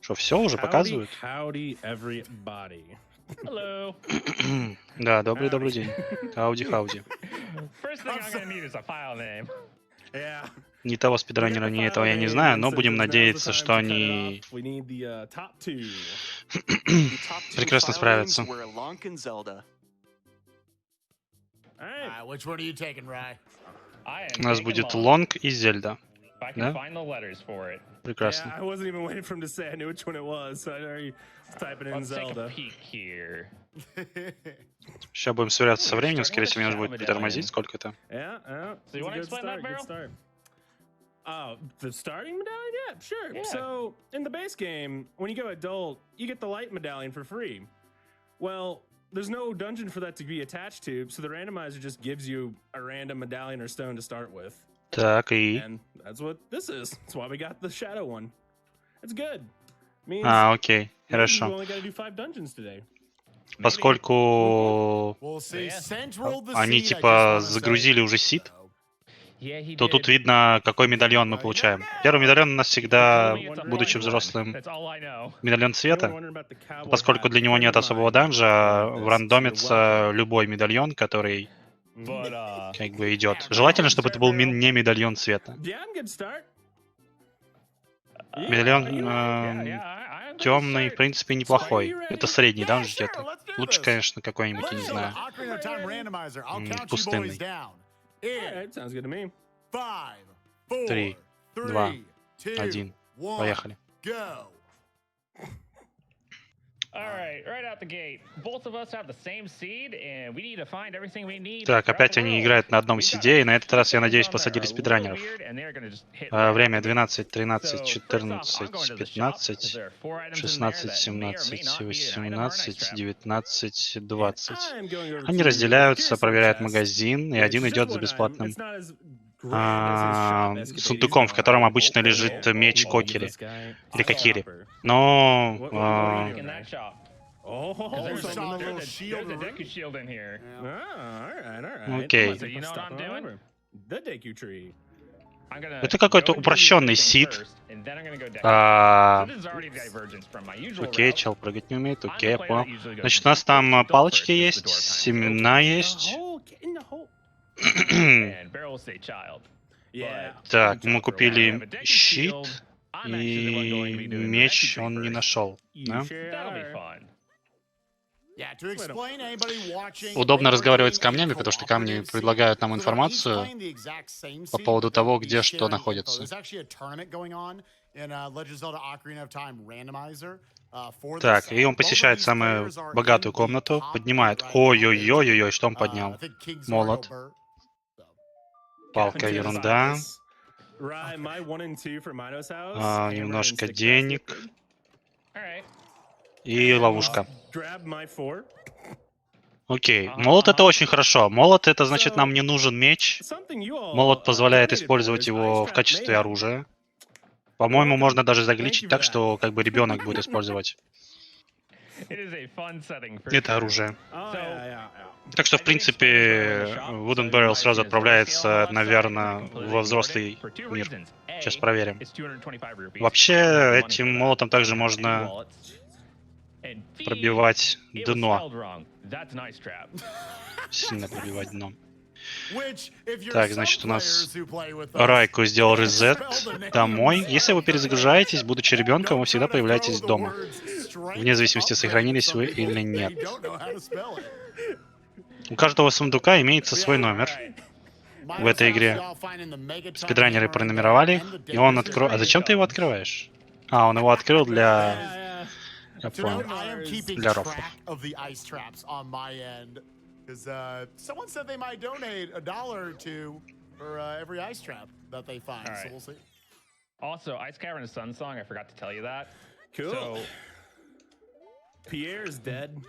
Что, все уже показывают? Да, добрый день. Хауди. Ни того спидранера, ни этого я не знаю, но будем надеяться, что они прекрасно справятся. У нас будет Лонг и Зельда. Да? Прекрасно. Сейчас будем сверяться со временем. Скорее всего, меня будет притормозить сколько-то. The starting medallion? Yeah, sure. Yeah. So, in the base game, when you go adult, you get the light medallion for free. Well, there's no dungeon for that to be attached to, so the randomizer just gives you a random medallion or stone to start with. Так, и... And that's what this is. That's why we got the shadow one. It's good. Окей, хорошо. You only got to do 5 dungeons today. Поскольку они типа загрузили уже сид, то тут видно, какой медальон мы получаем. Первый медальон у нас всегда, будучи взрослым, медальон цвета. Поскольку для него нет особого данжа, рандомится любой медальон, который как бы идет. Желательно, чтобы это был не медальон цвета. Медальон темный, в принципе, неплохой. Это средний данж где-то. Лучше, конечно, какой-нибудь, я не знаю, пустынный. 3, 2, 1. Поехали. Так, опять они играют на одном сиде, и на этот раз, я надеюсь, посадили спидранеров. Время 12, 13, 14, 15, 16, 17, 18, 19, 20. Они разделяются, проверяют магазин, и один идет за бесплатным сундуком, в котором обычно лежит меч Кокери. Или Кокири. Но... Окей. Это какой-то упрощенный сид. Окей, чел прыгать не умеет. Окей, я понял. Значит, у нас там палочки есть, семена есть. Так, мы купили щит, и меч он не нашел. Да? Удобно разговаривать с камнями, потому что камни предлагают нам информацию по поводу того, где что находится. Так, и он посещает самую богатую комнату, поднимает. Ой-ой-ой-ой, что он поднял? Молот. Палка, ерунда. Немножко денег. И ловушка. Окей, молот это очень хорошо. Молот это значит, нам не нужен меч. Молот позволяет использовать его в качестве оружия. По-моему, можно даже загличить так, что как бы ребенок будет использовать это оружие. Так что, в принципе, Wooden Barrel сразу отправляется, наверное, во взрослый мир. Сейчас проверим. Вообще, этим молотом также можно пробивать дно. Сильно пробивать дно. Так, значит, у нас Райку сделал резет домой. Если вы перезагружаетесь, будучи ребенком, вы всегда появляетесь дома. Вне зависимости, сохранились вы или нет. У каждого сундука имеется свой номер в этой игре. Спидранеры пронумеровали их, и он откроет... А зачем ты его открываешь? А, он его открыл для... Я понял. Для рофлов. Someone said they might donate $1 or $2 for every ice trap that they find. So we'll see. Also, Ice Cavern is Sun Song. I forgot to tell you that. Cool. So, Pierre's dead.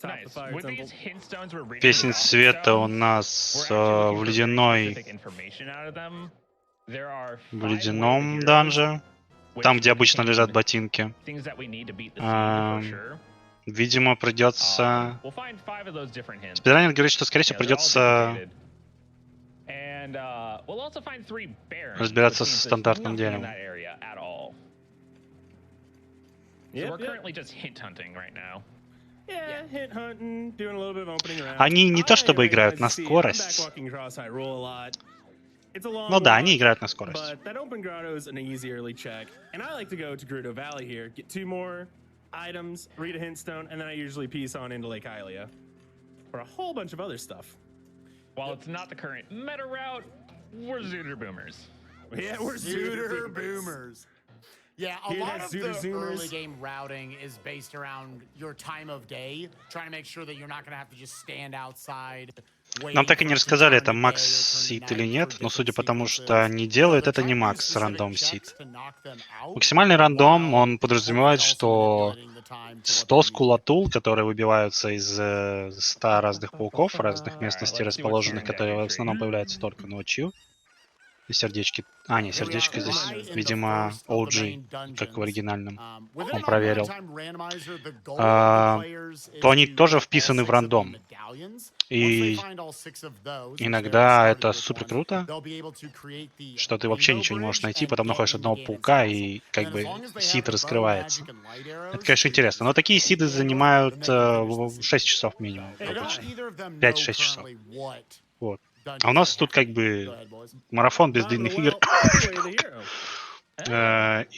Nice. With these hint stones we're reading Песнь света у нас в ледяной... В ледяном данже. Там, где обычно лежат ботинки. Видимо, придется... Спидранер говорит, что, скорее всего, придется разбираться с стандартным деревом. So we're currently just hint hunting right now. Yeah, hint hunting, doing a little bit of opening around. Они не то чтобы играют на скорость. Ну да, они играют на скорость. But that open grotto is an easy early check, and I like to go to Gerudo Valley here, get 2 more items, read a hint stone, and then I usually piece on into Lake Hylia for a whole bunch of other stuff. While it's not the current meta route, we're Zooter boomers. Yeah, we're Zooter boomers. Yeah, a lot of the early game routing is based around your time of day, trying to make sure that you're not going to have to just stand outside. Нам так и не рассказали, это макс сид или нет, но судя по тому, что они делают, это не макс рандом сид. Максимальный рандом, он подразумевает, что 100 скулатул, которые выбиваются из 100 разных пауков, разных местностей расположенных, которые в основном появляются только ночью. И сердечки. А, не, сердечко здесь, видимо, OG, как в оригинальном. Он проверил. То они тоже вписаны в рандом. И иногда это супер круто, что ты вообще ничего не можешь найти, потом находишь одного паука, и как бы сид раскрывается. Это, конечно, интересно. Но такие сиды занимают 6 часов минимум обычно. 5-6 часов. Вот. А у нас тут как бы марафон без длинных игр.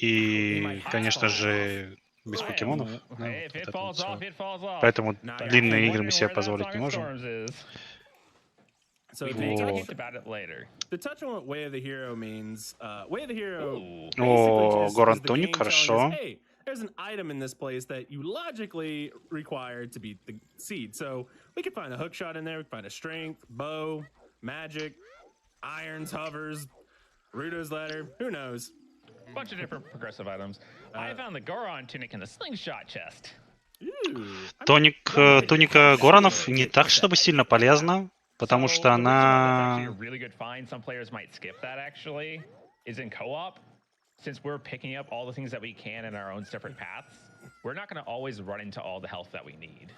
И, конечно же, без покемонов. Поэтому длинные игры мы себе позволить не можем. О, Горан Тоник, хорошо. There's an item in this place that you logically require to beat the seed. So we could find a hook shot in there, we could find a strength, bow, magic, irons, hovers, Rudo's ladder, who knows? Bunch of different progressive items. I found the Goron tunic in the slingshot chest. Туника Горанов не так, чтобы сильно полезна, потому что она... Since we're picking up all the things that we can in our own separate paths, we're not going to always run into all the health that we need.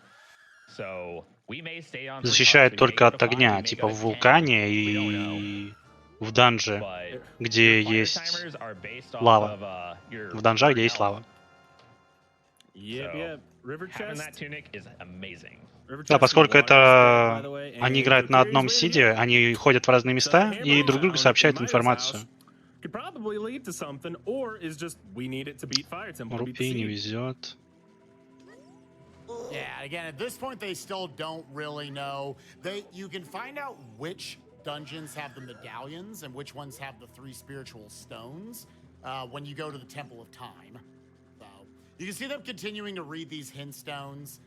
So we may stay on. Защищает только от огня, типа в вулкане и в данже, где есть лава. В данжах, где есть лава. Да, поскольку это они играют на одном сиде, они ходят в разные места и друг другу сообщают информацию. Рупий не везет. Yeah, again, at this point, they still don't really know. You can find out which dungeons have the medallions and which ones have the 3 spiritual stones when you go to the Temple of Time. So you can see them continuing to read these hint stones.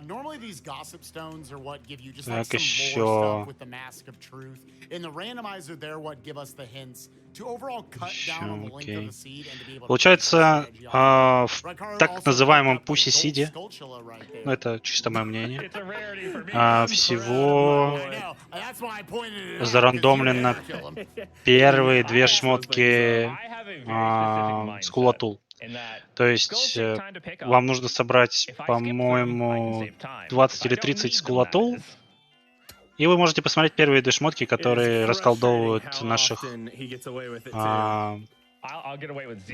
Normally, these gossip stones are what give you just like some more stuff with the Mask of Truth. In the randomizer, they're what give us the hints to overall cut down on the length of the seed and to be able to... Получается, в так называемом пуси-сиде, ну это чисто мое мнение, всего зарандомлено первые 2 шмотки скулатул. То есть вам нужно собрать, по-моему, 20 или 30 скулатул, и вы можете посмотреть первые 2 шмотки, которые расколдовывают наших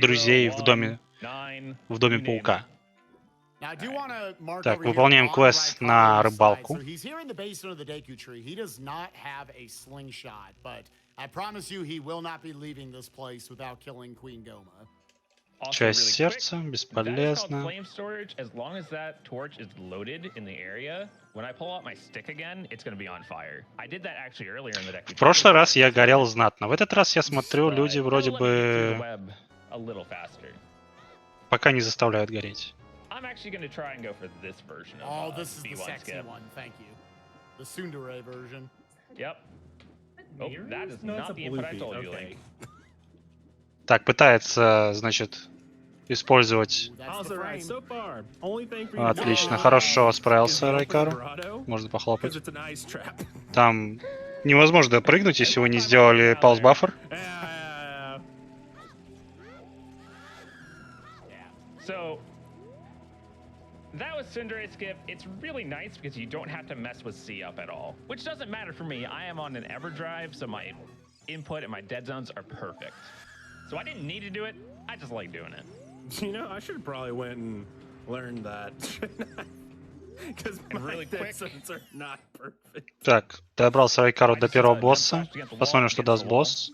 друзей в доме паука. Так, выполняем квест на рыбалку. Часть сердца, бесполезно. В прошлый раз я горел знатно. В этот раз я смотрю, люди вроде бы пока не заставляют гореть. Так, пытается, значит, использовать. Отлично, хорошо справился Райкару. Можно похлопать. Там невозможно прыгнуть, если вы не сделали пауз-баффер. That was Tsundere skip. It's really nice because you don't have to mess with C up at all, which doesn't matter for me. I am on an EverDrive, so my input and my dead zones are perfect. So I didn't need to do it. I just like doing it. You know, I should have probably went and learned that. Because really quick. are not perfect. Так, добрался Райкару до первого босса. Посмотрим, что даст босс.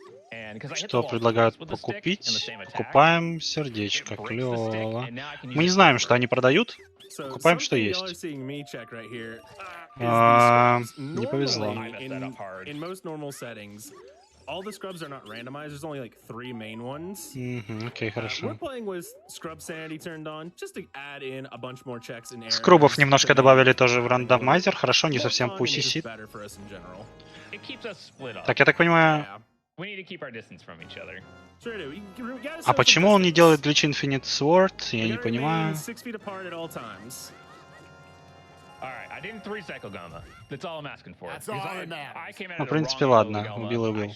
Что предлагают покупить? Покупаем сердечко. Клево. Мы не знаем, что они продают. Покупаем, что есть. Не повезло. In most normal settings, all the scrubs are not randomized. There's only like 3 main ones. Окей, хорошо. We're playing with scrub sanity turned on, just to add in a bunch more checks and errors. Скрубов немножко добавили тоже в рандомайзер. Хорошо, не совсем пусть сит. Так, я так понимаю... А почему он не делает глич Infinite Sword? Я не понимаю. Ну, в принципе, ладно. Убил и убил.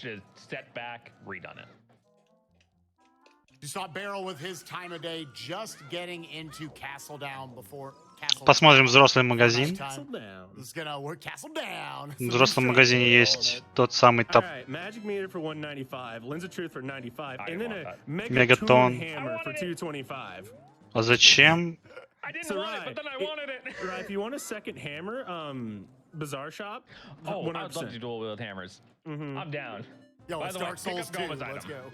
Посмотрим взрослый магазин. В взрослом магазине есть тот самый топ. Мегатон. А зачем?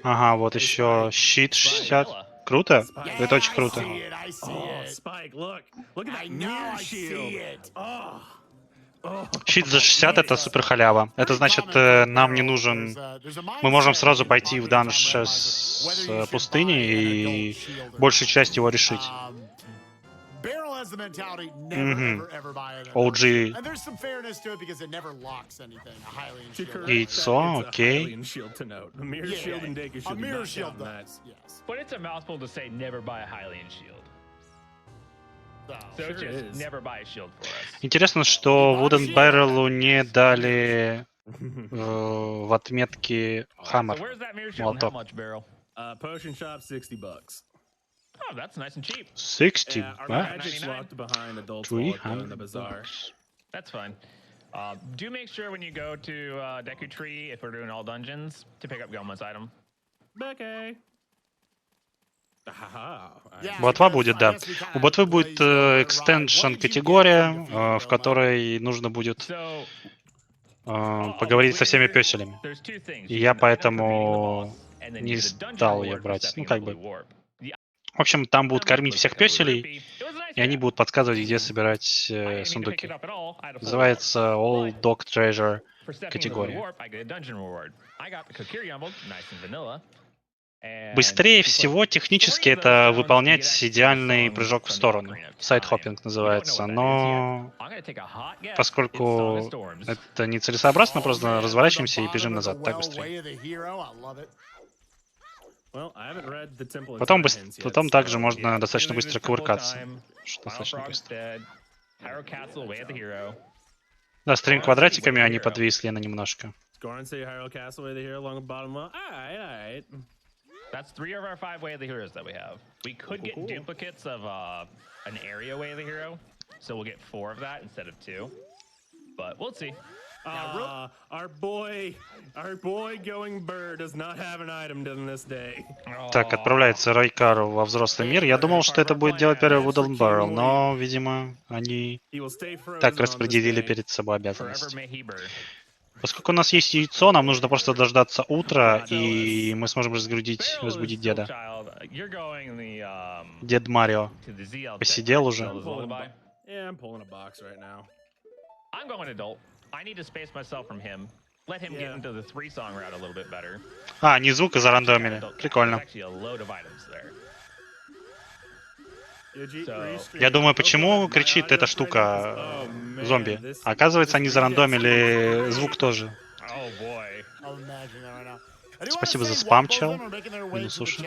Ага, вот еще щит 60. Круто? Это очень круто. Щит за 60 это супер халява. Это значит, нам не нужен... Мы можем сразу пойти в данж с пустыни и большую часть его решить. OG. Яйцо, окей. Интересно, что Wooden Barrel не дали в отметке Hammer. Молоток. 60 bucks? 300 bucks. That's fine. Do make sure when you go to Deku Tree, if we're doing all dungeons, to pick up Goma's item. Okay. Ботва будет, да. У ботвы будет экстеншн категория, в которой нужно будет поговорить со всеми пёселями. И я поэтому не стал ее брать. Ну, как бы. В общем, там будут кормить всех пёселей, и они будут подсказывать, где собирать сундуки. Называется All Dog Treasure категория. Быстрее всего технически это выполнять идеальный прыжок в сторону. Сайдхоппинг называется, но поскольку это нецелесообразно, просто разворачиваемся и бежим назад, так быстрее. Потом также можно достаточно быстро кувыркаться. Что достаточно быстро. Да, стрим квадратиками они подвисли на немножко. That's 3 of our 5 Way of the Heroes that we have. We could get duplicates of an area Way of the Hero, so we'll get 4 of that instead of 2. But we'll see. Our boy going bird does not have an item done this day. Так, отправляется Райкару во взрослый мир. Я думал, что это будет делать первый Wooden Barrel, но, видимо, они так распределили перед собой обязанности. Поскольку у нас есть яйцо, нам нужно просто дождаться утра, и мы сможем разбудить деда. Дед Марио посидел уже. А, они звук зарандомили. Прикольно. Я думаю, почему кричит эта штука зомби? Оказывается, они зарандомили звук тоже. Спасибо за спам, чел. Минус уши.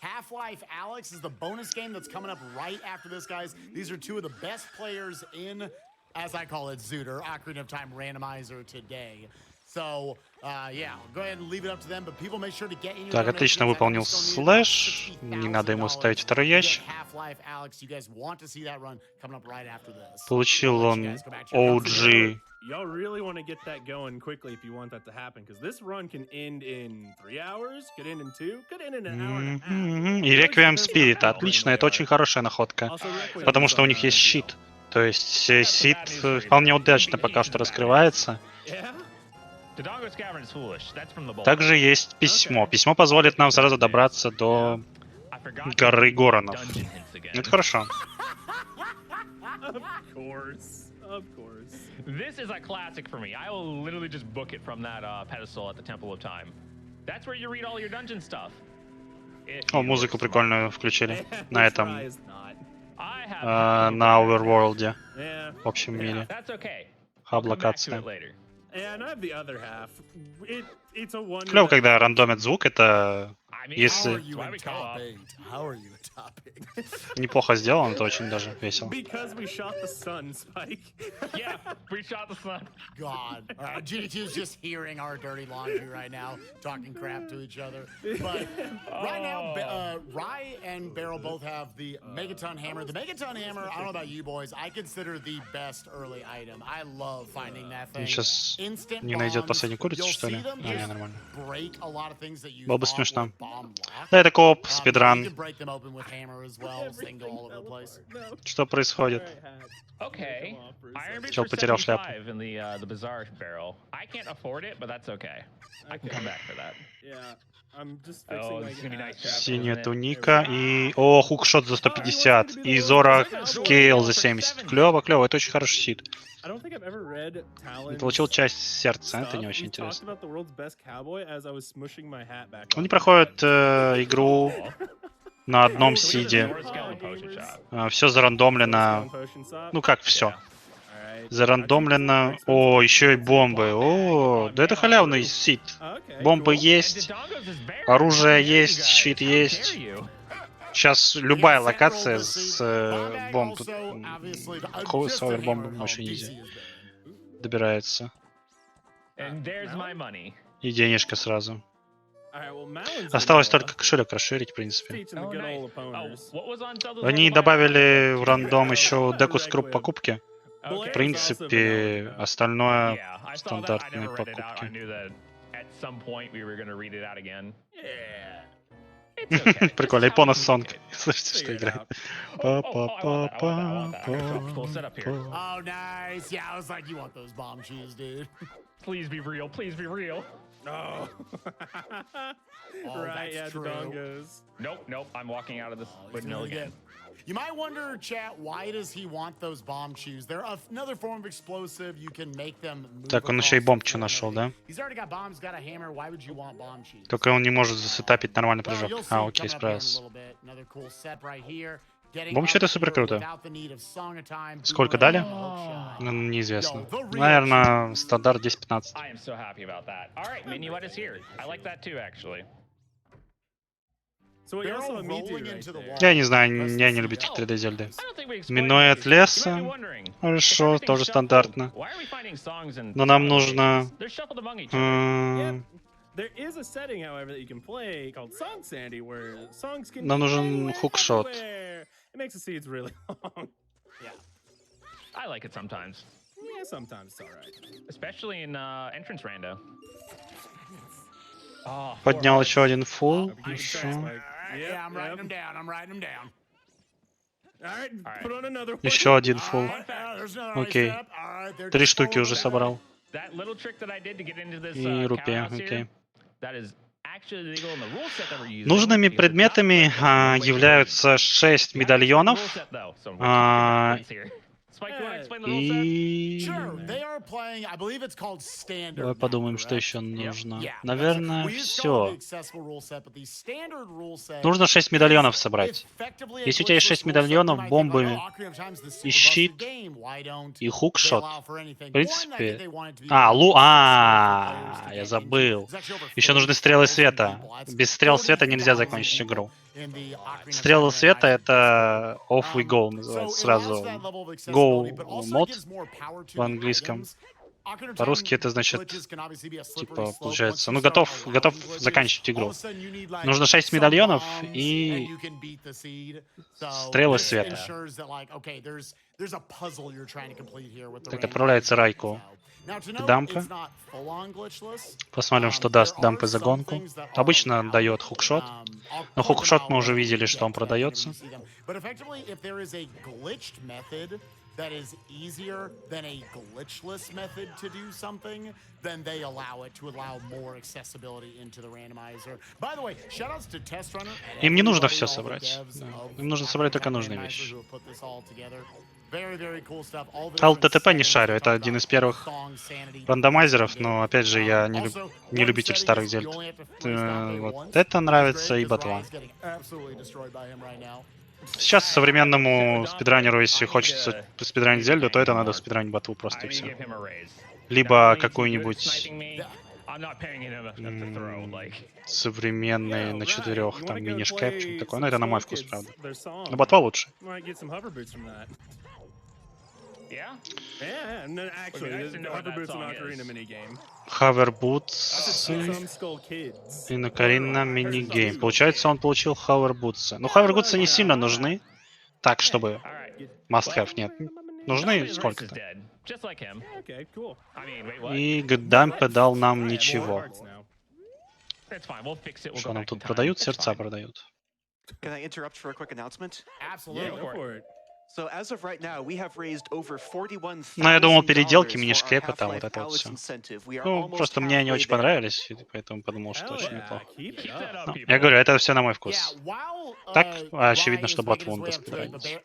Half-Life Alex is the bonus game that's coming up right after this, guys. These are 2 of the best players in, as I call it, Zooter, Ocarina of Time Randomizer today. So, yeah, go ahead and leave it up to them, but people make sure to get in your. Так, отлично выполнил слэш. Не надо ему ставить второй ящик. Получил он OG y'all really want to get that going quickly if you want that to happen, because this run can end in 3 hours, could end in 2, could end in an hour and a half. И Реквием Спирит, отлично, это очень хорошая находка, потому что у них есть щит. То есть щит вполне удачно пока что раскрывается. Также есть письмо. Письмо позволит нам сразу добраться до горы Горонов. Это хорошо. Of course. This is a classic for me. I will literally just book it from that pedestal at the Temple of Time. That's where you read all your dungeon stuff. О, музыку прикольную включили на этом, на Overworld, в общем мире. Хаб-локация. Клево, когда рандомят звук, это если неплохо сделано, то очень даже весело. God, GDT is just hearing our dirty laundry right now, talking crap to each other. But right now, Rye and Barrel both have the Megaton Hammer. The Megaton Hammer, I don't know about you boys, I consider the best early item. I love finding that thing. Сейчас не найдет последнюю курицу, что ли? А, не, нормально. Было бы смешно. Да, это кооп, спидран. Что происходит? Чел потерял шляпу. Синяя туника и... О, хукшот за 150. И Зора скейл за 70. Клево, клево, это очень хороший щит. Получил часть сердца, это не очень интересно. Он не проходит игру на одном сиде. Все зарандомлено. Ну как все? Зарандомлено. О, еще и бомбы. О, да это халявный сид. Бомбы есть, оружие есть, щит есть. Сейчас любая локация с бомб, с овербомбом очень изи добирается. И денежка сразу. Осталось только кошелек расширить, в принципе. Они добавили в рандом еще деку скруп покупки. В принципе, остальное стандартные покупки. Прикольно, Япона Сонг. Слышите, что играет? Please be real, please be real. No. Right, yeah, the dongos. Nope, nope, I'm walking out of this windmill again. You might wonder, chat, why does he want those bomb shoes? They're another form of explosive. You can make them move. Так, он еще и бомбчу нашел, да? Только он не может засетапить нормальный прыжок. А, окей, справился. Бомбчу это супер круто. Сколько дали? Ну, неизвестно. Наверное, стандарт 10-15. Я не знаю, я не люблю этих 3D Зельды. Минует леса. Хорошо, тоже стандартно. Но нам нужно... Нам нужен хукшот. Поднял еще один фулл. Еще один фулл. Окей. 3 штуки уже собрал. И рупия, окей. Нужными предметами являются 6 медальонов. И... Давай подумаем, что еще нужно. Наверное, все. Нужно 6 медальонов собрать. Если у тебя есть 6 медальонов, бомбы и щит, и хукшот, в принципе... Я забыл. Еще нужны стрелы света. Без стрел света нельзя закончить игру. Стрелы света — это off we go, называется сразу. Go мод в английском. По-русски это значит, типа, получается, ну, готов заканчивать игру. Нужно 6 медальонов и стрелы света. Так, отправляется Райку к дампе. Посмотрим, что даст дампе за гонку. Обычно дает хукшот. Но хукшот мы уже видели, что он продается. That is easier than a glitchless method to do something, then they allow it to allow more accessibility into the randomizer. By the way, shoutouts to Test Runner. Им не нужно все собрать. Да. Им нужно собрать только нужные вещи. ЛТТП не шарю, это один из первых рандомайзеров, но опять же я не любитель старых Зельд. Вот это нравится и ботва. Сейчас современному спидранеру, если хочется спидранить Зельду, то это надо спидранить ботву просто и все. Либо какую-нибудь современный на 4, там мини-шкэп, что-то такое. Но это на мой вкус, правда. Но ботва лучше. Хавербутсы и на Ocarina минигейм. Получается, он получил хавербутсы. Но хавербутсы не сильно нужны. Так, чтобы must have, нет. Нужны сколько-то. И Дампе дал нам ничего. Что нам тут продают? Сердца продают. Но я думал, переделки, мини-шкрепы, там вот это вот все. Ну, просто мне они очень понравились, и поэтому подумал, что очень неплохо. Ну, я говорю, это все на мой вкус. Так, очевидно, что ботву он доспидранить.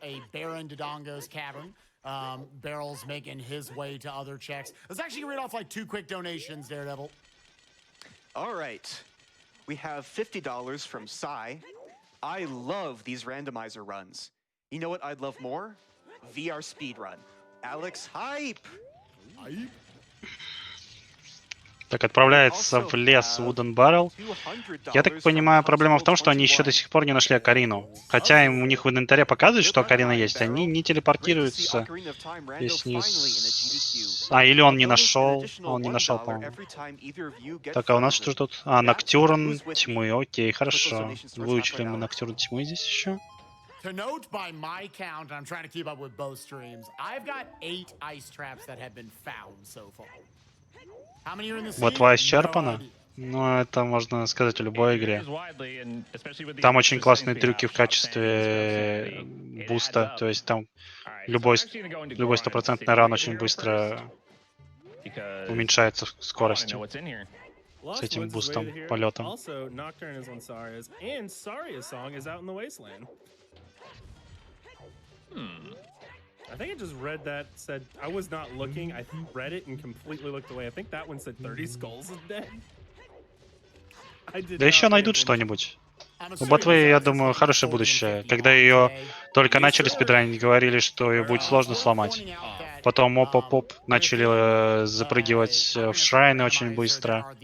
Barrel's making his way to other checks. Let's actually read off like 2 quick donations, Daredevil. All right. We have $50 from Sai. I love these randomizer runs. You know what I'd love more? VR speedrun. Alex Hype! Так, отправляется в лес Wooden Barrel. Я так понимаю, проблема в том, что они еще до сих пор не нашли Окарину. Хотя им у них в инвентаре показывают, что Окарина есть, они не телепортируются. Если не... или он не нашел. Он не нашел, по-моему. Так, а у нас что тут? Ноктюрн тьмы. Окей, хорошо. Выучили мы Ноктюрн тьмы здесь еще. To note by my count, I'm trying to keep up with both streams. I've got 8 ice traps that have been found so far. Ботва исчерпана? Ну, это можно сказать в любой игре. Там очень классные трюки в качестве буста. То есть там любой 100% ран очень быстро уменьшается скоростью с этим бустом, полетом. I think I just read that, said, I was not looking, I read it and completely looked away. I think that one said 30 skulls is dead. Да еще найдут что-нибудь. У ботвы, я думаю, хорошее будущее. Когда ее только начали спидранить, говорили, что ее будет сложно сломать. Потом оп-оп-оп начали запрыгивать в шрайны очень быстро.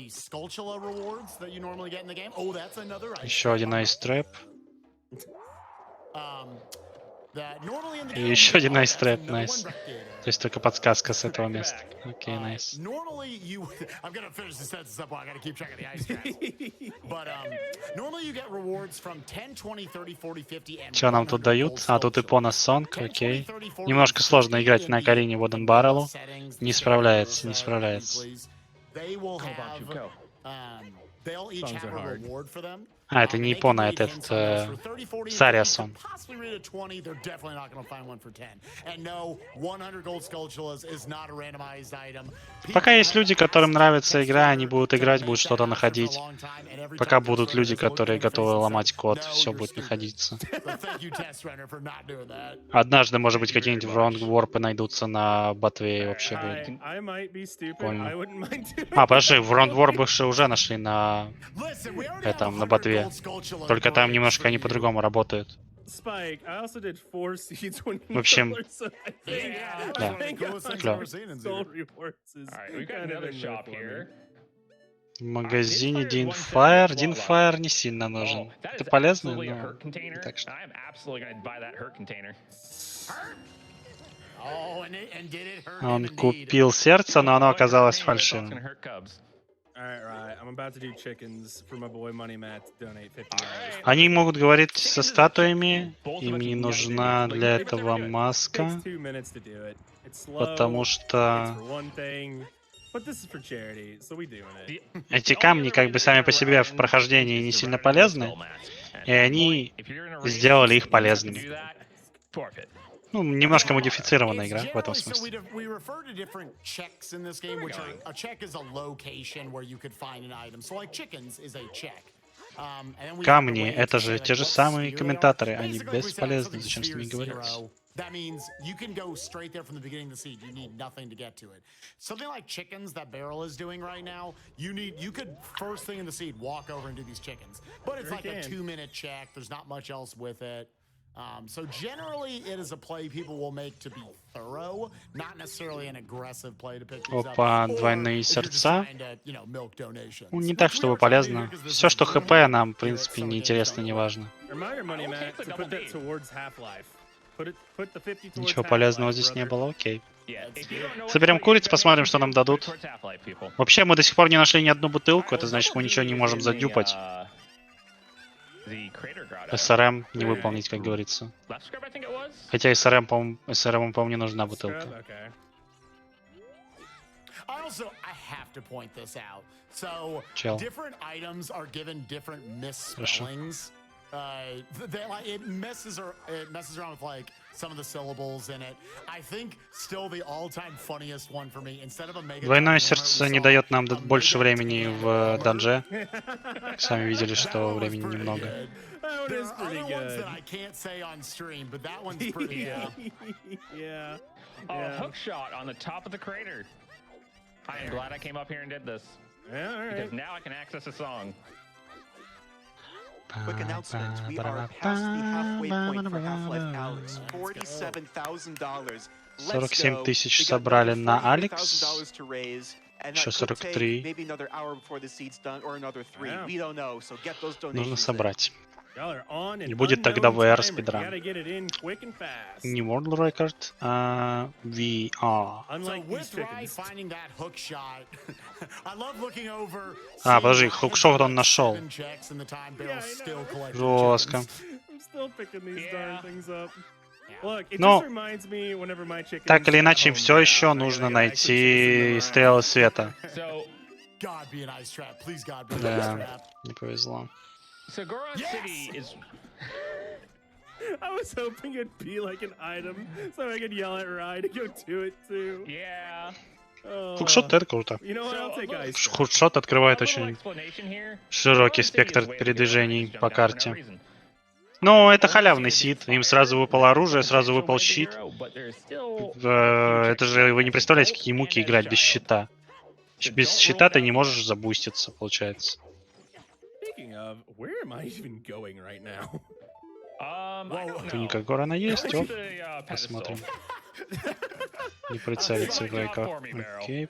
Еще один айстрэп. И еще один айстрэп, найс. То есть только подсказка с этого места. Окей, найс. Что нам тут дают? Тут и Пона Сонг, окей. Немножко сложно играть на Окарине Wooden Barrel. Не справляется, не справляется. Это не Япона, это Сариасон. Пока есть люди, которым нравится игра, они будут играть, будут что-то находить. Пока будут люди, которые готовы ломать код, все будет находиться. Однажды, может быть, какие-нибудь враунд-ворпы найдутся на ботве и вообще будет прикольно. Подожди, враунд-ворпы уже нашли на ботве. Только там немножко они по-другому работают. В общем, да, клево. В магазине Динфайр. Динфайр не сильно нужен. Это полезно, но не так что. Oh, and did it hurt Он him indeed? купил сердце, но оно оказалось фальшивым. All right. I'm about to do chickens for my boy Money Matt to donate $50. Они могут говорить со статуями. Им не нужна для этого маска, Takes 2 minutes to do it. It's slow. потому It's что for one thing, but this is for charity, so we doing it. эти камни как бы сами по себе в прохождении не сильно полезны, и они сделали их полезными. Ну, немножко модифицированная игра в этом смысле. We refer to different checks in this game, which are a check is a location where you could find an item. So like chickens is a check. Камни — это же те же самые комментаторы, они бесполезны, зачем с ними говорить? That means you can go straight there from the beginning of the seed. You need nothing to get to it. Something like chickens that Barrel is doing right now, you could first thing in the seed walk over and do these chickens. But it's like a 2-minute check. There's not much else with it. So generally, it is a play people will make to be thorough, not necessarily an aggressive play to pick these up. Опа, двойные сердца. Ну, не так, чтобы полезно. Все, что ХП, нам, в принципе, не интересно, не важно. Ничего полезного здесь не было, окей. Соберем куриц, посмотрим, что нам дадут. Вообще, мы до сих пор не нашли ни одну бутылку, это значит, мы ничего не можем задюпать. СРМ не выполнить, как говорится. Хотя СРМ, по-моему, не нужна бутылка. Чел. Хорошо. It messes around with like some of the syllables in it. I think still the all-time funniest one for me. Instead of a mega. Двойное сердце не дает нам больше времени в данже. Сами видели, что времени немного. There are other ones that I can't say on stream, but that one's pretty good. Yeah. Hook shot on the top of the crater. I am glad I came up here and did this. Yeah, all right. Because now I can access a song. Quick announcement, we are past the halfway point for Half-Life Alyx. $47,000. 47 тысяч собрали на Алекс. Еще 43. Нужно собрать. И будет тогда VR спидран. Не World Record, а VR. А, подожди, хукшот он нашел. Жестко. Ну, так или иначе, им все еще нужно найти стрелы света. Да, не повезло. So Goron City is. I was hoping it'd be like an item, so I could yell at Rye to go do it too. Yeah. Хукшот — это круто. Хукшот открывает очень широкий спектр передвижений по карте. Но это халявный сид. Им сразу выпало оружие, сразу выпал щит. Это же вы не представляете, какие муки играть без щита. Без щита ты не можешь забуститься, получается. Туника Горана есть, оп. Посмотрим. Не прицелиться в вейках. Окей.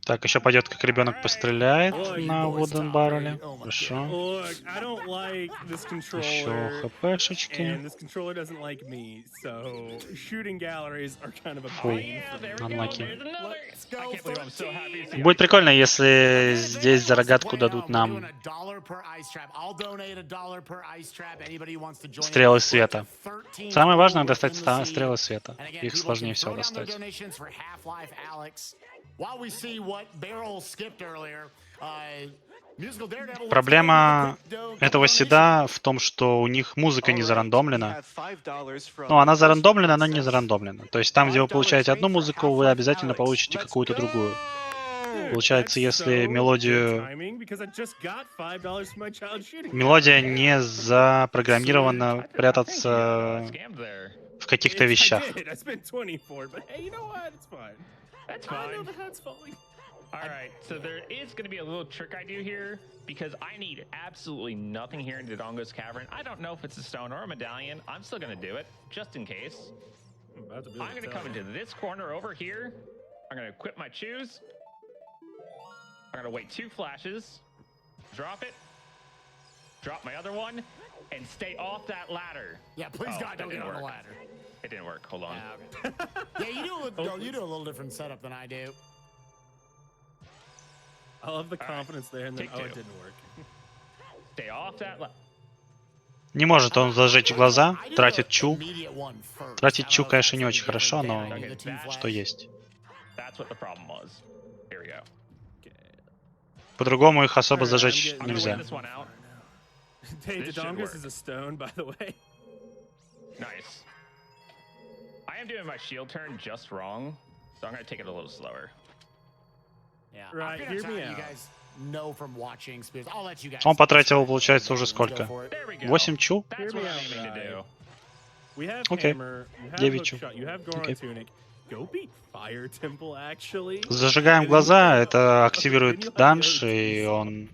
Так, еще пойдет, как ребенок постреляет на Wooden Barrel. Хорошо. Еще хпшечки. Фу, анлаки. Будет прикольно, если здесь за рогатку дадут нам стрелы света. Самое важное — достать стрелы света. Их сложнее всего достать. Проблема этого сида в том, что у них музыка не зарандомлена. Ну, она зарандомлена, но не зарандомлена. То есть там, где вы получаете одну музыку, вы обязательно получите какую-то другую. Получается, если мелодия не запрограммирована прятаться в каких-то вещах. Alright, so there is going to be a little trick I do here, because I need absolutely nothing here in Dodongo's Cavern. I don't know if it's a stone or a medallion. I'm still going to do it, just in case. I'm going to come into this corner over here. I'm going to equip my shoes. I'm I'm gonna wait 2 flashes, drop it, drop my other one, and stay off that ladder. Yeah, please Oh, God, don't get on the ladder. It didn't work. Hold on. Yeah, okay. Yeah, you do a little different setup than I do. I love the confidence there, and then Take it 2. didn't work. Stay off that ladder. Не может он зажечь глаза, тратит чу. Тратить чу, конечно, не очень хорошо, но что есть. That's what the problem was. Here we go. По-другому их особо зажечь I'm gonna нельзя. wait this one out. Hey, This should Dodongus work. is a stone, by the way. Nice. I am doing my shield turn just wrong, so I'm gonna take it a little slower. Yeah, Right, hear me out. You guys know from watching Spears. I'll let you guys. Он потратил, получается, уже сколько? There we go. 8 чу? That's what I'm aiming to do. We have Okay. hammer, you have 9 чу. hookshot, you have Goron Okay. tunic. Go beat Fire Temple, actually. Зажигаем глаза, это активирует данж, и он...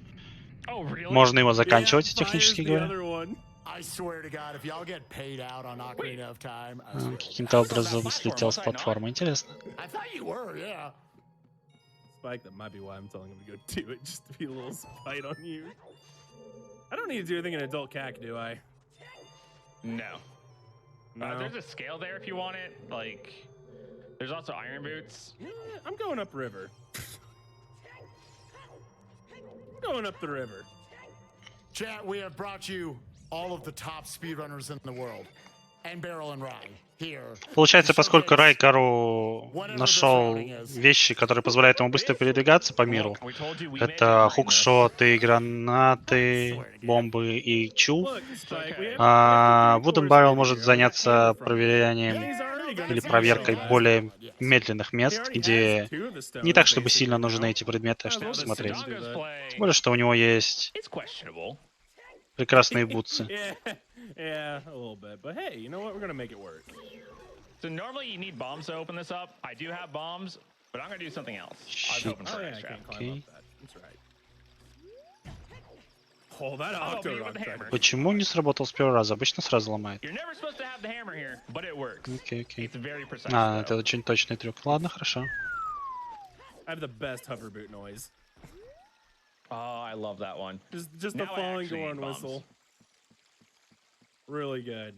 Oh, really? Можно его Yeah, заканчивать, Fire's технически the говоря. other one. I swear to God, if y'all get paid out on Ocarina of Time, I swear to Каким-то God. образом слетел с платформы. Интересно. I thought you were, yeah. Spike, that might be why I'm telling him to go do it, just to be a little spite on you. I don't need to do anything an adult cat can do, I? No. No. There's a scale there if you want it. Like, there's also iron boots. Yeah, I'm going up river. Going up the river. Chat, we have brought you all of the top speedrunners in the world. And Barrel and Rye here. Получается, поскольку Райкару нашел вещи, которые позволяют ему быстро передвигаться по миру, это хукшоты, гранаты, бомбы и чу, Look, Spike, we have Wooden Barrel может заняться проверянием или проверкой более медленных мест, где не так, чтобы сильно нужны эти предметы, чтобы посмотреть. Тем более, что у него есть It's questionable. прекрасные бутсы. Yeah, a little bit. But hey, you know what? We're gonna make it work. So normally you need bombs to open this up. I do have bombs, but I'm gonna do something else. I was hoping for Oh an yeah, I extra. can't climb Okay. up that. That's right. Oh, that Oh, octo but rock with the hammer. Почему не сработал с первого раза? Обычно сразу ломает. You're never supposed to have the hammer here, but it works. Окей, окей. It's very precise. А, though. это очень точный трюк. Ладно, хорошо. I have the best hover boot noise. Oh, I love that one. Just the Now I falling actually Goron need bombs. whistle. Really good.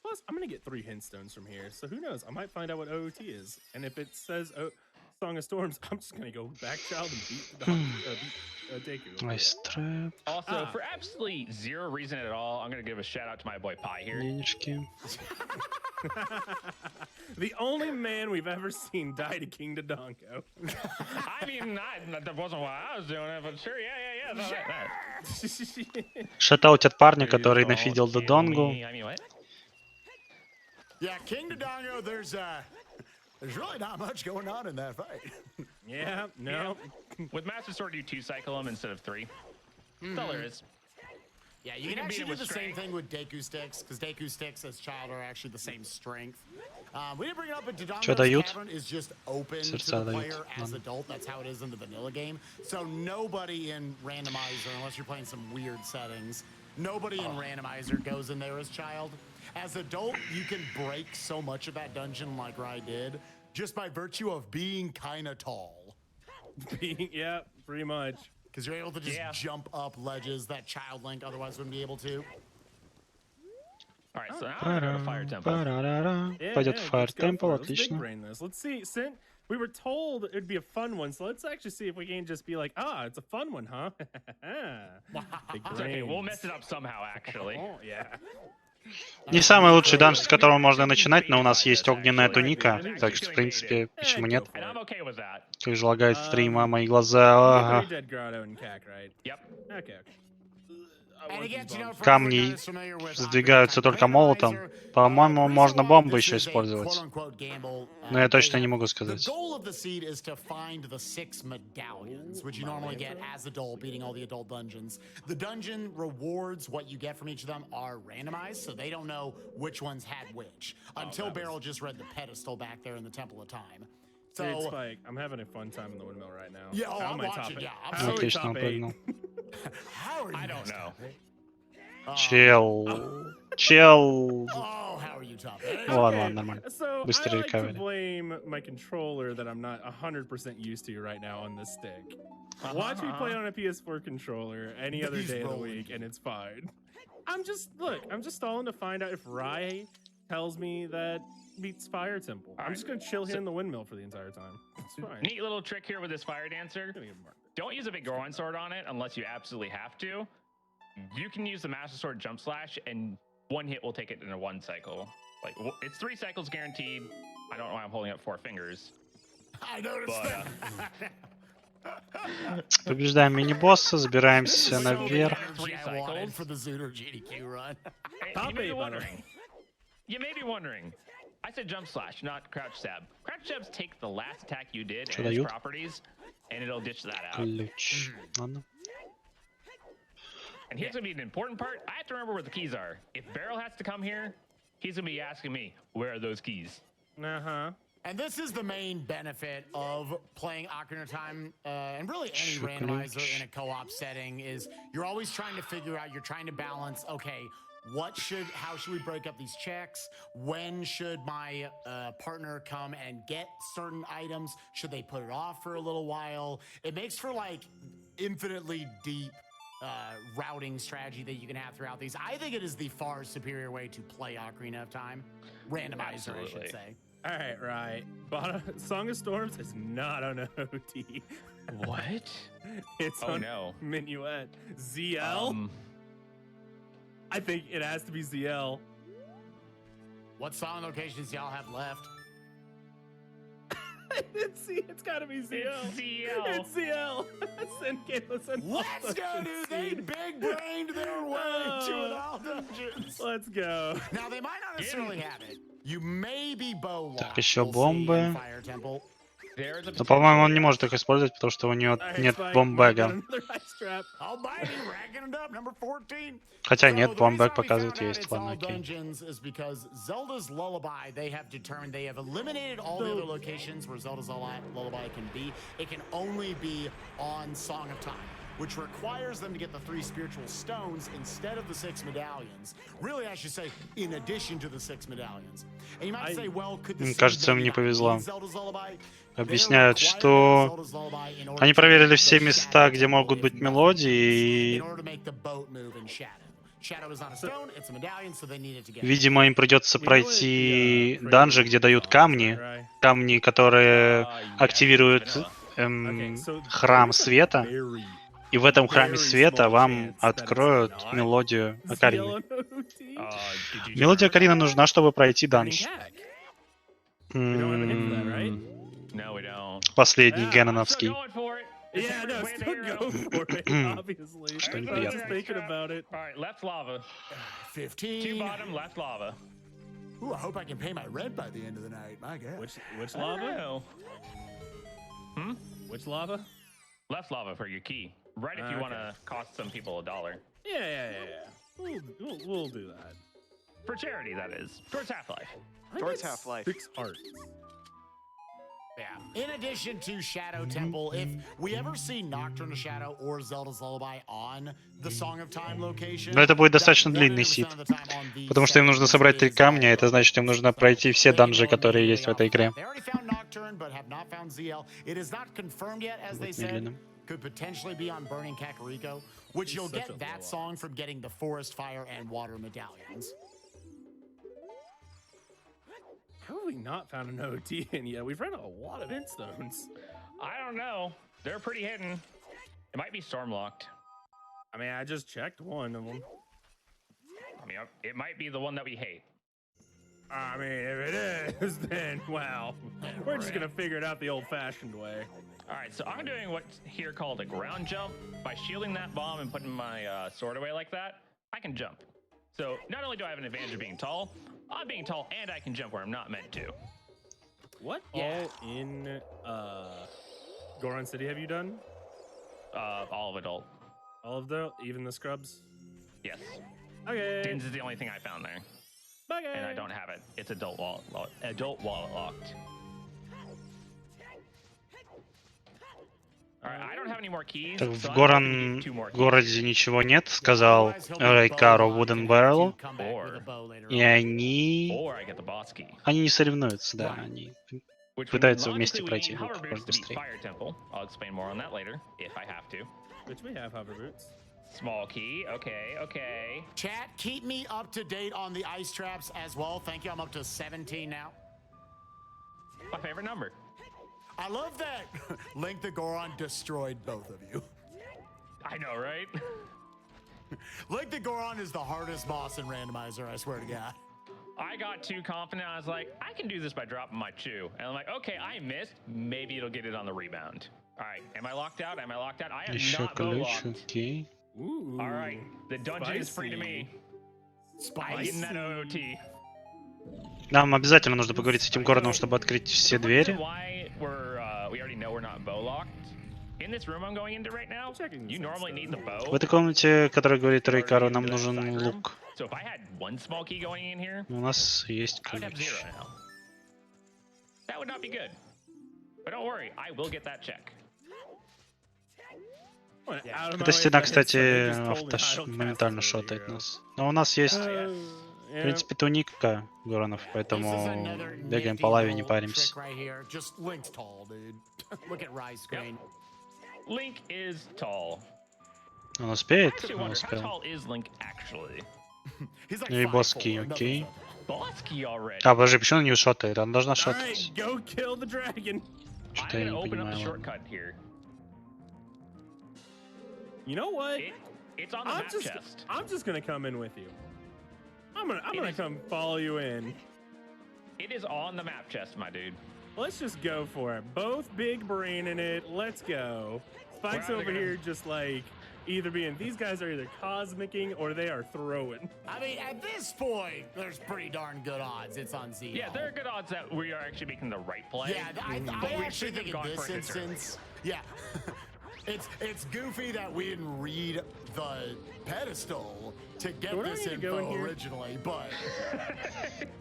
Plus, I'm gonna get 3 hint stones from here, so who knows? I might find out what OOT is. And if it says Song of Storms, I'm just gonna go back child and beat the Deku. Nice trap. Also, for absolutely zero reason at all, I'm gonna give a shout out to my boy Pie here. Денежки. The only man we've ever seen die to King Dodongo. I mean, that wasn't why I was doing it, but sure, yeah. No, that. Шатаут от парня, который нафидел Додонгу. I mean, what? Yeah, King Dodongo, there's really not much going on in that fight. Yeah, no. With Master Sword, you 2-cycle him instead of 3. That's all there is. Yeah, you can can beat actually him do with the same strength. thing with Deku Sticks, because Deku Sticks as child are actually the same strength. We didn't bring it up, but Чё Dodongo's дают? Cavern is just open to Сердца the дают. player as Ладно. adult. That's how it is in the vanilla game. So nobody in Randomizer, unless you're playing some weird settings, nobody in Randomizer goes in there as child. As adult, you can break so much of that dungeon like Rai did, just by virtue of being kind of tall. Yeah, pretty much. Because you're able to just Yeah. jump up ledges that Child Link otherwise wouldn't be able to. All right, so now I'm gonna go to Fire Temple. Парарара. Yeah, Пойдет yeah, в Fire let's go Temple, for it. Let's big отлично. brain this. Let's see. We were told it'd be a fun one, so let's actually see if we can just be like, it's a fun one, huh? Big It's okay, we'll brains. mess it up somehow, actually. Oh, yeah. Не самый лучший данж, с которого можно начинать, но у нас есть огненная туника, так что, в принципе, почему нет? Go for And I'm it. okay with that. Как же лагает стрима, мои You глаза. got Ага. 3 dead grotto and cack, right? Yep. Okay. And again, you know, for Камни everyone that is familiar with сдвигаются Ocarina только of Time, молотом. Randomizer, По-моему, the reason можно why бомбы this еще is a использовать. quote-unquote gamble, Но я точно they не have- могу The сказать. goal of the seed is to find the 6 medallions, which you normally get as adult, beating all the adult dungeons. The dungeon rewards, what you get from each of them are randomized, so they don't know which ones had which. Until Barrel just read the pedestal back there in the Temple of Time. Dude, So, Spike, I'm having a fun time in the windmill right now. Yeah, How I'm am I top watching, eight? yeah, I'm How are we Отлично, top он 8? прыгнул. how are you I don't guys know. top eight? Чел. Чел. Oh, how are you you top. Ладно, нормально. So Быстрый I like to recovery. blame my controller that I'm not 100% used to right now on this stick. Watch me play on a PS4 controller any other He's day of the rolling. week, and it's fine. I'm just stalling to find out if Rai tells me that beats Fire Temple. I'm just gonna chill here in the windmill for the entire time. It's fine. Neat little trick here with this fire dancer. Don't use a big Goron sword on it unless you absolutely have to. You can use the Master Sword Jump Slash, and one hit will take it in a 1 cycle. Like, it's 3 cycles guaranteed. I don't know why I'm holding up 4 fingers. I noticed that. Побеждаем мини-босса, забираемся So наверх. energy I wanted for the Zuder GDQ run. You may be wondering. I said jump slash, not crouch stab. Crouch stabs take the last attack you did and its дают? properties, and it'll ditch that out. Ключ. Ладно. And here's gonna be an important part. I have to remember where the keys are. If Barrel has to come here, he's gonna be asking me, where are those keys? And this is the main benefit of playing Ocarina of Time, and really any randomizer in a co-op setting is you're always trying to figure out, you're trying to balance, okay, how should we break up these checks? When should my partner come and get certain items? Should they put it off for a little while? It makes for like infinitely deep routing strategy that you can have throughout these. I think it is the far superior way to play Ocarina of Time. Randomizer, I should say. All right. Song of Storms is not on OT. What? It's on Minuet. ZL? I think it has to be ZL. What song locations y'all have left? It's gotta be ZL. It's ZL. It's ZL. Let's go, dude. They big brained their way to an all dungeons. Let's go. Now they might not necessarily have it. You may be bow locked. Так, еще бомбы. Fire Temple. Но, по-моему, он не может их использовать, потому что у него нет бомбэга. Хотя нет, бомбэг показывает, есть. Ладно, окей. Is because Zelda's Lullaby, they have determined they have eliminated all the other locations where Zelda's Lullaby can be. It can only be on Song of Time, which requires them to get the 3 spiritual stones instead of the 6 medallions. Really, I should say, in addition to the 6 medallions. And you might say, well, could the Кажется, им не повезло. Объясняют, что они проверили все места, где могут быть мелодии, и, видимо, им придется пройти данжи, где дают камни, которые активируют храм света, и в этом храме света вам откроют мелодию Окарины. Мелодия Окарины нужна, чтобы пройти данж. Последний геноновский. Yeah, no, still go for it, obviously. Что I was неприятно. just thinking about it. All right, left lava. 15. 2 bottom, left lava. Ooh, I hope I can pay my rent by the end of the night. My God. Which lava? Which lava? Left lava for your key. Right if you want to cost some people $1. Yeah. We'll do that. For charity, that is. Towards Half-Life. Towards Half-Life. 6 hearts. Yeah. In addition to Shadow Temple, if we ever see Nocturne of Shadow or Zelda's Lullaby on the Song of Time location, Но это будет достаточно длинный сид, потому что им нужно собрать 3 камня, это значит, им нужно пройти все данжи, которые есть в этой игре. Медленно. Could potentially be on Burning Kakariko, which you'll get that song from getting the Forest, Fire, and Water medallions. How have we not found an OT in yet? We've run a lot of Instones. I don't know. They're pretty hidden. It might be storm locked. I mean, I just checked one of them. I mean, it might be the one that we hate. I mean, if it is, then wow. We're just gonna figure it out the old-fashioned way. All right, so I'm doing what's here called a ground jump. By shielding that bomb and putting my sword away like that, I can jump. So not only do I have an advantage of being tall, I'm being tall and I can jump where I'm not meant to. What all in Goron City have you done? All of adult. All of the, even the scrubs? Yes. Okay. Dins is the only thing I found there. Okay. And I don't have it. It's adult wallet locked. Так, в городе ничего нет, сказал Рейкаро Wooden Barrel. И они не соревнуются, да, они пытаются вместе пройти игру как можно быстрее. Which we have hover boots. Small key. Okay, okay. Chat, keep me up to date on the ice traps as well. Thank you. I'm up to 17 now. My favorite number. I love that Link the Goron destroyed both of you. I know, right? Link the Goron is the hardest boss in Randomizer, I swear to God. I got too confident. I was like, I can do this by dropping my chew. And I'm like, okay, I missed. Maybe it'll get it on the rebound. All right, am I locked out? Am I locked out? I am not bow locked. Окей. All right, the dungeon is free to me. I get that OOT. Нам обязательно нужно поговорить с этим городом, чтобы открыть все двери. We already know we're not bow locked. In this room I'm going into right now, you normally need the bow. В этой комнате, которая говорит Рейкаро, нам нужен лук. So if I had one small key going in here, У нас есть I would have ключ. 0 now. That would not be good. But don't worry, I will get that check. Эта стена, кстати, моментально шотает нас. Но у нас есть, в принципе, туника Горонов, поэтому бегаем по лаве, не паримся. Link is tall. Он успеет? Actually, Он wonder, how успел. tall is Link actually? Ну и босски, окей. Boss key already. А, подожди, почему она не шотает? Она должна All шотать. right, go kill the dragon. Что-то I'm я gonna не open up the понимаю. shortcut here. You know what? It's on the map chest. I'm just gonna come in with you. I'm gonna come follow you in. It is on the map chest, my dude. Let's just go for it. Both big brain in it. Let's go. Spike's We're over here just like either being, these guys are either cosmicking or they are throwing. I mean, at this point, there's pretty darn good odds it's on Z. Yeah, there are good odds that we are actually making the right play. Yeah, I we actually shouldn't think have in gone this for it this early. instance, yeah. It's goofy that we didn't read the pedestal to get Where do I this need to go in info here? originally, but...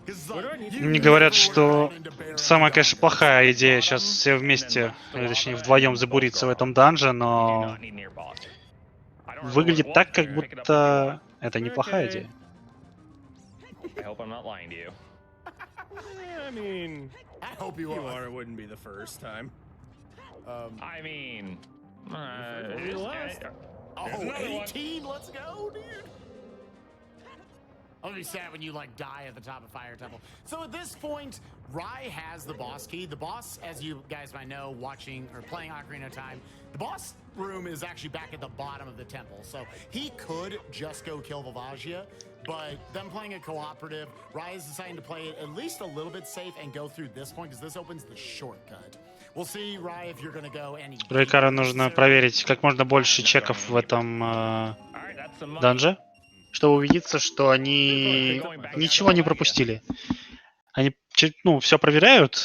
'cause, Where do I need to Мне говорят, что самая, конечно, плохая идея сейчас все вместе, или точнее вдвоем забуриться в этом данже, но выглядит так, как будто это неплохая идея. I hope I'm not lying to you. Yeah, I mean, I hope if you you are. are, it wouldn't be the first time. I mean, It'll be the last. Oh, another one. 18? Let's go, dude. I'm gonna be sad when you like die at the top of Fire Temple. So at this point, Rai has the boss key. The boss, as you guys might know, watching or playing Ocarina of Time, the boss room is actually back at the bottom of the temple. So he could just go kill Vivajia, but them playing a cooperative, Rai is deciding to play it at least a little bit safe and go through this point because this opens the shortcut. We'll see, Rai, if you're gonna go any. Рейкаро нужно проверить как можно больше чеков в этом данже, чтобы убедиться, что они ничего не пропустили. Они все проверяют,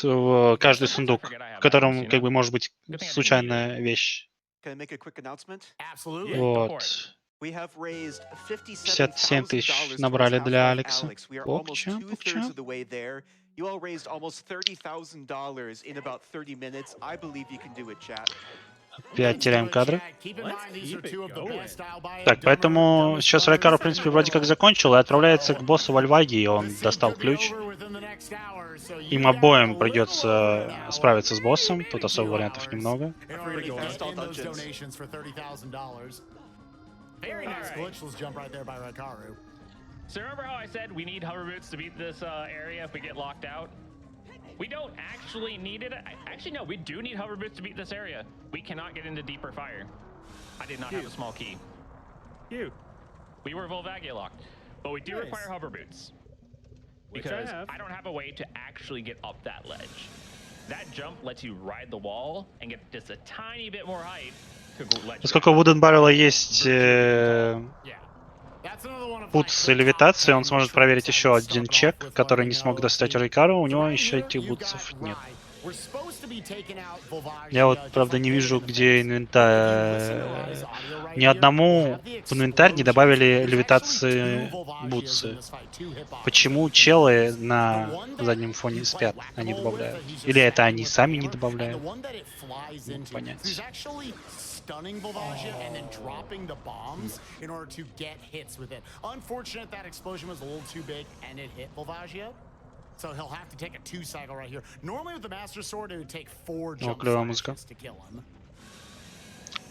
каждый сундук, в котором как бы может быть случайная вещь. Can I make a quick announcement? Absolutely. Вот. We have raised 57 тысяч $57,000 набрали towards для Half-Life Алекса. Alyx. We are Покча, almost покча. 2/3 of the way there. You all raised almost $30,000 in about 30 minutes. I believe you can do it, chat. Опять теряем кадры. Keep in mind, these are two of the best I'll buy Так, поэтому сейчас Рейкаро, в принципе, вроде как закончил и отправляется к боссу в Альваге, и он достал ключ. Им обоим придется справиться с боссом, тут особо вариантов немного. Very nice glitchless jump right there by Rikaru. So remember how I said we need hover boots to beat this area if we get locked out? We don't actually need it. Actually, no, we do need hover boots to beat this area. We cannot get into deeper fire. I did not have a small key. You. We were Volvagia locked, but we do Nice. require hover boots. Which Because I have. I don't have a way to actually get up that ledge. That jump lets you ride the wall and get just a tiny bit more height to let you Поскольку у Wooden Barrel есть That's another one of пут my с top левитацией, он 10 сможет most проверить еще stuff один with чек, letting который не you смог know достать the- Рейкаро, у него So right еще here этих you бутсов got нет. Rai. We're supposed Я вот, правда, не вижу, где инвентарь. Ни одному в инвентарь не добавили левитации бутсы. Почему челы на заднем фоне спят, они добавляют? Или это они сами не добавляют? Не могу понять. Stunning Volvagia and then dropping the bombs in order to get hits with it. Unfortunate that explosion was a little too big and it hit Volvagia. So he'll have to take a 2-cycle right here. Normally with the Master Sword, it would take 4 jump flashes to kill him.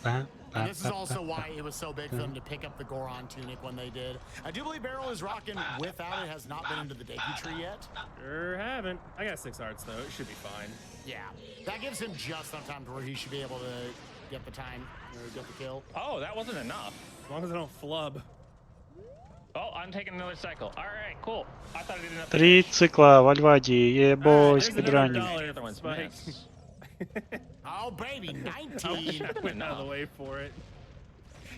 And this is also why it was so big for them to pick up the Goron tunic when they did. I do believe Barrel is rocking without it, has not been into the debut tree yet. Sure haven't. I got 6 hearts though, it should be fine. Yeah, that gives him just enough time to where he should be able to get the time or get the kill. Oh, that wasn't enough. As long as I don't flub. Oh, I'm taking another cycle. All right, cool. I thought I did enough. 3 цикла в Альваде, ебой, спидраним. Oh baby, 19. Went out of the way for it.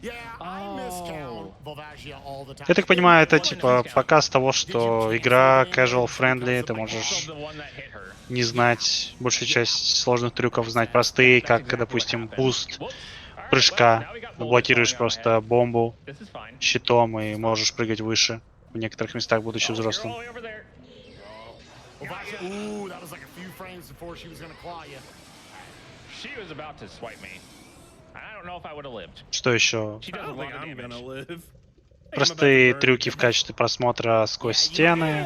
Yeah, I miscount Volvagia all the time. Я так понимаю, это типа показ того, что игра casual friendly, ты можешь не знать большую часть сложных трюков, знать простые, как, допустим, буст прыжка. Блокируешь просто бомбу щитом и можешь прыгать выше в некоторых местах, будучи взрослым. Ooh, that was like a few frames before she was gonna claw you. She was about to swipe me. I don't know if I would have lived. Что еще? I don't think I'm gonna live. Простые трюки в качестве просмотра сквозь стены.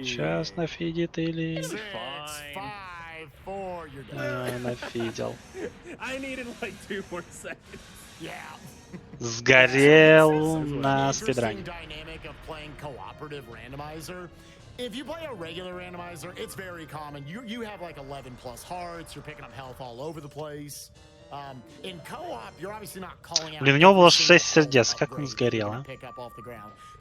Сейчас нафидит или... Нафидел. I needed like 2 more seconds. Yeah. Сгорел на спидране. If you play a regular randomizer, it's very common. You have like 11 plus hearts, you're picking up health all over the place. In co-op, you're obviously not calling out. Блин, у него было 6 сердец, как он сгорел, а?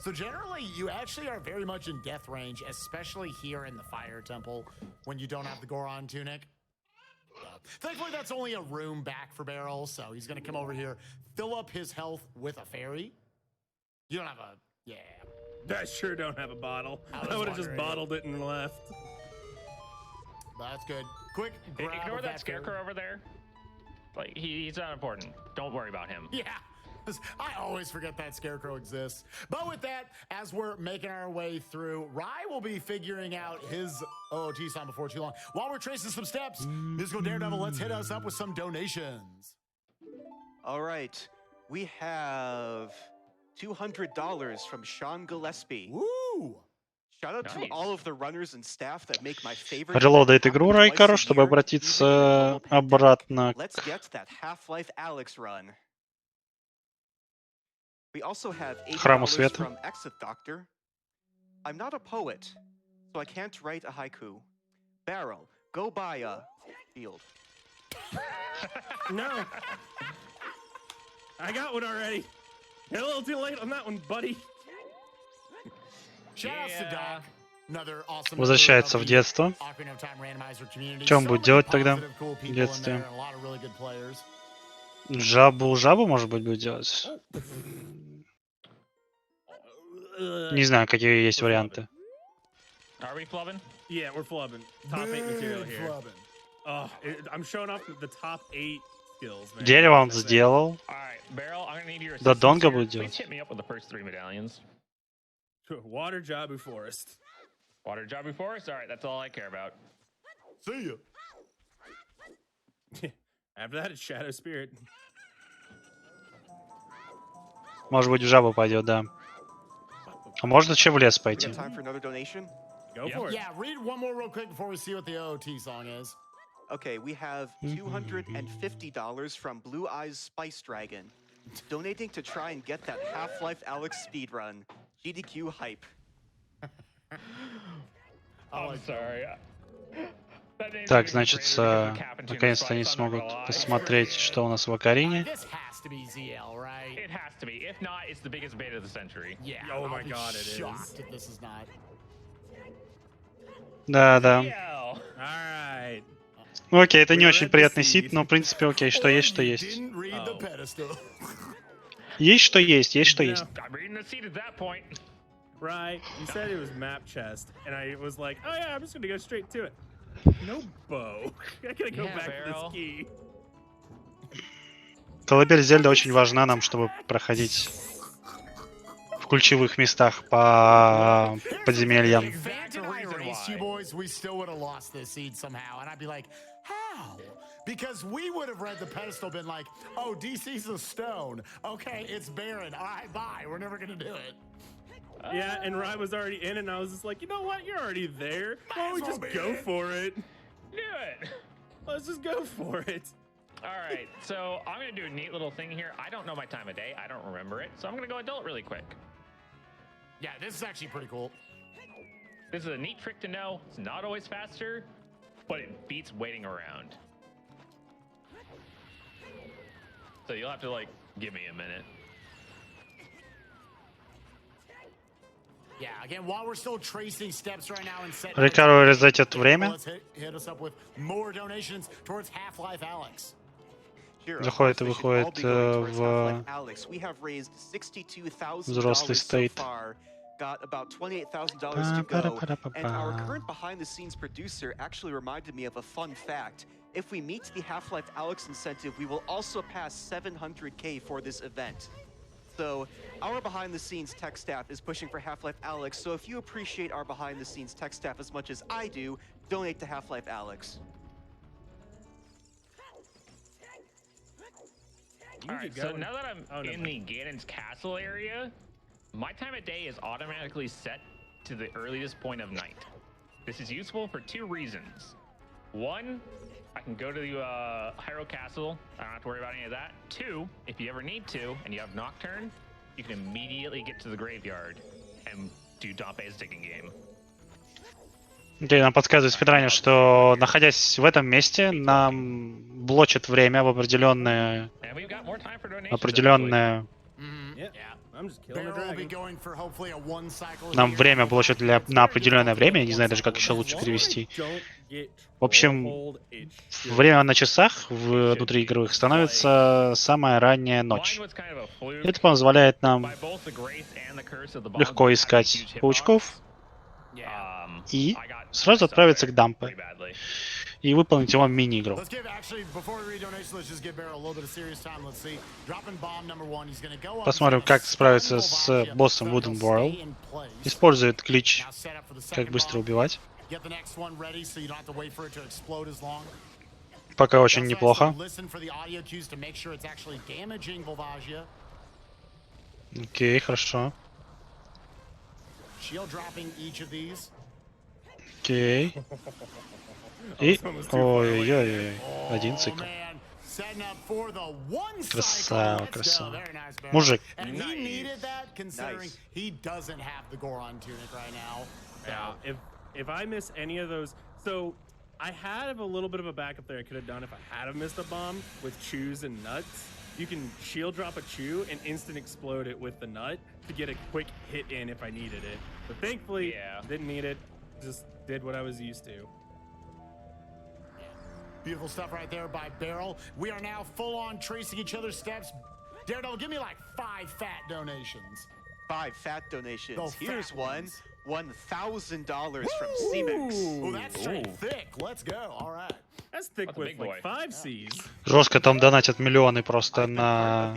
So generally, you actually are very much in death range, especially here in the Fire Temple when you don't have the Goron tunic. Thankfully, that's only a room back for Barrel, so he's gonna come over here, fill up his health with a fairy. You don't have a, yeah. I sure don't have a bottle. I would have just bottled it and left. That's good. Quick grab. Ignore that scarecrow over there. Like he's not important. Don't worry about him. Yeah. I always forget that scarecrow exists. But with that, as we're making our way through, Rye will be figuring out his OOT song before too long. While we're tracing some steps, Musical Daredevil, let's hit us up with some donations. All right. We have $200 from Sean Gillespie. Woo! Shout out to all of the runners and staff that make my favorite. Релоудает игру Райкару, чтобы обратиться обратно Let's get that Half-Life Alyx run. We also have $80 from Exit Doctor. I'm not a poet, so I can't write a haiku. Barrel, go buy a shield. No. I got one already. You're a little too late on that one, buddy. Shoutouts to Doc. Another awesome. Возвращается в детство. Что он будет делать тогда в детстве? Жабу, может быть, будет делать? Не знаю, какие есть варианты. Are we flubbing? Yeah, we're flubbing. Top 8 material here. Oh, I'm showing off the top 8 skills, man. Дерево он сделал. Barrel, I'm gonna need your Да Донга будет Please делать. hit me up with the first 3 medallions. Water Jabu Forest. Water Jabu Forest? Alright, that's all I care about. See ya. After that, it's Shadow Spirit. Может быть, в жабу пойдет, да. А может вообще в лес пойти. Time for another donation? Go for it. Yeah, read one more real quick before we see what the OOT song is. Okay, we have $250 from Blue Eyes Spice Dragon, donating to try and get that Half-Life Alyx speedrun. GDQ hype. I'm sorry. Так, значит, наконец-то они смогут посмотреть, что у нас в Ocarina. This has to be ZL, right? It has to be. If not, it's the biggest bait of the century. Yeah. Oh my I'll be God, it shocked is. if this is not. Да. All right. Ну окей, это не очень приятный сит, но в принципе окей, что есть, что есть. Didn't read the pedestal. Есть что есть, есть что есть. I'm reading the seat at that point. Right. You said it was map chest, and I was like, oh yeah, I'm just gonna go straight to it. No bow. I gotta go back to this key. Колыбель Зельда очень важна нам, чтобы проходить в ключевых местах по подземельям. Because we would have read the pedestal, been like, oh, DC's a stone. Okay, it's barren. All right, bye. We're never going to do it. Yeah, and Rye was already in it, and I was just like, you know what? You're already there. Why don't we just go for it? Do it. Let's just go for it. All right, so I'm going to do a neat little thing here. I don't know my time of day. I don't remember it. So I'm going to go adult really quick. Yeah, this is actually pretty cool. This is a neat trick to know. It's not always faster, but it beats waiting around. So you'll have to, like, give me a minute. Yeah, again, while we're still tracing steps right now and setting Рикаро резетит время. let's hit us up with more donations towards Half-Life Alex. Заходит и выходит в взрослый стейт. Got about $28,000 to go, and our current behind-the-scenes producer actually reminded me of a fun fact. If we meet the Half-Life Alex incentive, we will also pass 700K for this event. So our behind-the-scenes tech staff is pushing for Half-Life Alex, so if you appreciate our behind-the-scenes tech staff as much as I do, donate to Half-Life Alex. Alright, so now that I'm in the Ganon's castle area, my time of day is automatically set to the earliest point of night. This is useful for two reasons. One, I can go to the Hyrule Castle. I don't have to worry about any of that. Two, if you ever need to, and you have Nocturne, you can immediately get to the graveyard and do Dompe's digging game. Окей, нам подсказывает спидранер, что, находясь в этом месте, нам блочит время в определенное... Нам время блочит на определенное время, я не знаю даже, как еще лучше перевести. В общем, время на часах внутриигровых становится самая ранняя ночь. Это позволяет нам легко искать паучков и сразу отправиться к Дампе и выполнить его мини-игру. Посмотрим, как справиться с боссом Wooden Barrel. Использует глич, как быстро убивать. Пока очень неплохо. Окей, хорошо. Окей. И... Ой-ой-ой. Один цикл. Красава, красава. Мужик. If I miss any of those, so I had a little bit of a backup there I could have done if I had have missed a bomb with chews and nuts. You can shield drop a chew and instant explode it with the nut to get a quick hit in if I needed it. But thankfully, didn't need it. Just did what I was used to. Beautiful stuff right there by Barrel. We are now full on tracing each other's steps. Daredevil, give me like 5 fat donations. 5 fat donations. Here's one. $1,000 from C-Mix. Oh, that's straight thick. Let's go. All right. That's thick with like 5 C's. Жестко там донатят миллионы просто на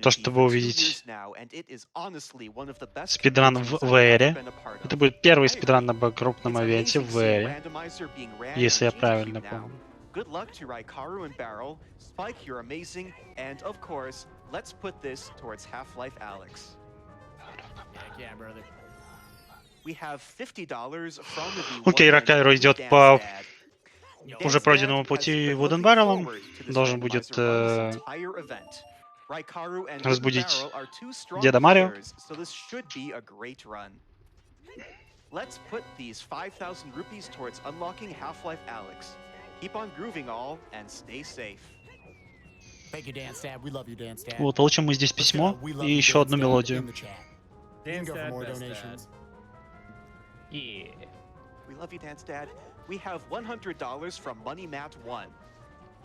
то, чтобы увидеть спидран в VR. Это будет первый спидран на крупном ивенте в VR, если я правильно помню. Good luck to Raikaru and Barrel. Spike, you're amazing. And of course, let's put this towards Half-Life Alex. Yeah, brother. We have $50 from the Окей, Ракайро идет по уже пройденному пути Wooden Barrel'ом. Должен будет разбудить Деда Марио. Let's put these 5,000 rupees towards unlocking Half-Life Alex. Keep on grooving all and stay safe. Thank you, Dan Stab. We love you, Dan Stab. Вот, получим мы здесь письмо и еще одну мелодию. Dan Stab, donations. Yeah. We love you, Dan's dad. We have $100 from Money Mat 1.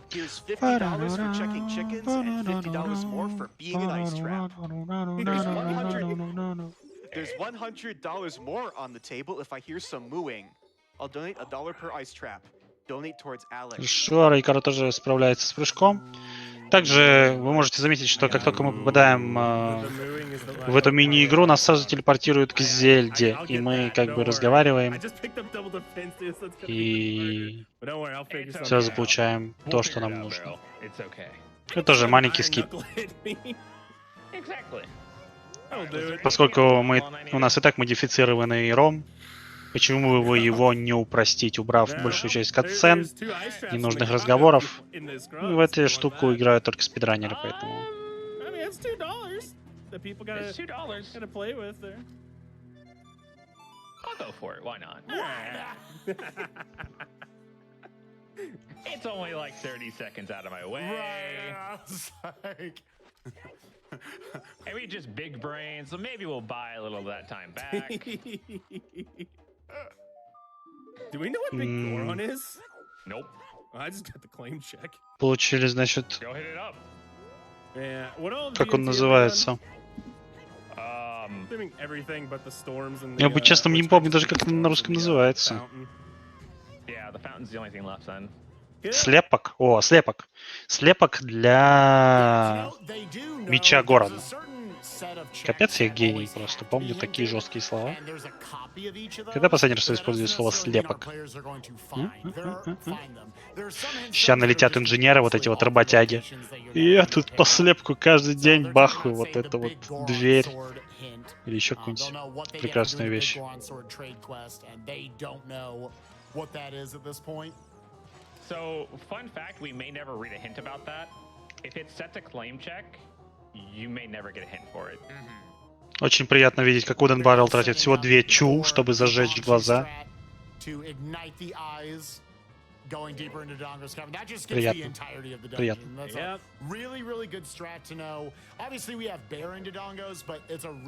Here's $50 for checking chickens and $50 more for being an ice trap. There's $100 more on the table if I hear some mooing. I'll donate $1 per ice trap. Donate towards Alex. Хорошо, Рейкаро тоже справляется с прыжком. Также вы можете заметить, что как только мы попадаем в эту мини-игру, нас сразу телепортируют к Зельде, и мы как бы разговариваем и сразу получаем то, что нам нужно. Это тоже маленький скип. Поскольку у нас и так модифицированный ROM, почему бы его не упростить, убрав большую часть катсцен, ненужных разговоров? Ну, в эту штуку играют только спидранеры, поэтому... It's only like 30 seconds out of my way. And we just big brains, so maybe we'll buy a little of that time back. Do we know what Big Goron is? Nope. I just got the claim check. Получили, значит... Go hit it up. Yeah. What all Как он называется? Everything but the storms and Я бы честно не помню даже, как это на русском называется. Yeah, the fountain's the only thing left then. Слепок. О, слепок. Слепок для меча Горана. Капец, я гений просто. Помню такие жесткие слова. Когда последний раз вы использовали слово «слепок»? Сейчас налетят инженеры, вот эти вот работяги. И я тут по слепку каждый день бахаю вот эту вот дверь. Или еще какую-нибудь прекрасную вещь. So, fun fact, we may never read a hint about that. If it's set to claim check, you may never get a hint for it. Очень приятно видеть, как Wooden Barrel тратит всего 2 чу, чтобы зажечь глаза. Приятно. Приятно.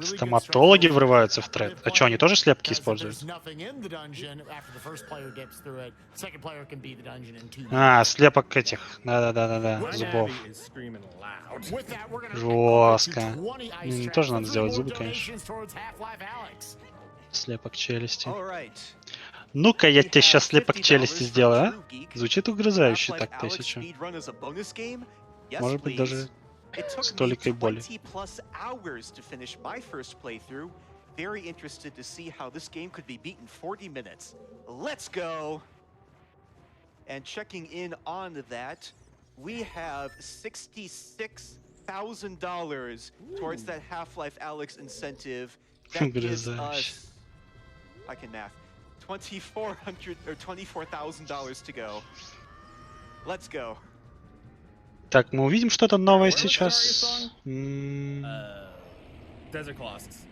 Стоматологи врываются в тред. А что, они тоже слепки используют? А, слепок этих. Да-да-да-да, зубов. Жестко. Тоже надо сделать зубы, конечно. Слепок челюсти. Ну-ка, я тебе сейчас слепок челюсти сделаю, а? Звучит угрызающе так, 1000. Может быть, даже с толикой боли. Very interested to see how this game could be beaten 40 minutes. Let's go! And checking in on that, we have $66,000 towards that Half-Life Alyx incentive. That gives us, I can math, $24,000 to go. Let's go. Так, мы увидим что-то новое сейчас. Desert Colossus.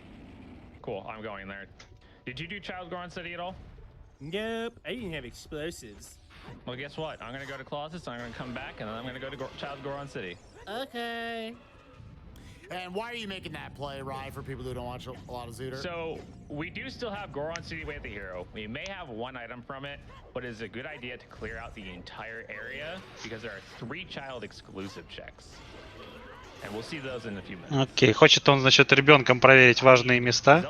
Cool, I'm going there. Did you do Child Goron City at all? Nope, I didn't have explosives. Well, guess what? I'm gonna go to Colossus, I'm gonna come back, and then I'm gonna go to Child Goron City. Okay. And why are you making that play, Rye, for people who don't watch a lot of Zooter? So, we do still have Goron City Way of the Hero. We may have one item from it, but it's a good idea to clear out the entire area, because there are 3 child exclusive checks. And we'll see those in a few minutes. Окей, хочет он, значит, ребенком проверить важные места.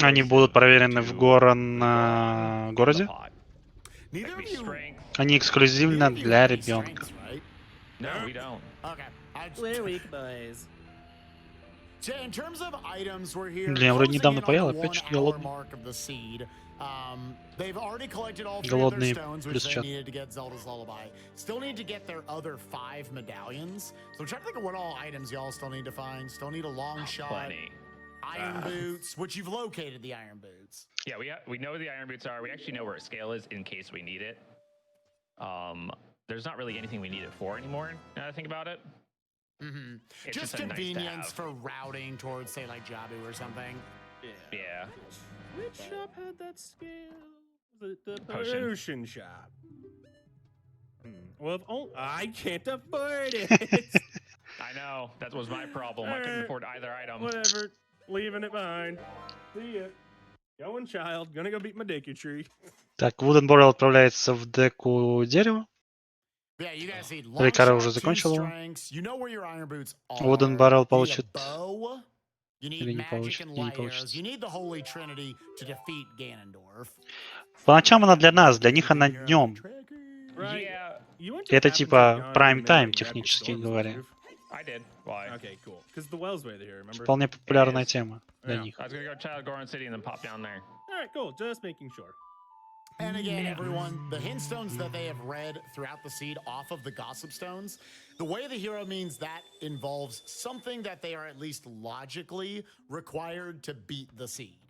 Они будут проверены в городе. Они эксклюзивно для ребенка. Блин, я вроде недавно поел, опять что-то голодный. Голодные плюс чат. Still need to get their other 5 medallions. So I'm trying to think of what all items y'all still need to find. Still need a long shot. Plenty. Iron boots, which you've located the iron boots. Yeah, we know where the iron boots are. We actually know where a scale is in case we need it. There's not really anything we need it for anymore, now that I think about it. It's just convenience for routing towards, say, like Jabu or something. Yeah. Which shop had that scale? The potion shop. Well, I can't afford it. I know, that was my problem. I couldn't afford either item. Whatever, leaving it behind. See ya. Going child, gonna go beat my dicky tree. Так, Wooden Barrel отправляется в деку дерева. Рикаро уже закончил его. Wooden Barrel получит You need Или не magic получится, and или не layers. получится. You need the Holy Trinity to defeat Ganondorf. По ночам она для нас, для них она днем. Right. Yeah, You wouldn't Это just happen to have типа gone in the prime middle time, and grabbed your технически storms, говоря. would you? I did. Why? Okay, cool. Because the well's right here, remember? Вполне популярная is. тема для Yeah. них. I was gonna go Child Goron City and then pop down there. All right, cool. Just making sure. And again, everyone, the hint stones that they have read throughout the seed off of the gossip stones, the way the hero means that involves something that they are at least logically required to beat the seed.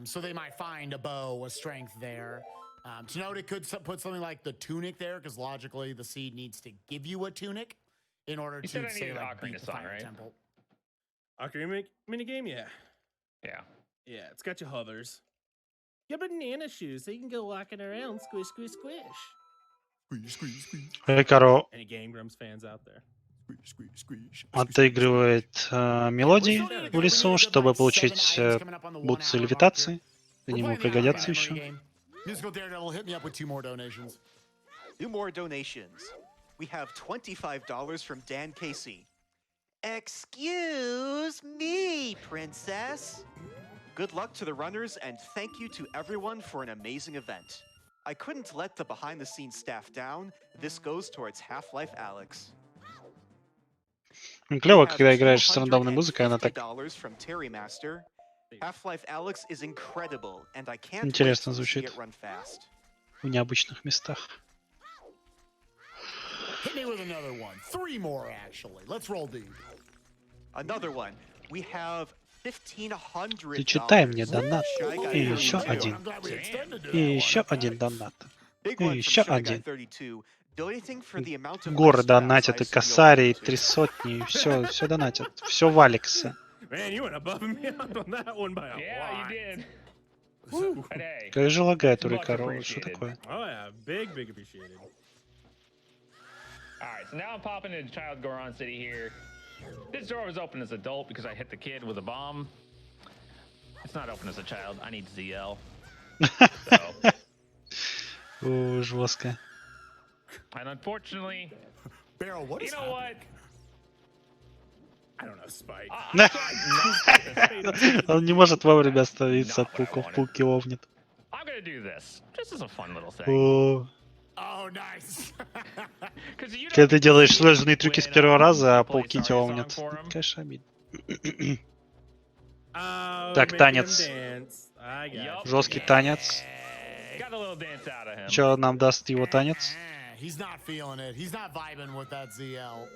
So they might find a bow, a strength there. To note, it could put something like the tunic there, because logically the seed needs to give you a tunic in order You said to I say needed like beat Ocarina the song, fire right? temple. Ocarina minigame? Yeah. Yeah. Yeah, it's got your hovers. You have banana shoes, so you can go walking around, squish, squish, squish. Squeeze, squeeze, squeeze. Рикаро Any Game Grumps fans out there? Squeeze, squeeze, squeeze. отыгрывает мелодии в лесу, чтобы получить бутсы левитации. Они ему пригодятся еще. Musical Daredevil, hit me up with 2 more donations. 2 more donations. We have $25 from Dan Casey. Excuse me, princess. Good luck to the runners, and thank you to everyone for an amazing event. I couldn't let the behind-the-scenes staff down. This goes towards Half-Life Alex. Клево, когда играешь с рандомной музыкой, она так $50 from Terry Master. Half-Life Alex is incredible, and I can't wait интересно to see звучит it run fast. в необычных местах. Hit me with another one. 3 more, actually. Let's roll deep. Another one. We have $1,500. Зачитай мне донат. Shy И Guy еще 32. один. I'm glad we extended to И that еще one. один донат. Big И one from еще Shy Guy один. 32. Donating for the amount of Горы restaurants донатят, I и assume you'll косари, и go to. 3 сотни, и все донатят. Все в Алекса. Man, you went above and beyond on that one by a Yeah, lot. you did. Woo. But hey, Как же лагает у Much Рикаро, что appreciated. такое? Oh yeah, big, big appreciated. all right. So now I'm popping into Child Goron City here. This door was open as adult because I hit the kid with a bomb. It's not open as a child. I need ZL. So, О, жестко. and unfortunately, Barrel, what you is know what? I don't know, Spike. I tried not to. Он не может вовремя остановиться от Not what I пауков, wanted. пауки овнит. I'm gonna do this just as a fun little thing. О, Oh, nice. 'Cause you когда don't ты делаешь see сложные трюки с when, первого раза, а people play пауки Sorry тебя Song овнят. for 'em. Конечно, обидно. Oh, Так, making танец. him dance. I got Yup. you. Жесткий танец. Got a little dance out of him. Че нам даст его танец? He's not feeling it. He's not vibing with that ZL.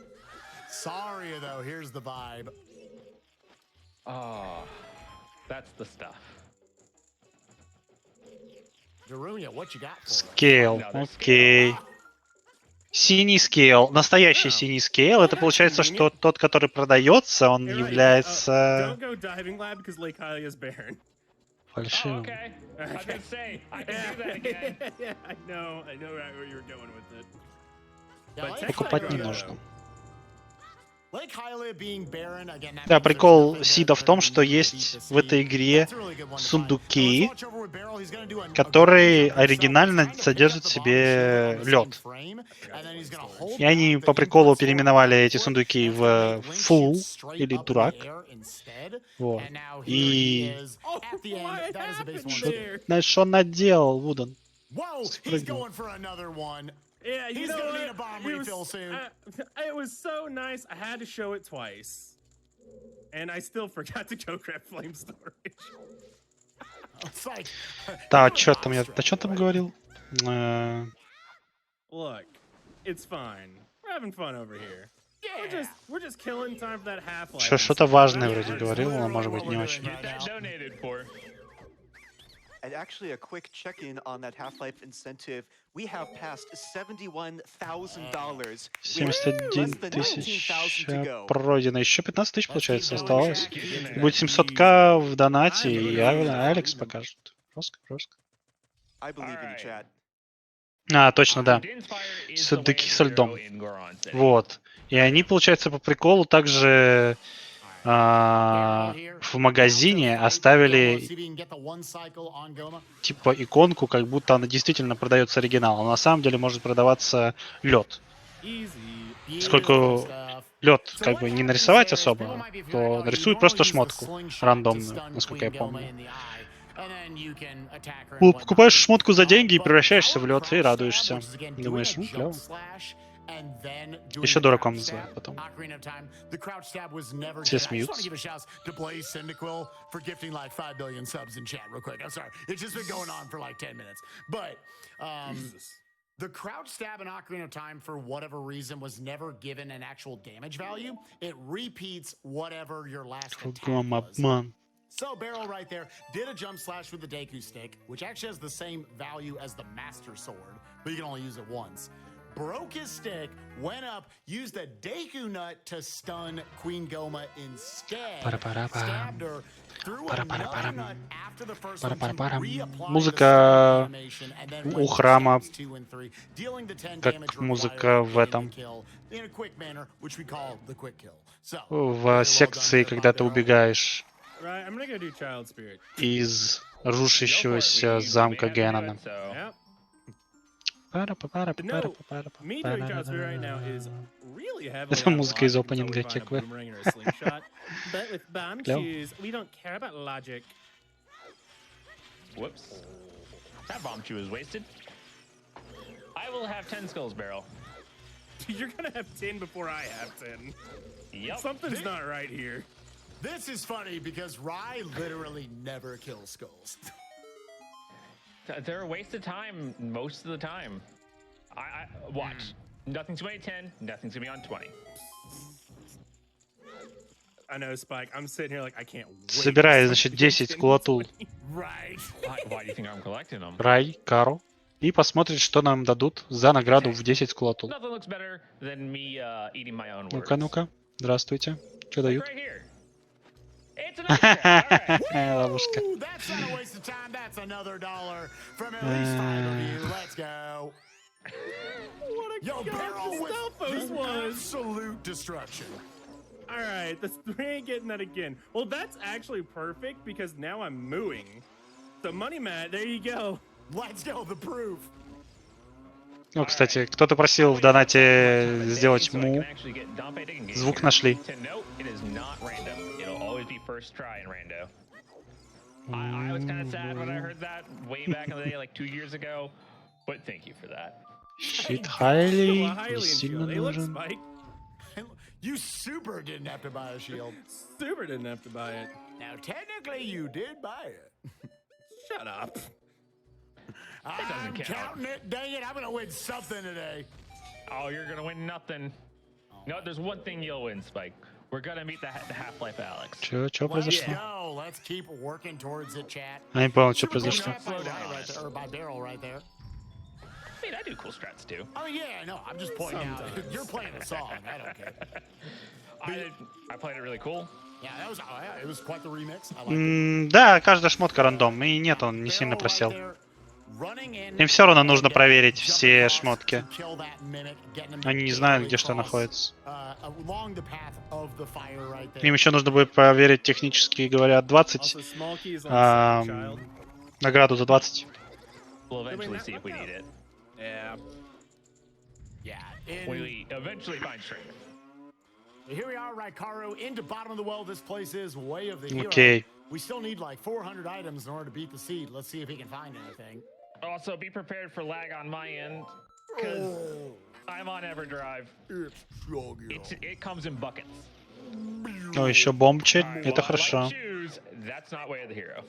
Sorry, though. Here's the vibe. Oh, that's the stuff. Darunia, what you got for us? Скейл, окей. Синий скейл, настоящий синий скейл, это получается, что тот, который продается, он You're right. является Don't go diving lab because Lake Hylia's barren. Oh, фальшивым. okay. I was gonna say I can do that again. Yeah, I know right where you were going with it. Yeah, But Lake Покупать не Hylia- нужно. Lake Hylia being barren, again, that Да, means прикол there's nothing Сида there в том, for что him to есть beat the в этой seed. игре That's a really good one to find. сундуки, Let's watch over with Barrel. He's gonna do a которые good job himself. оригинально He's trying to pick up содержат the в bomb and shield себе on the same лед. frame, and then he's gonna hold И они back по the приколу input sword переименовали back эти and forth, сундуки and it's в gonna make Link Full shoot straight или up in Дурак. the air instead. Вот. And now here И he is at the end. What That is a base one. happened there? знаешь, что он наделал, Вуден? Whoa, he's Спрыгнул. going for another one. Yeah, you He's know gonna what? need a bomb It was- refill soon. It was so nice. I had to show it twice, and I still forgot to go grab flame storage. It's like, Да, что там я... Да что там говорил? Look, it's fine. We're having fun over here. yeah. We're just killing time for that half-life. Что-то важное вроде говорил, но может быть не очень. Get that donated for. And actually, a quick check-in on that Half-Life incentive. We have passed $71,000. 71 тысяч пройдено. Еще 15 тысяч, получается, осталось. Будет 700к в донате, и Алекс покажет. Жестко, жестко. I believe in you, Alright. chat. А, точно, да. Dinspire is the Сундуки way со to льдом. go in Goron City. Вот. И они, получается, по приколу также в магазине оставили типа иконку, как будто она действительно продается оригинал. Но на самом деле может продаваться лед. Easy. Поскольку лед как бы не нарисовать особо, то нарисуют просто шмотку рандомную, насколько я помню. Покупаешь шмотку за деньги и превращаешься в лед и радуешься. Думаешь, ну, клево. Еще дураком называют потом. Все смеются. The crouch stab in Ocarina of Time, for whatever reason, was never given an actual damage value. It repeats whatever your last attack was. So Barrel right there did a jump slash with the Deku stick, which actually has the same value as the Master Sword, but you can only use it once. Broke his stick, went up, used a Deku Nut to stun Queen Goma instead. Stabbed her, threw another nut after the first one to reapply the stun animation, and then у went храма, stabs 2 and 3, dealing the 10 как damage музыка required в getting этом. the kill in a quick manner, which we call the quick kill. So, В секции, когда ты убегаешь Right, I'm gonna go do Child Spirit. из рушащегося замка Геннона. Yep. No, me doing Child Spirit right now is really heavily Это out of музыка из logic until we опенинга find a Кеквы. boomerang or a slingshot. But with bomb Клево. shoes, we don't care about logic. Whoops. That bomb chew is wasted. I will have 10 skulls, Barrel. You're gonna have 10 before I have 10. Yep. Something's not right here. This is funny because Rai literally never kills skulls. They're a waste of time most of the time. I watch. Nothing's gonna be 10, nothing's gonna be on 20. I know, Spike. I'm sitting here like I can't wait. Собирай, значит, 10 кулатул. Right. Why do you think I'm collecting them? Рай, Кару. И посмотрит, что нам дадут за награду в 10 кулатул. Nothing looks better than me eating my own words. Ну-ка, ну-ка. Здравствуйте. Что дают? Right here. It's another shot. All right. Ловушка. Ooh, that's not a waste of time. That's another $1 from at least 5 of you. Let's go. What a Yo, Barrel with Stalfos was. absolute destruction. All right, we ain't getting that again. Well, that's actually perfect because now I'm mooing. So money mat, there you go. Let's go, the proof. Ну, кстати, кто-то просил в донате сделать му. Звук нашли. I was kind of sad when I heard that way back in the day, like 2 years ago, but thank you for that. Щит Хайли Well, не сильно Hey, look, нужен. Spike. You super didn't have to buy a shield. Super didn't have to buy it. Now, technically, you did buy it. Shut up. I'm counting it. Dang it, I'm going to win something today. Oh, you're going to win nothing. No, there's one thing you'll win, Spike. We're going to meet the Half-Life Alex. Чё Let's произошло? go. Let's keep working towards it, chat. Я не понял, что Super cool произошло. strat by Rai right there, or by Barrel right there. I mean, I do cool strats too. Oh, yeah, no, I'm just pointing out. You're playing a song. I don't care. I played it really cool. Yeah, that was, it was quite the remix. I liked it. Да, каждая шмотка рандом. И нет, он не сильно просел. Им все равно нужно проверить все шмотки. Они не знают, где что находится. Им еще нужно будет проверить, технически говоря, 20. Награду за 20. We'll eventually see if we need it. Yeah. Yeah. We eventually find strength. Here we are, Raikaru, into bottom of the well. This place is way of the hero. Окей. We still need like 400 items in order to beat the seed. Let's see if he can find anything. Also, be prepared for lag on my end, because I'm on EverDrive. It comes in buckets. О, еще бомбчик. Это хорошо. That's not way of the hero.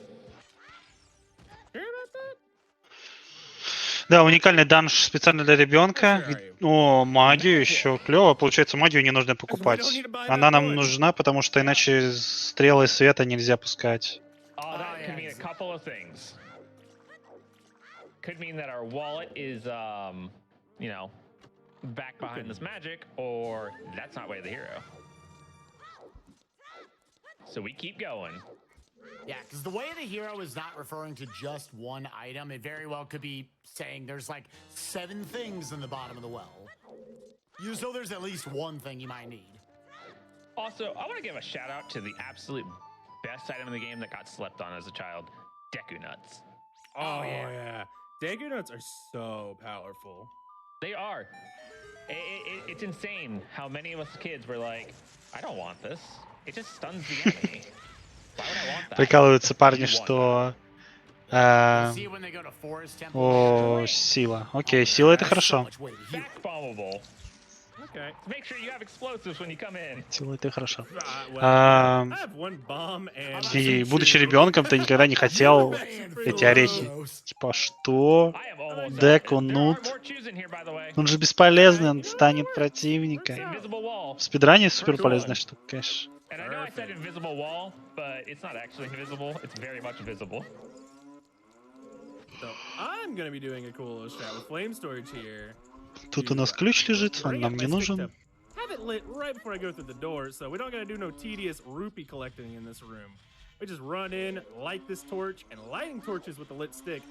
Да, уникальный данж специально для ребенка. О, магию еще клево. Получается, магию не нужно покупать. Она нам нужна, потому что иначе стрелы света нельзя пускать. That could mean a couple of things. Could mean that our wallet is, you know, back behind this magic, or that's not way of the hero. So we keep going. Yeah, because the way of the hero is not referring to just one item. It very well could be saying there's like 7 things in the bottom of the well. So there's at least one thing you might need. Also, I want to give a shout out to the absolute best item in the game that got slept on as a child, Deku Nuts. Oh, yeah. Deku Nuts are so powerful. They are. It's insane how many of us kids were like, I don't want this. It just stuns the enemy. Why would I want that? Прикалываются парни, You want что... See it when they go to Forest Temple. О, сила. Окей, сила это хорошо. Back bombable. Okay. Make sure you have explosives when you come in. Сила это хорошо. Well, I have one bomb and И будучи ребенком, ты никогда не хотел эти орехи. Типа, что? I am almost Деку, out. There are нут. more chews in here, by the way. Он же бесполезный, он станет противником. Invisible wall. В спидране супер полезная штука, конечно. And I know I said invisible wall, but it's not actually invisible. It's very much visible. So I'm gonna be doing a cool little strat with flame storage here. Тут у нас ключ лежит, он Bring нам up не my stick нужен. to have it lit right before I go through the door, so we don't gotta do no tedious rupee collecting in this room. We just run in, light this torch, and lighting torches with the lit stick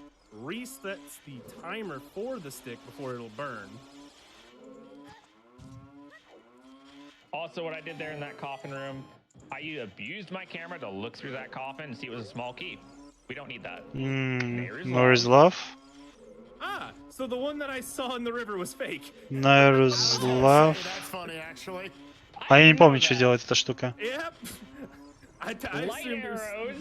resets the timer for the stick before it'll burn. Also, what I did there in that coffin room, I abused my camera to look through that coffin and see it was a small key. We don't need that. More is love. Ah, so the one that I saw in the river was fake. More is love. That's funny, actually. А я не помню, что делает эта штука. Yep. I Light assumed it was... arrows.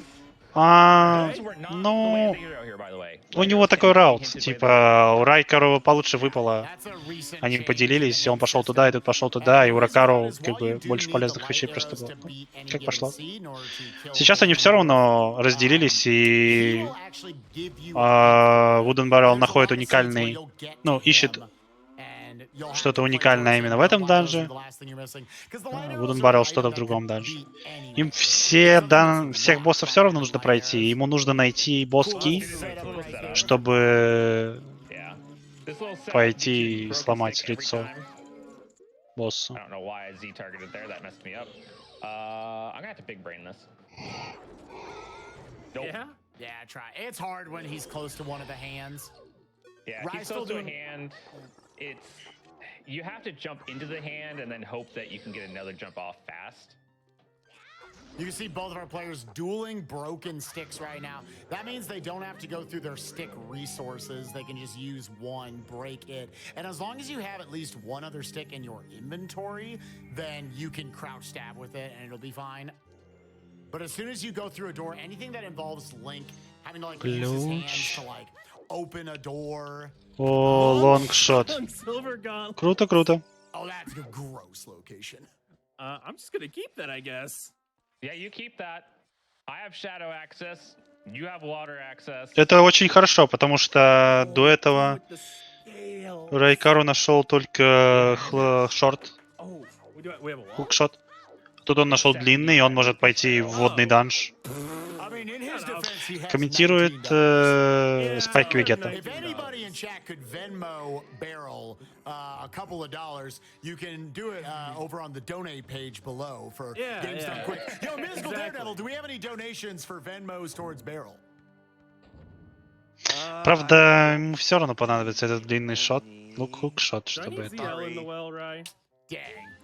А, Those were not the way ну, of the hero here, by the way. у него такой раут. Типа, у Райкару получше выпало. That's a recent Они change поделились, и in он the пошел system. туда, и тут пошел туда, и у And Ракару is как while бы you do больше need полезных the вещей light просто arrows было. to beat any Как given пошло. seed in order to kill Сейчас они the все enemy, равно разделились, he и will actually give you Wooden Barrel There's a находит lot of seeds where уникальный, you'll get ну, to ищет him, and you'll have что-то to play уникальное towards именно him. в этом Light arrows are данже. the last thing you're missing. 'Cause the light arrows Wooden are Barrel an что-то в item that другом can данже. beat any Им match. все, It's something that's всех not боссов все равно bad нужно for light пройти. arrows. Ему нужно найти босс-ки, Cool setup right there. чтобы Yeah. This little setup пойти gets you и broken сломать stick every лицо time. боссу. I don't know why I Z-targeted there. That messed me up. I'm gonna have to big brain this. Nope. Yeah? Yeah, try. It's hard when he's close to one of the hands. Yeah, Rye's he's still close to a doing- hand. It's you have to jump into the hand and then hope that you can get another jump off fast. You can see both of our players dueling broken sticks right now. That means they don't have to go through their stick resources. They can just use one, break it. And as long as you have at least one other stick in your inventory, then you can crouch stab with it and it'll be fine. But as soon as you go through a door, anything that involves Link having to like use his hands to like open a door. О, лонгшот. On Silver Gauntlet. Круто, круто. Oh, that's a gross location. I'm just gonna keep that, I guess. Yeah, you keep that. I have shadow access. You have water access. Это очень хорошо, потому что до этого With the scale. Райкару нашел только шорт, Oh, we have a wall? хукшот. Тут он нашел длинный, и он может пойти в водный данж. I mean, in his defense, he has Комментирует $19. Спайк Вегета. If anybody in chat could Venmo Barrel a couple of dollars, you can do it over on the donate page below for Yeah, Games Done yeah. Quick. Yo, Mystical Exactly. Daredevil, do we have any donations for Venmos towards Barrel? Правда, ему все равно понадобится этот длинный шот, хукшот, Do I чтобы need это... ZL in the well, Rye? Dang.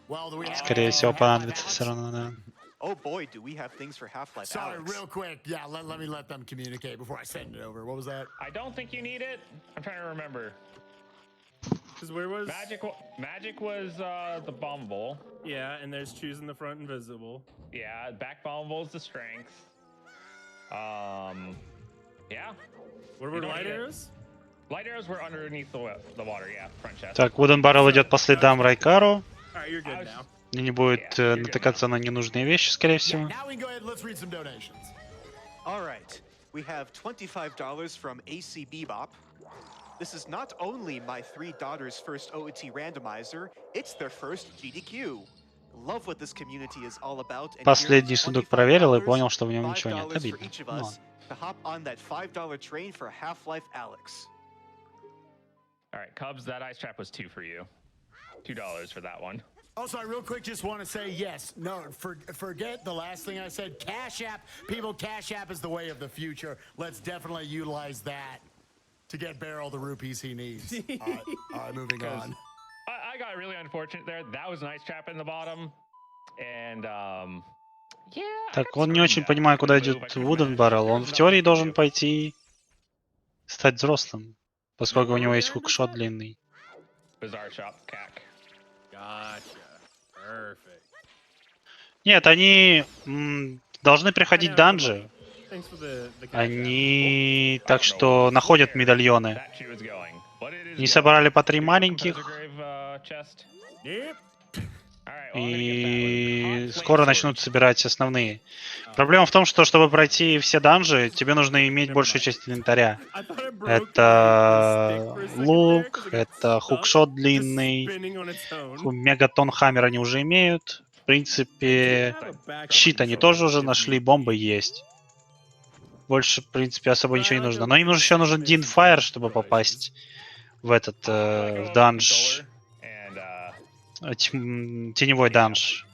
Well, do we have Скорее всего, anything понадобится about все равно, да. Oh boy, do we have things for Half-Life Sorry, Alex. real quick. Yeah, let me let them communicate before I send it over. What was that? I don't think you need it. I'm trying to remember. Because where was... Magic was the bombable. Yeah, and there's choosing the front invisible. Yeah, back bombable is the strength. Yeah. What were don't light need it. arrows? Light arrows were underneath the water. Yeah, front chest. Так, Wooden Barrel идет по следам Райкару. Alright, you're good now. И не будет натыкаться на ненужные вещи, скорее всего. Now we can go ahead and let's read some donations. All right, we have $25 from AC Bebop. This is not only my 3 daughters' first OOT randomizer, it's their first GDQ. Love what this community is all about. And Последний here's сундук $25, проверил и понял, что в нем ничего нет. $5 for Обидно. each of Ну us ладно. to hop on that $5 train for Half-Life Alex. All right, Cubs, that ice trap was 2 for you. $2 for that one. Also, I real quick just want to say yes. No, forget the last thing I said. Cash App, people, Cash App is the way of the future. Let's definitely utilize that to get Barrel the rupees he needs. All right, moving on. I got really unfortunate there. That was an ice trap in the bottom. And, yeah. Так, он не очень понимает, куда идет Wooden Barrel. Он в теории должен пойти стать взрослым, поскольку у него есть хукшот длинный. Bizarre shop, cack. Gotcha. Perfect. Нет, они должны приходить данжи. Thanks for the cash app. Они так что находят медальоны. That shoe is going, but it is Они going. собрали по 3 You're welcome, маленьких. Preserve, chest. Yep. All right, well, I'm gonna get that one. И Hot flame скоро sword. начнут собирать основные. Проблема в том, что чтобы пройти все данжи, тебе нужно иметь большую часть инвентаря. I thought I broke the Это stick for a second there, лук, 'cause it got это stuck, хукшот just длинный, spinning on its own. мегатон хаммер они уже имеют. В принципе, I have a backup щит они sword тоже уже if нашли, need бомбы be. есть. Больше, в принципе, особо But I ничего не like нужно. a Но им еще нужен second Динфайр, mission чтобы relations. попасть в этот I go в up данж, controller and, теневой данж.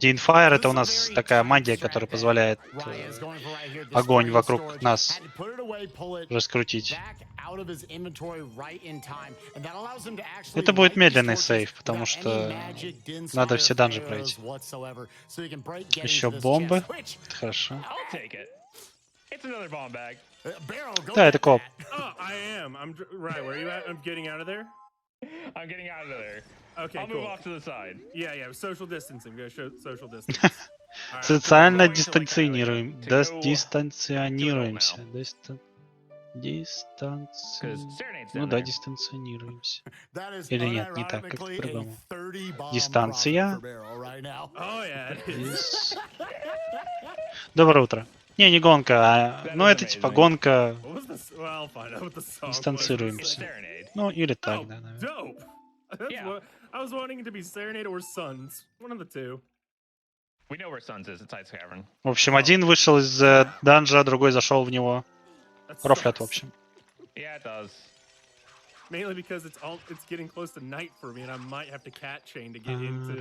Динфайр So это this у is a нас very такая tight магия, strat которая that позволяет Ryan is going for right here. This огонь frame вокруг storage, нас had to put it away, pull it раскрутить. back out of his inventory right in time, and that allows him to actually Это будет light these медленный torches сейв, потому without any что magic, Din надо Spire, все данжи arrows пройти. whatsoever, so he can break, get Еще into this бомбы. chest, which, Это хорошо. I'll take it. It's another bomb bag. Barrel, go Да, get это коп. that. Oh, I am. Right. Where are you at? I'm getting out of there. I'm getting out of there. Okay, I'll cool. move off to the side. Yeah. Social distancing. We gotta show social distance. All right. Социально going to, like, дистанционируем. to go Дистанционируемся. Because Дистанци... Serenade's Ну down да, there. дистанционируемся. That is Или нет, не так, как unironically a по-другому. 30-bomb Дистанция. profit for Barrel right now. Oh yeah. It is. Доброе утро. Не гонка, That ну is это типа amazing. гонка, What was this? Well, I'll find out what the song was. дистанцируемся. Serenade. Ну или Oh, так, да, наверное. dope. That's Yeah. what I was wanting it to be Serenade or Suns. One of the two. We know where Suns is. It's Ice Cavern. В общем, один вышел из данжа, другой зашел в него. That Рофлят, в sucks. общем. Yeah, it does. Mainly because it's getting close to night for me, and I might have to cat chain to get into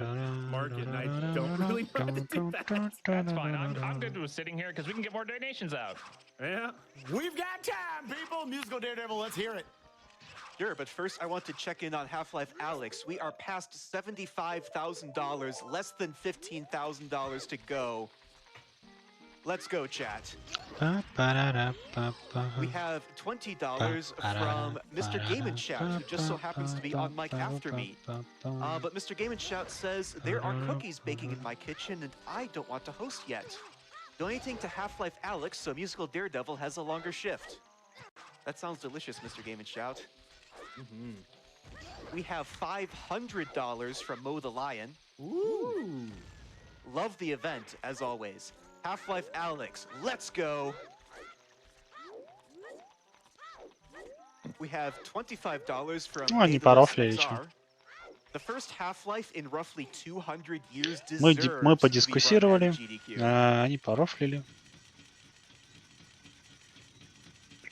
market, and I don't really know how to do that. That's fine. I'm good with sitting here because we can get more donations out. Yeah. We've got time, people. Musical Daredevil, let's hear it. Sure, but first I want to check in on Half-Life Alyx. We are past $75,000, less than $15,000 to go. Let's go, chat. We have $20 from Mr. Game & Shout, who just so happens to be on mic after me. But Mr. Game & Shout says, there are cookies baking in my kitchen and I don't want to host yet. Donating to Half-Life Alyx so Musical Daredevil has a longer shift. That sounds delicious, Mr. Game & Shout. We have $500 from Mo the Lion. Ooh. Love the event, as always. Half-Life Alyx, let's go! We have $25 from Ну, они Daedalus порофлили Czar. The first Half-Life in roughly 200 years Мы deserves to be run подискуссировали, at GDQ. они порофлили.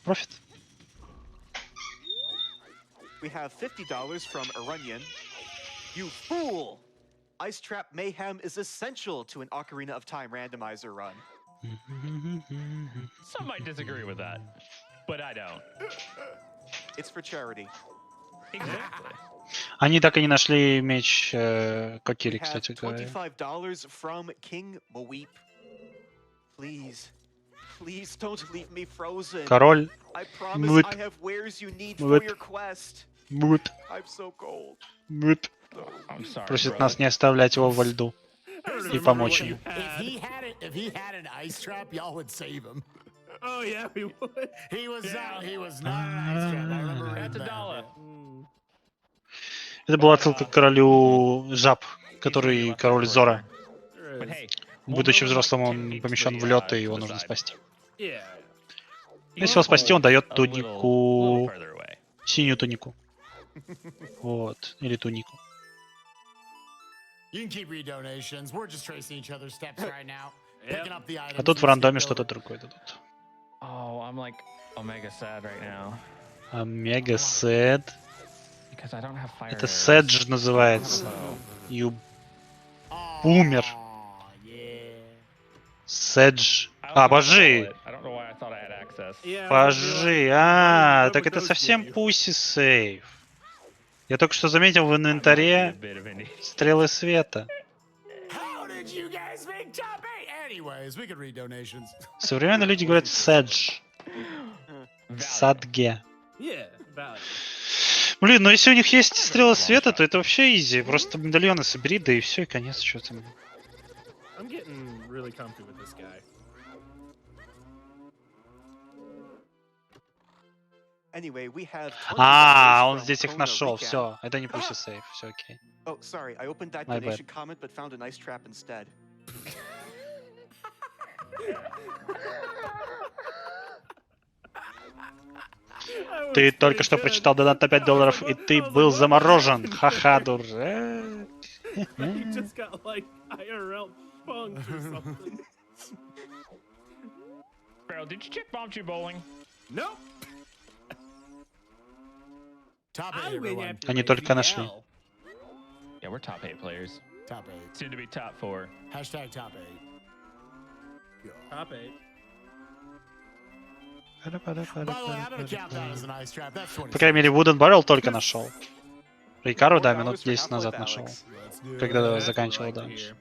Профит. We have $50 from Arunian. You fool! Ice Trap Mayhem is essential to an Ocarina of Time randomizer run. Some might disagree with that, but I don't. It's for charity. Exactly. Они так и не нашли меч Кокири, We have кстати говоря. $25 from King Moweep. Please, please don't leave me frozen. Король I promise Moot. I have wares you need Moot. for your quest. Мут, I'm so cold. мут. I'm sorry, Просит brother. нас не оставлять его во льду. И помочь ему. If he had an ice trap, y'all would save him. Oh yeah, we would. He was Yeah. not an ice trap. I remember reading That's a that. dollar. Это была отсылка к королю жаб, который король Зора. There But is. hey, Будучи we'll move him, взрослым, like, 10 он feet помещен to в the, лед, и to его the нужно side. спасти. Yeah. Если его спасти, он дает A тунику, little further away. синюю тунику. Вот, или тунику. You can keep redonations. We're just tracing each other's steps right now. Yep. Picking up the items. А тут в we рандоме skipped что-то over. другое дадут. Oh, I'm like omega sad right now Омега Сэд. because I don't have fire. Это arrows. Сэдж называется. Oh. Умер. Aw, yeah. Сэдж. I also have Божи! wallet. I don't know why I thought I had access. Yeah. Божи! Так это совсем пуси сейв. Я только что заметил в I might be a инвентаре bit of indie. стрелы света. How did you guys make top 8? Anyways, we could read donations. Современные люди говорят Сэдж. Value. Садге. Yeah. Value. Блин, ну если у них есть стрелы света, то это вообще изи. Просто медальоны собери, да и все, и конец, что там. I'm getting really comfy with this guy. Anyway, we have А, $20 он from здесь их Kona нашел, Weekend. все. Это не пусть сейф, все окей. Oh, sorry, I opened that My bad. donation comment but found a nice trap instead. Ты только что прочитал донат на $5, и ты был заморожен. Ха-ха, дурак. You just got like IRL punked or something. Farrell, did you check Bombchu Bowling? Nope. Top I 8, win everyone. after Они только нашли. Yeah, we're top 8 players. Top 8. Soon to be top 4. Hashtag top 8. Go. Top 8. By the way, I'm gonna count that as a nice trap. That's 20. По крайней мере, Wooden Barrel только нашел. Рикару, да, минут $4 for 10 Half-Life назад Alyx. нашел. Let's do Когда it. That's what I заканчивал like to данж. hear.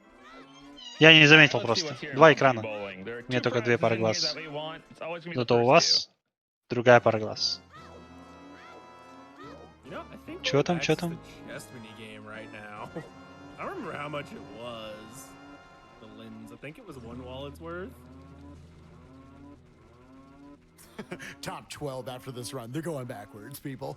Я не заметил Let's see просто. what's here in 2 Bombchu экрана. Bowling. There are Мне two только 2 prizes пары in here глаз. that we want. It's always gonna be the Зато у first вас другая пара глаз. You know, I think Чё там, that's чё там? the chess mini game right now. I don't remember how much it was. The lens. I think it was 1 wallet's worth. Top 12 after this run. They're going backwards, people.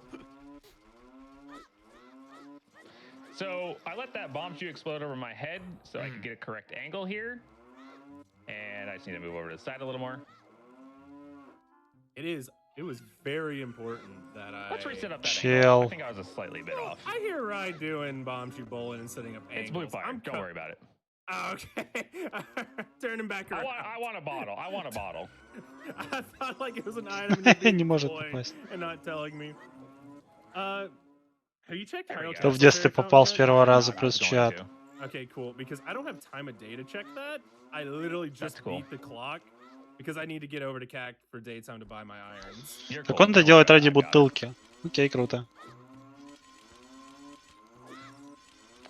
So I let that bomb shoe explode over my head so I could get a correct angle here. And I just need to move over to the side a little more. It was very important that I... Let's reset up that Chill. angle. I think I was a slightly bit off. I hear Rye doing bomb shoe bowling and setting up angles. It's blue fire. Don't worry about it. Okay. Turning back around. I want a bottle. I want a bottle. I thought like it was an item and you're Не being может coy попасть. and not telling me. Have you checked There we Hyrule go. Кто в Castle детстве Fairy попал Fountain с yet? первого раза, I was плюс going чат. to. Okay, cool. Because I don't have time of day to check that. I literally just That's cool. beat the clock because I need to get over to CAC for daytime to buy my irons. You're Так cool. он это Don't делает worry, ради I got it. бутылки. Окей, круто.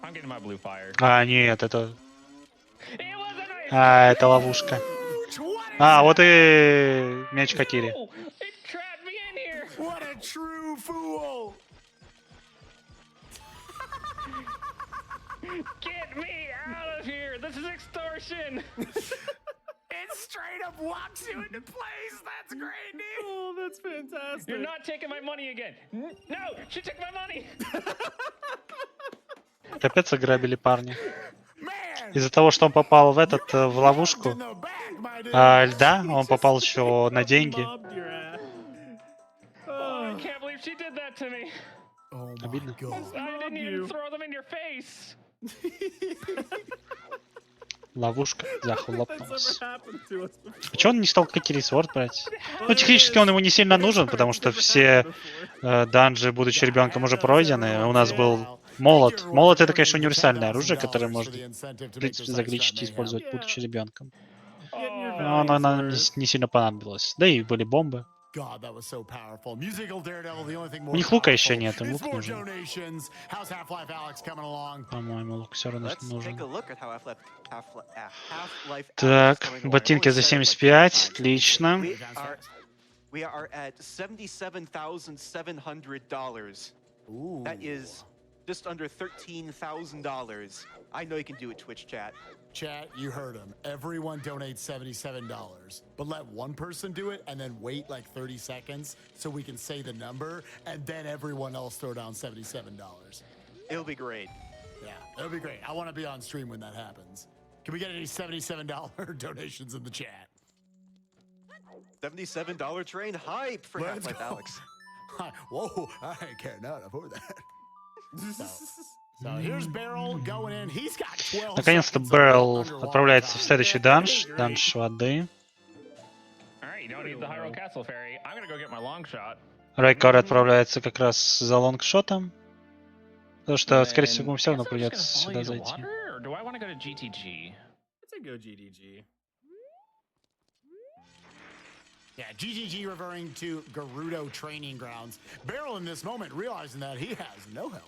I'm getting my blue fire. А, нет, это... It was a nice А, это ловушка. А, вот и мяч Катири. Oh, it trapped me in here. What a true fool! Get me out of here. This is extortion. It straight up walks you into place. That's great, dude. Oh, that's fantastic. You're not taking my money again. No, she took my money. Капец ограбили парня. Man! Из-за того, что он попал в этот, в ловушку, In the back, my dude. льда, он попал еще на деньги. Mobbed your ass. Oh, I can't believe she did that to me. Oh my Обидно. god. I didn't you. even throw them in your face. Ловушка That's захлопнулась. never happened to us before. А чё он не стал Катири Сворд брать? Ну, технически он ему не сильно нужен, потому что все данжи, будучи ребенком, уже пройдены. У нас был молот. Молот — это, конечно, универсальное оружие, которое можно, в принципе, загличить и использовать, будучи ребенком. Getting your Но оно values нам worth. не сильно понадобилось. Да и были бомбы. God, that was so powerful. Musical Daredevil, the only thing more У них лука еще powerful нет, им is лук more нужен. donations. How's Half-Life Alyx coming along? По-моему, лук все равно Let's take a нужен. look at how Half-Life Alyx Так, is coming along. ботинки I've за only said it like 75, 10 times. отлично. We are at $77,700. Ooh. That is just under $13,000. I know you can do it, Twitch chat. Chat, you heard him. Everyone donates $77. But let one person do it and then wait like 30 seconds so we can say the number and then everyone else throw down $77. It'll be great. Yeah, that'll be great. I want to be on stream when that happens. Can we get any $77 donations in the chat? $77 train hype for Let's Half-Life go. Alyx. Whoa, I cannot afford that. So here's Barrel going in. He's got 12 Наконец-то seconds of Бэрл underwater отправляется в time. следующий данж. Данж воды. All right, you don't need the Hyrule Castle Fairy. I'm gonna go get my long shot. Райкар отправляется как раз за лонгшотом. Потому что, скорее всего, ему все равно Guess I'm just придется gonna follow сюда you to зайти. water, or do I want to go to GTG? I'd say go GDG. Yeah, GGG referring to Gerudo Training Grounds. Barrel in this moment realizing that he has no health.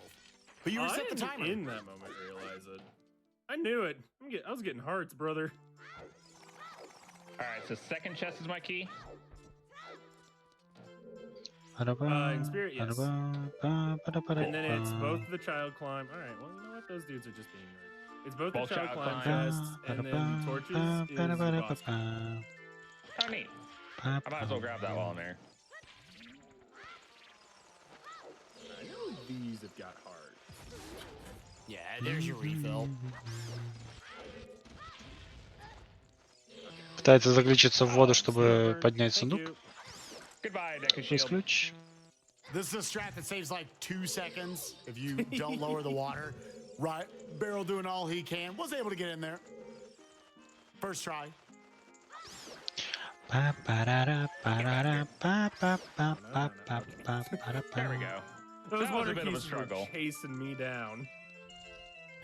But you I reset the didn't timer. in that moment realize it. I knew it. I was getting hearts, brother. All right, so second chest is my key. In Spirit, yes. And then it's both the child climb. All right, well, you know what? Those dudes are just being nerds. It's both the child climb chests, and then the torches is the boss. Oh, neat. I might as well grab that while I'm there. I know these have got hard. Yeah, there's your refill. Пытается заглючиться в воду, чтобы поднять сундук. Goodbye, Deku Есть Shield. ключ. This is a strat that saves like 2 seconds if you don't lower the water. Right, Barrel doing all he can. Was able to get in there. First try. There we go. Those That was water a bit of a keys were struggle. chasing me down.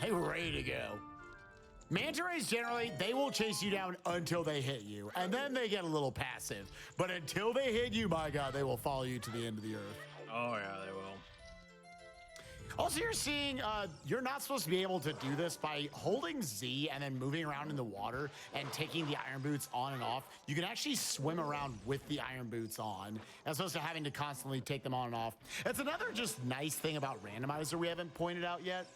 They were ready to go. Manta rays generally, they will chase you down until they hit you. And then they get a little passive. But until they hit you, my God, they will follow you to the end of the earth. Oh, yeah, they will. Also, you're seeing, you're not supposed to be able to do this by holding Z and then moving around in the water and taking the iron boots on and off. You can actually swim around with the iron boots on, as opposed to having to constantly take them on and off. That's another just nice thing about randomizer we haven't pointed out yet.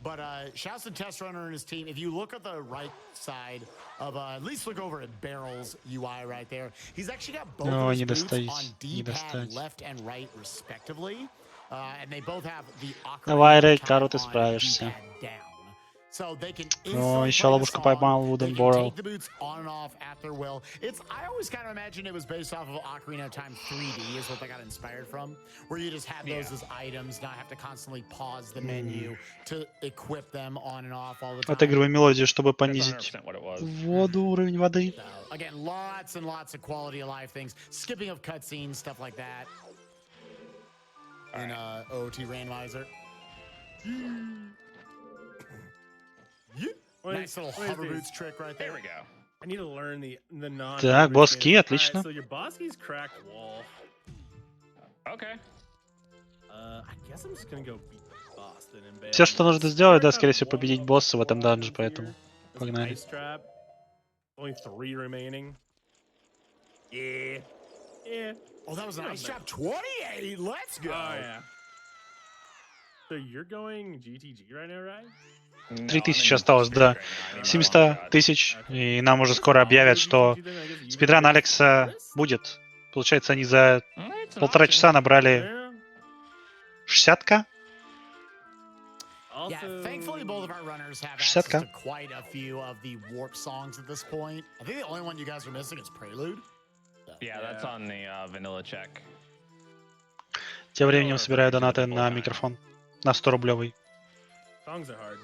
But shouts to Test Runner and his team. If you look at the right side of, at least look over at Barrel's UI right there. He's actually got both of his boots on D-pad left and right respectively. And they both have the Давай, Рэй, Ocarina Кару, ты on справишься. D-pad down. So they can О, instantly еще play the ловушку поймал, song. They Wooden can Boral. take the boots on and off at their will. I always kind of imagine it was based off of Ocarina of Time 3D is what they got inspired from, where you just have those as items, not have to constantly pause the menu to equip them on and off all the time. Отыгрывай мелодию, чтобы That's понизить 100% what it was. воду, уровень воды. So, again, lots and lots of quality of life things. Skipping of cutscenes, stuff like that. In OOT Randomizer. Nice little hover boots trick right there. There we go. I need to learn the non. Так, босс-ки, отлично. Alright, so your boss keys crack wall. Okay. I guess I'm just gonna go beat the boss then and bail. Все, что нужно сделать, да, скорее всего, победить босса в этом данже, поэтому There's an погнали. ice trap. Only 3 remaining. Yeah. Yeah. Oh, that was an ice trap 28. Let's go. Oh yeah. So you're going GTG right now, right? 3000 осталось, да. 700 тысяч. И нам уже скоро объявят, что спидран Алекса будет. Получается, они за полтора часа набрали 60к. Yeah, thankfully both of our runners have 60K. access to quite a few of the warp songs at this point. I think the only one you guys are missing is Prelude. Yeah, that's on the vanilla check. Тем временем собираю донаты на микрофон. На 100-рублевый. Songs are hard.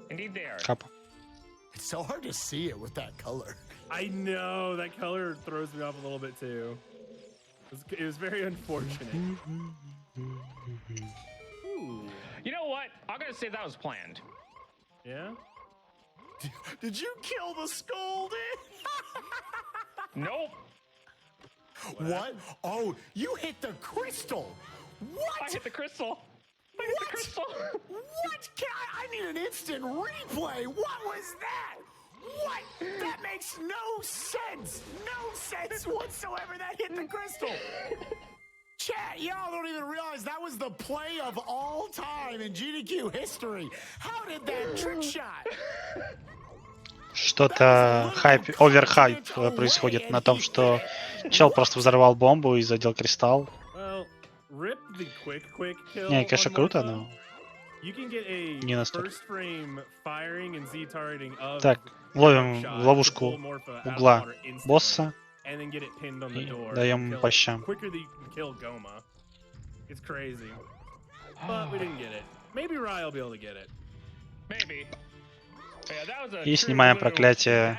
Indeed they are. Капа. It's so hard to see it with that color. I know that color throws me off a little bit too. It was very unfortunate. Ooh. You know what? I'm gonna say that was planned. Yeah. Did you kill the skull, dude? Nope. What? Oh, you hit the crystal. What? I hit the crystal. I hit the crystal. What? I need an instant replay. What was that? What? That makes no sense. No sense whatsoever. That hit the crystal. Chat, y'all don't even realize that was the play of all time in GDQ history. How did that trick shot? Что-то оверхайп происходит на том, что чел просто взорвал бомбу и задел кристалл. Не, конечно, круто, но не настолько. Так, ловим в ловушку угла босса и даем по щам. И снимаем проклятие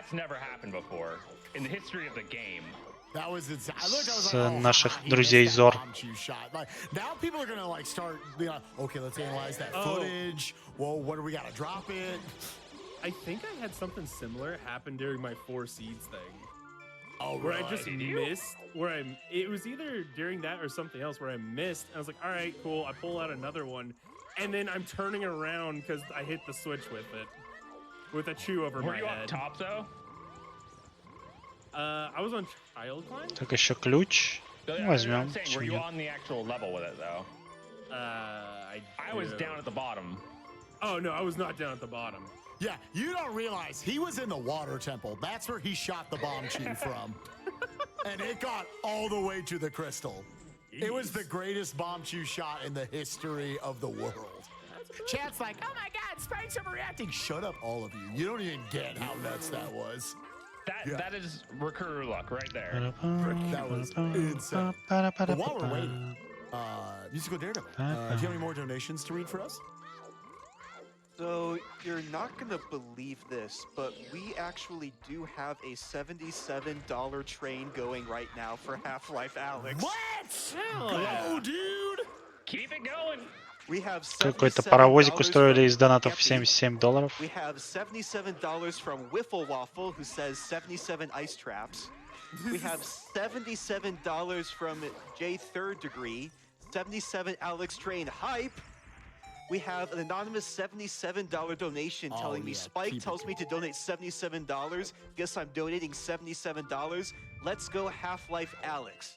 с наших друзей Зор. I think I had something similar happen during my 4 seeds thing. Oh, where I just missed, it was either during that or something else where I missed. I was like, all right, cool. I pull out another one, and then I'm turning around because I hit the switch with it, with a chew over my head. Were you up top though? I was on child climb. Так, еще ключ. Возьмем. Were Почему you нет? on the actual level with it though? I was down at the bottom. Oh no, I was not down at the bottom. Yeah, you don't realize he was in the water temple. That's where he shot the bomb chew from. And it got all the way to the crystal. It was the greatest bomb chew shot in the history of the world. Chat's like, oh my God, Spike's overreacting. Shut up, all of you. You don't even get how nuts that was. That is recruiter luck right there. That was insane. But while we're waiting, Musical Daredevil, do you have any more donations to read for us? So you're not gonna believe this, but we actually do have a $77 train going right now for Half-Life Alex. What? Go, dude! Keep it going. We have Какой-то $77 паровозик устроили из from донатов Epi. $77. We have $77 from Wiffle Waffle, who says 77 ice traps. We have $77 from J Third Degree, 77 Alex Train Hype. We have an anonymous $77 donation telling me Spike tells me to donate $77. Guess I'm donating $77. Let's go Half-Life Alex.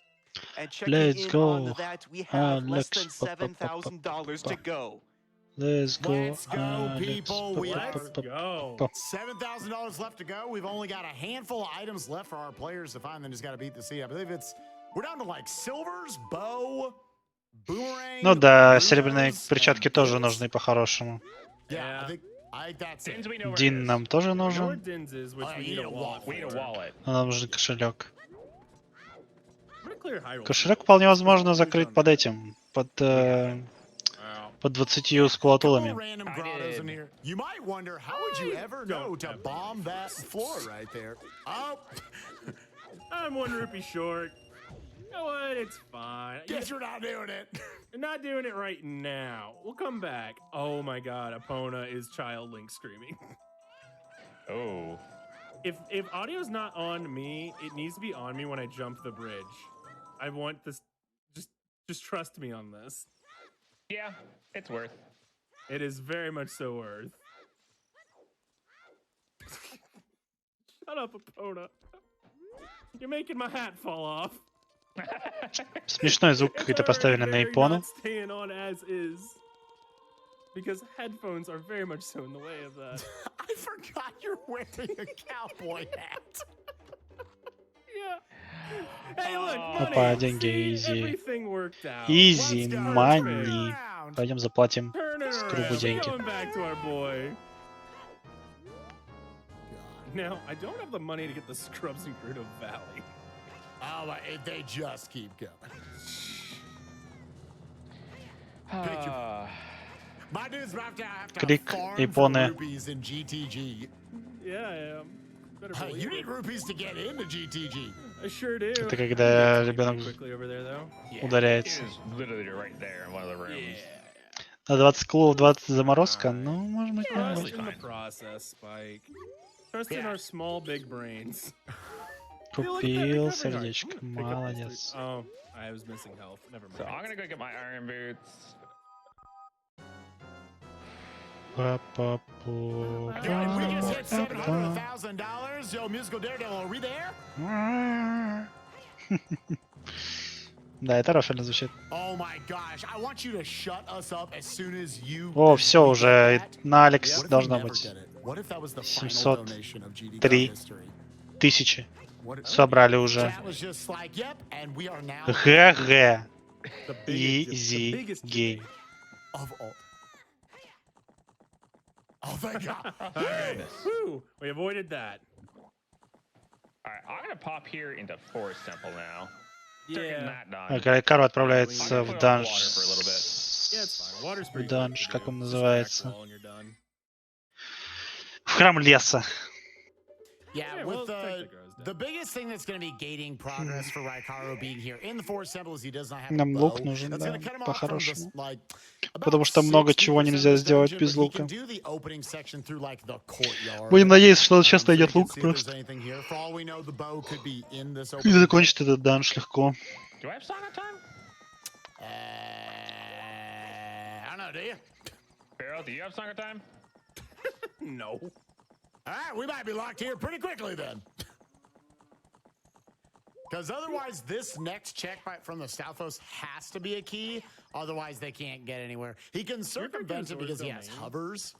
And checking Let's in go, on that, we have less than Alex. $7,000 to go. Let's go, Let's go, Alex. people. We have go. $7,000 left to go. We've only got a handful of items left for our players to find. Then just got to beat the sea. I believe we're down to like silvers, bow, boomerang. Ну да, runes, серебряные перчатки and тоже boots. нужны по-хорошему. Yeah, I think that's it. Dins, we know where it Дин is. нам тоже I know where нужен, Dins is, which Oh, we you need a need a wallet. We need a wallet. но нам нужен кошелек. I'm gonna clear Hyrule. Кошелек вполне возможно закрыт под этим, под 20 скулатулами. Random grottos in here. You might wonder how would you ever know to bomb that floor right there? Oh, I'm 1 rupee short. You know what? It's fine. guess you're not doing it. You're not doing it right now. We'll come back. Oh my God, Epona is Child Link screaming. Oh. If audio's not on me, it needs to be on me when I jump the bridge. I want this. Just trust me on this. Yeah, it's worth. It is very much so worth. Shut up, Epona. You're making my hat fall off. Смешной звук какой-то поставили на Япону. Staying on as is. Because headphones are very much so in the way of that. I forgot you're wearing a cowboy hat. Yeah. Hey, look, money. Опа, деньги, See, easy. everything worked out. Easy Let's go, money. around. Пойдем заплатим Turn it Скрубу around. деньги. Going back to our boy. Now, I don't have the money to get the Scrubs in Gerudo Valley. Oh, they just keep going. My dude's about to have to Крик farm Японы. for rupees in GTG. Yeah, I am. Better believe You it. need rupees to get into GTG. I sure do. Это когда ребенок Quickly over there, though. It ударяется. is literally right there in one of the rooms. На 20 клубов 20 заморозка, ну, может быть, Trust может. in the process, Spike. Trust in our small, big brains. Купил сердечко, молодец. Oh, I was missing health. Never So mind. I'm gonna go get my iron boots. Па-па-пу, Yeah, we just hit па-па-па. $700,000. Yo, Musical Daredevil, are we there? Да, это Рафаэль звучит. Oh my gosh, I want you to shut us up as soon as you. О, все, we уже get that. на Алекс What if we должно never быть did it? What if that was the final 703 donation of GDQ history? тысячи. What if- Собрали уже. Chat was just like, yep, and we are now ГГ. The biggest, Easy the biggest game. of all. Oh, thank God. Whew, we avoided that. Alright, I'm gonna pop here into Forest Temple now. Getting Yeah. that done. Каро отправляется в данж. Yeah, it's fine. Water's В pretty данж, quick to как do. он Just называется? crack wall and you're done. В храм леса. Yeah, Yeah, with well, take the grows down. the biggest thing that's going to be gating progress for Raikaro being here in the Forest Temple is he does not have Нам a лук bow. нужен, That's да, gonna cut him off from по-хорошему. this, like, Потому about что много чего 60% нельзя of the сделать dungeon, без but he can лука. do the opening section through, like, the courtyard. Будем надеяться, что сейчас So найдет you can лук see if there's просто. anything here. For all we know, the bow could be in this И opening. закончит этот данж легко. Do I have Song of Time? I don't know, do you? Barrel, do you have Song of Time? No. All right, we might be locked here pretty quickly then. Because otherwise, this next checkpoint from the Stalfos has to be a key. Otherwise, they can't get anywhere. He can circumvent it because he has hovers.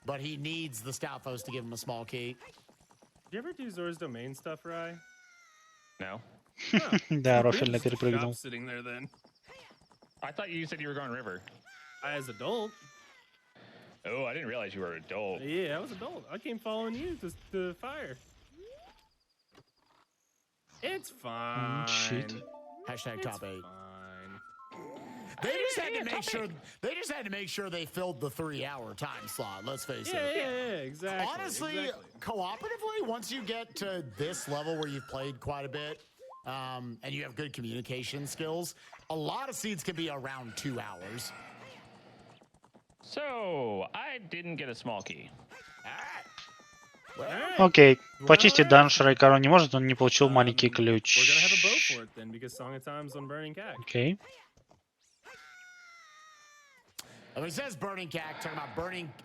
But he needs the Stalfos to give him a small key. Did you ever do Zora's Domain stuff, Rye? No. Да, Рофельно перепрыгнул. Sitting there then. I thought you said you were going river. As adult. Oh, I didn't realize you were an adult. Yeah, I was adult. I came following you to the fire. It's fine. Shit. Hashtag It's top 8. fine. They just had to make sure. They just had to make sure they filled the 3-hour time slot. Let's face it. Yeah, exactly. Honestly, cooperatively, once you get to this level where you've played quite a bit, and you have good communication skills, a lot of seeds can be around 2 hours. So, I didn't get a small key. Окей. Почистить данж Райкару не может, он не получил маленький ключ. We're gonna have a bow for it then, because Song of Time's on Burning Cat. Окей. When it says Burning Cac, talking about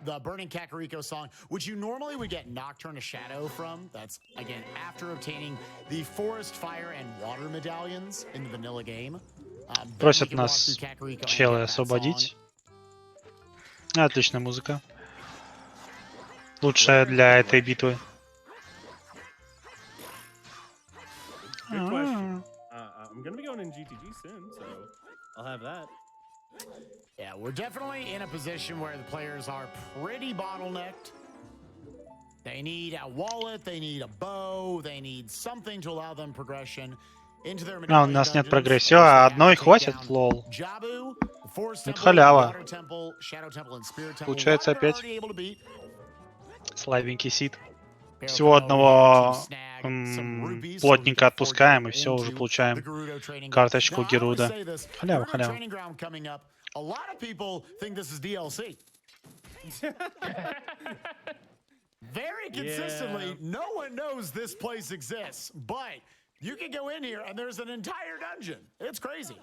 the Burning Kakariko song, which you normally would get Nocturne of Shadow from. That's, again, after obtaining the Forest, Fire, and Water medallions in the vanilla game. Просят нас челы освободить. Отличная музыка. Лучшая для этой битвы. Good question. I'm gonna be going in GTG soon, so I'll have that. Yeah, we're definitely in a position where the players are pretty bottlenecked. They need a wallet, they need a bow, they need something to allow them progression into their. А, у нас нет прогрессии. А, одной хватит, лол. Это халява. Получается опять слабенький сид. Всего одного плотненько отпускаем, и все, уже получаем карточку Геруда. Халява, халява. A lot of people think this is DLC. Very consistently, no one knows this place exists, but you can go in here and there's an entire dungeon. It's crazy.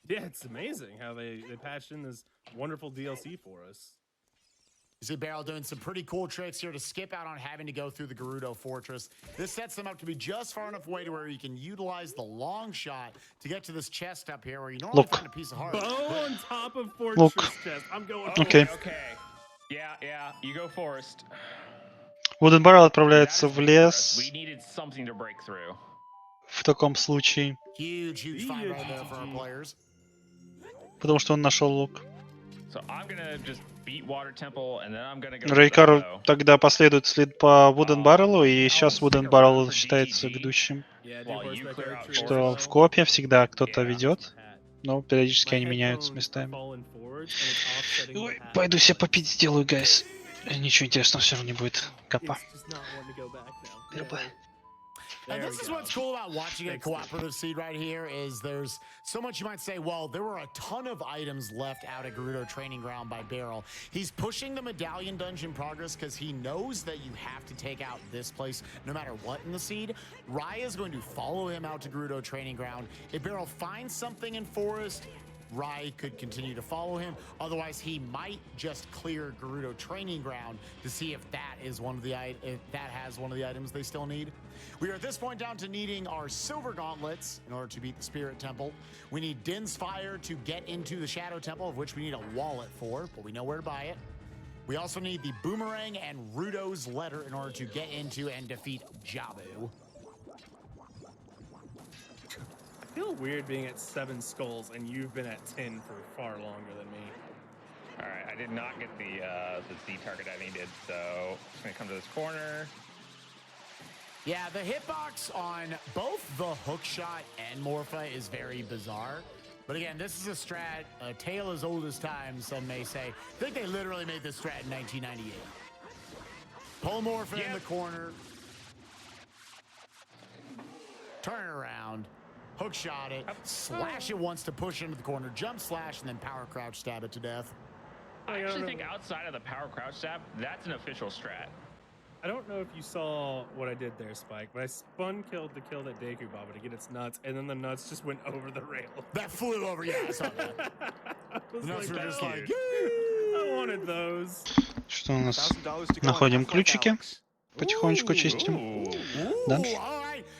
Yeah, it's amazing how they patched in this wonderful DLC for us. You see Barrel doing some pretty cool tricks here to skip out on having to go through the Gerudo Fortress. This sets them up to be just far enough away to where you can utilize the long shot to get to this chest up here where you normally find a piece of heart. Bow on top of Fortress chest. I'm going. Okay. Okay. Yeah, you go Forest. Wooden Barrel отправляется в лес. We needed something to break through. В таком случае. Huge find right there for our players. Потому что он нашел лук. So I'm gonna just beat Water Temple, and then I'm gonna go. Рейкар тогда последует след по Wooden Barrel, и сейчас Wooden Barrel считается ведущим. Что в копе всегда кто-то ведет, но периодически они меняются местами. Ой, пойду себе попить сделаю, гайс. Ничего интересного все равно не будет. Капа. And this is what's cool about watching a cooperative seed right here is there's so much you might say, well, there were a ton of items left out at Gerudo Training Ground by Barrel. He's pushing the medallion dungeon progress because he knows that you have to take out this place no matter what in the seed. Raya is going to follow him out to Gerudo Training Ground. If Barrel finds something in Forest, Rai could continue to follow him. Otherwise, he might just clear Gerudo Training Ground to see if that is one of the has one of the items they still need. We are at this point down to needing our silver gauntlets in order to beat the Spirit Temple. We need Din's Fire to get into the Shadow Temple, of which we need a wallet for, but we know where to buy it. We also need the Boomerang and Rudo's Letter in order to get into and defeat Jabu. I feel weird being at 7 skulls and you've been at 10 for far longer than me. All right, I did not get the Z target I needed, so I'm just gonna come to this corner. Yeah, the hitbox on both the hookshot and Morpha is very bizarre. But again, this is a strat, a tale as old as time, some may say. I think they literally made this strat in 1998. Pull Morpha in the corner. Turn it around. Hook shot it, slash it once to push into the corner, jump slash, and then power crouch stab it to death. I actually think outside of the power crouch stab, that's an official strat. I don't know if you saw what I did there, Spike, but I spun killed to kill that Deku Baba to get its nuts, and then the nuts just went over the rail. That flew over, yeah, I saw that. The nuts were just like, I wanted those. Что у нас? Находим ключики. Потихонечку чистим. Дальше.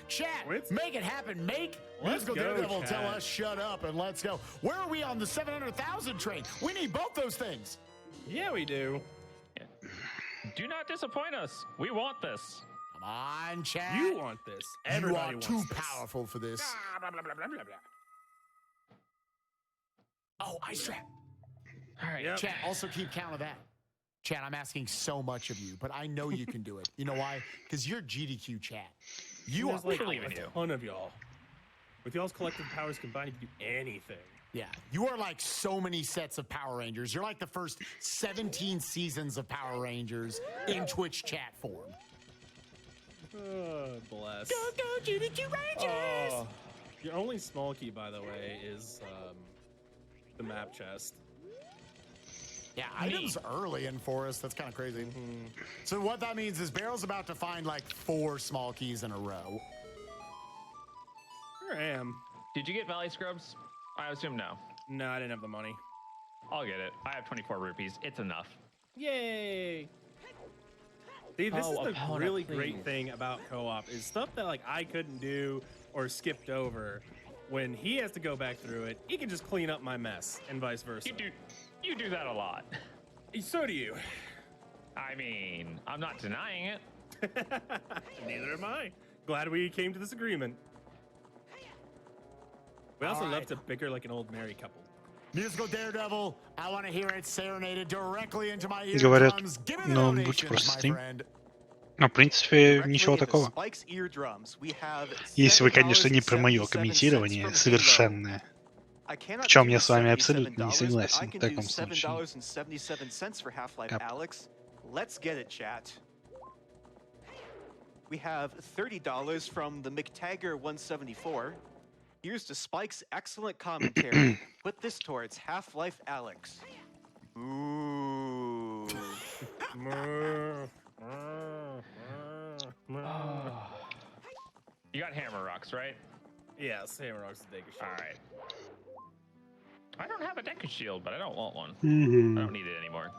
Chat, Wits? make it happen. Make Let's Musical go, Daredevil chat. tell us shut up and let's go. Where are we on the 700,000 train? We need both those things. Yeah, we do. Do not disappoint us. We want this. Come on, chat. You want this. You Everybody are too wants this. powerful for this. Blah, blah, blah, blah, blah, blah. Oh, ice trap. All right. Yep. Chat, also keep count of that. Chat, I'm asking so much of you, but I know you can do it. You know why? Because you're GDQ chat. You are There's like believe in a you. ton of y'all. With y'all's collective powers combined, you can do anything. Yeah, you are like so many sets of Power Rangers. You're like the first 17 seasons of Power Rangers in Twitch chat form. Oh, bless. Go, GDQ Rangers! Oh, your only small key, by the way, is the map chest. Yeah, items early in Forest. That's kind of crazy. So what that means is Barrel's about to find like 4 small keys in a row. Here I am. Did you get Valley Scrubs? I assume no. No, I didn't have the money. I'll get it. I have 24 rupees. It's enough. Yay! See, this is the Epona, really please. great thing about co-op is stuff that like I couldn't do or skipped over. When he has to go back through it, he can just clean up my mess, and vice versa. You do that a lot. So do you. I mean, I'm not denying it. Neither am I. Glad we came to this agreement. We also All love right. to bicker like an old married couple. Musical Daredevil, I want to hear it serenaded directly into my Говорят, eardrums. Give me the ну, будь donations, просто my стрим. friend. Ну, в принципе, Directly ничего into такого. Spike's eardrums, we have Если вы, конечно, не про мое $7.77 комментирование from Halo. совершенное. I cannot В чем do я с вами $77, абсолютно не but I согласен в can do таком случае. $7.77 for Half-Life Yep. Alex. Let's get it, chat. We have $30 from the McTagger 174. Here's to Spike's excellent commentary. Put this towards Half-Life Alex. Ooh. You got Hammer Rocks, right? Yes, Hammer Rock's the Deku All right. I don't have a Deku Shield, but I don't want one. Мгм. I don't need it anymore.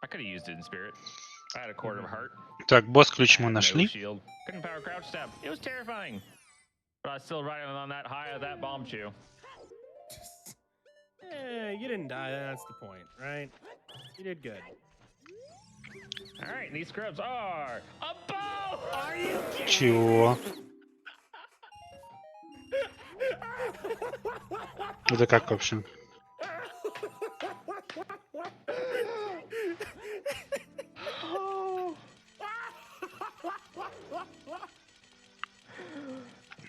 I could have used it in spirit. I had a quarter of a heart. Так, босс-ключ I мы had no нашли. shield. Couldn't power crouch step. It was terrifying. But I was still riding on that high of that bomb chew. You didn't die. That's the point, right? You did good. All right, these scrubs are a bow. Are you kidding? Чего? Это как вообще?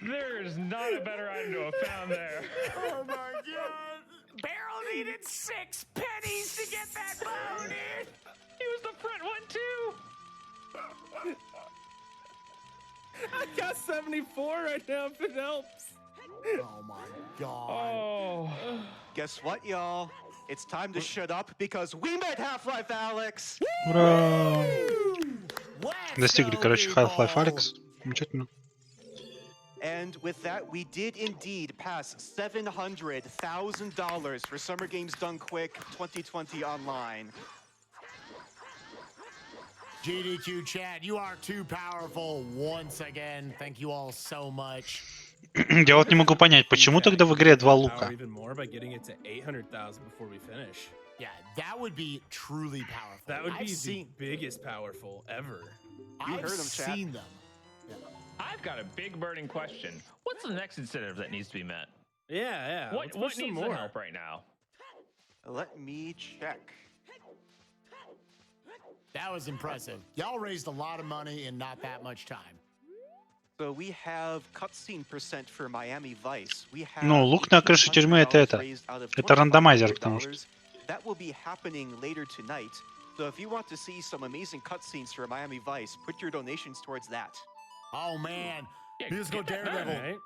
There's not a better item to have found there. Oh my god! Barrel needed 6 pennies to get that bone in! He was the front one too. I got 74 right now if it helps. Oh my god. Oh. Guess what, y'all? It's time to shut up because we met Half-Life Alex! Ура! Let's Достигли, go, короче, Half-Life people. Alex. Замечательно. And with that, we did indeed pass $700,000 for Summer Games Done Quick 2020 online. GDQ chat, you are too powerful once again. Thank you all so much. Я вот не могу понять, почему тогда в игре 2 Power лука? even more by getting it to 800,000 before we finish. Yeah, that would be truly powerful. That would be I've the seen, biggest powerful ever. I've heard 'em, chat. seen them. I've got a big burning question. What's the next incentive that needs to be met? Yeah. What Let's push some needs more. the help right now? Let me check. That was impressive. Y'all raised a lot of money in not that much time. So we have cutscene percent for Miami Vice. We have Ну, лук на крыше тюрьмы это. raised out of Это рандомайзер, потому что. $2,500. That will be happening later tonight. So if you want to see some amazing cutscenes for Miami Vice, put your donations towards that. Oh man, Yeah, Musical get that done, Daredevil. Right?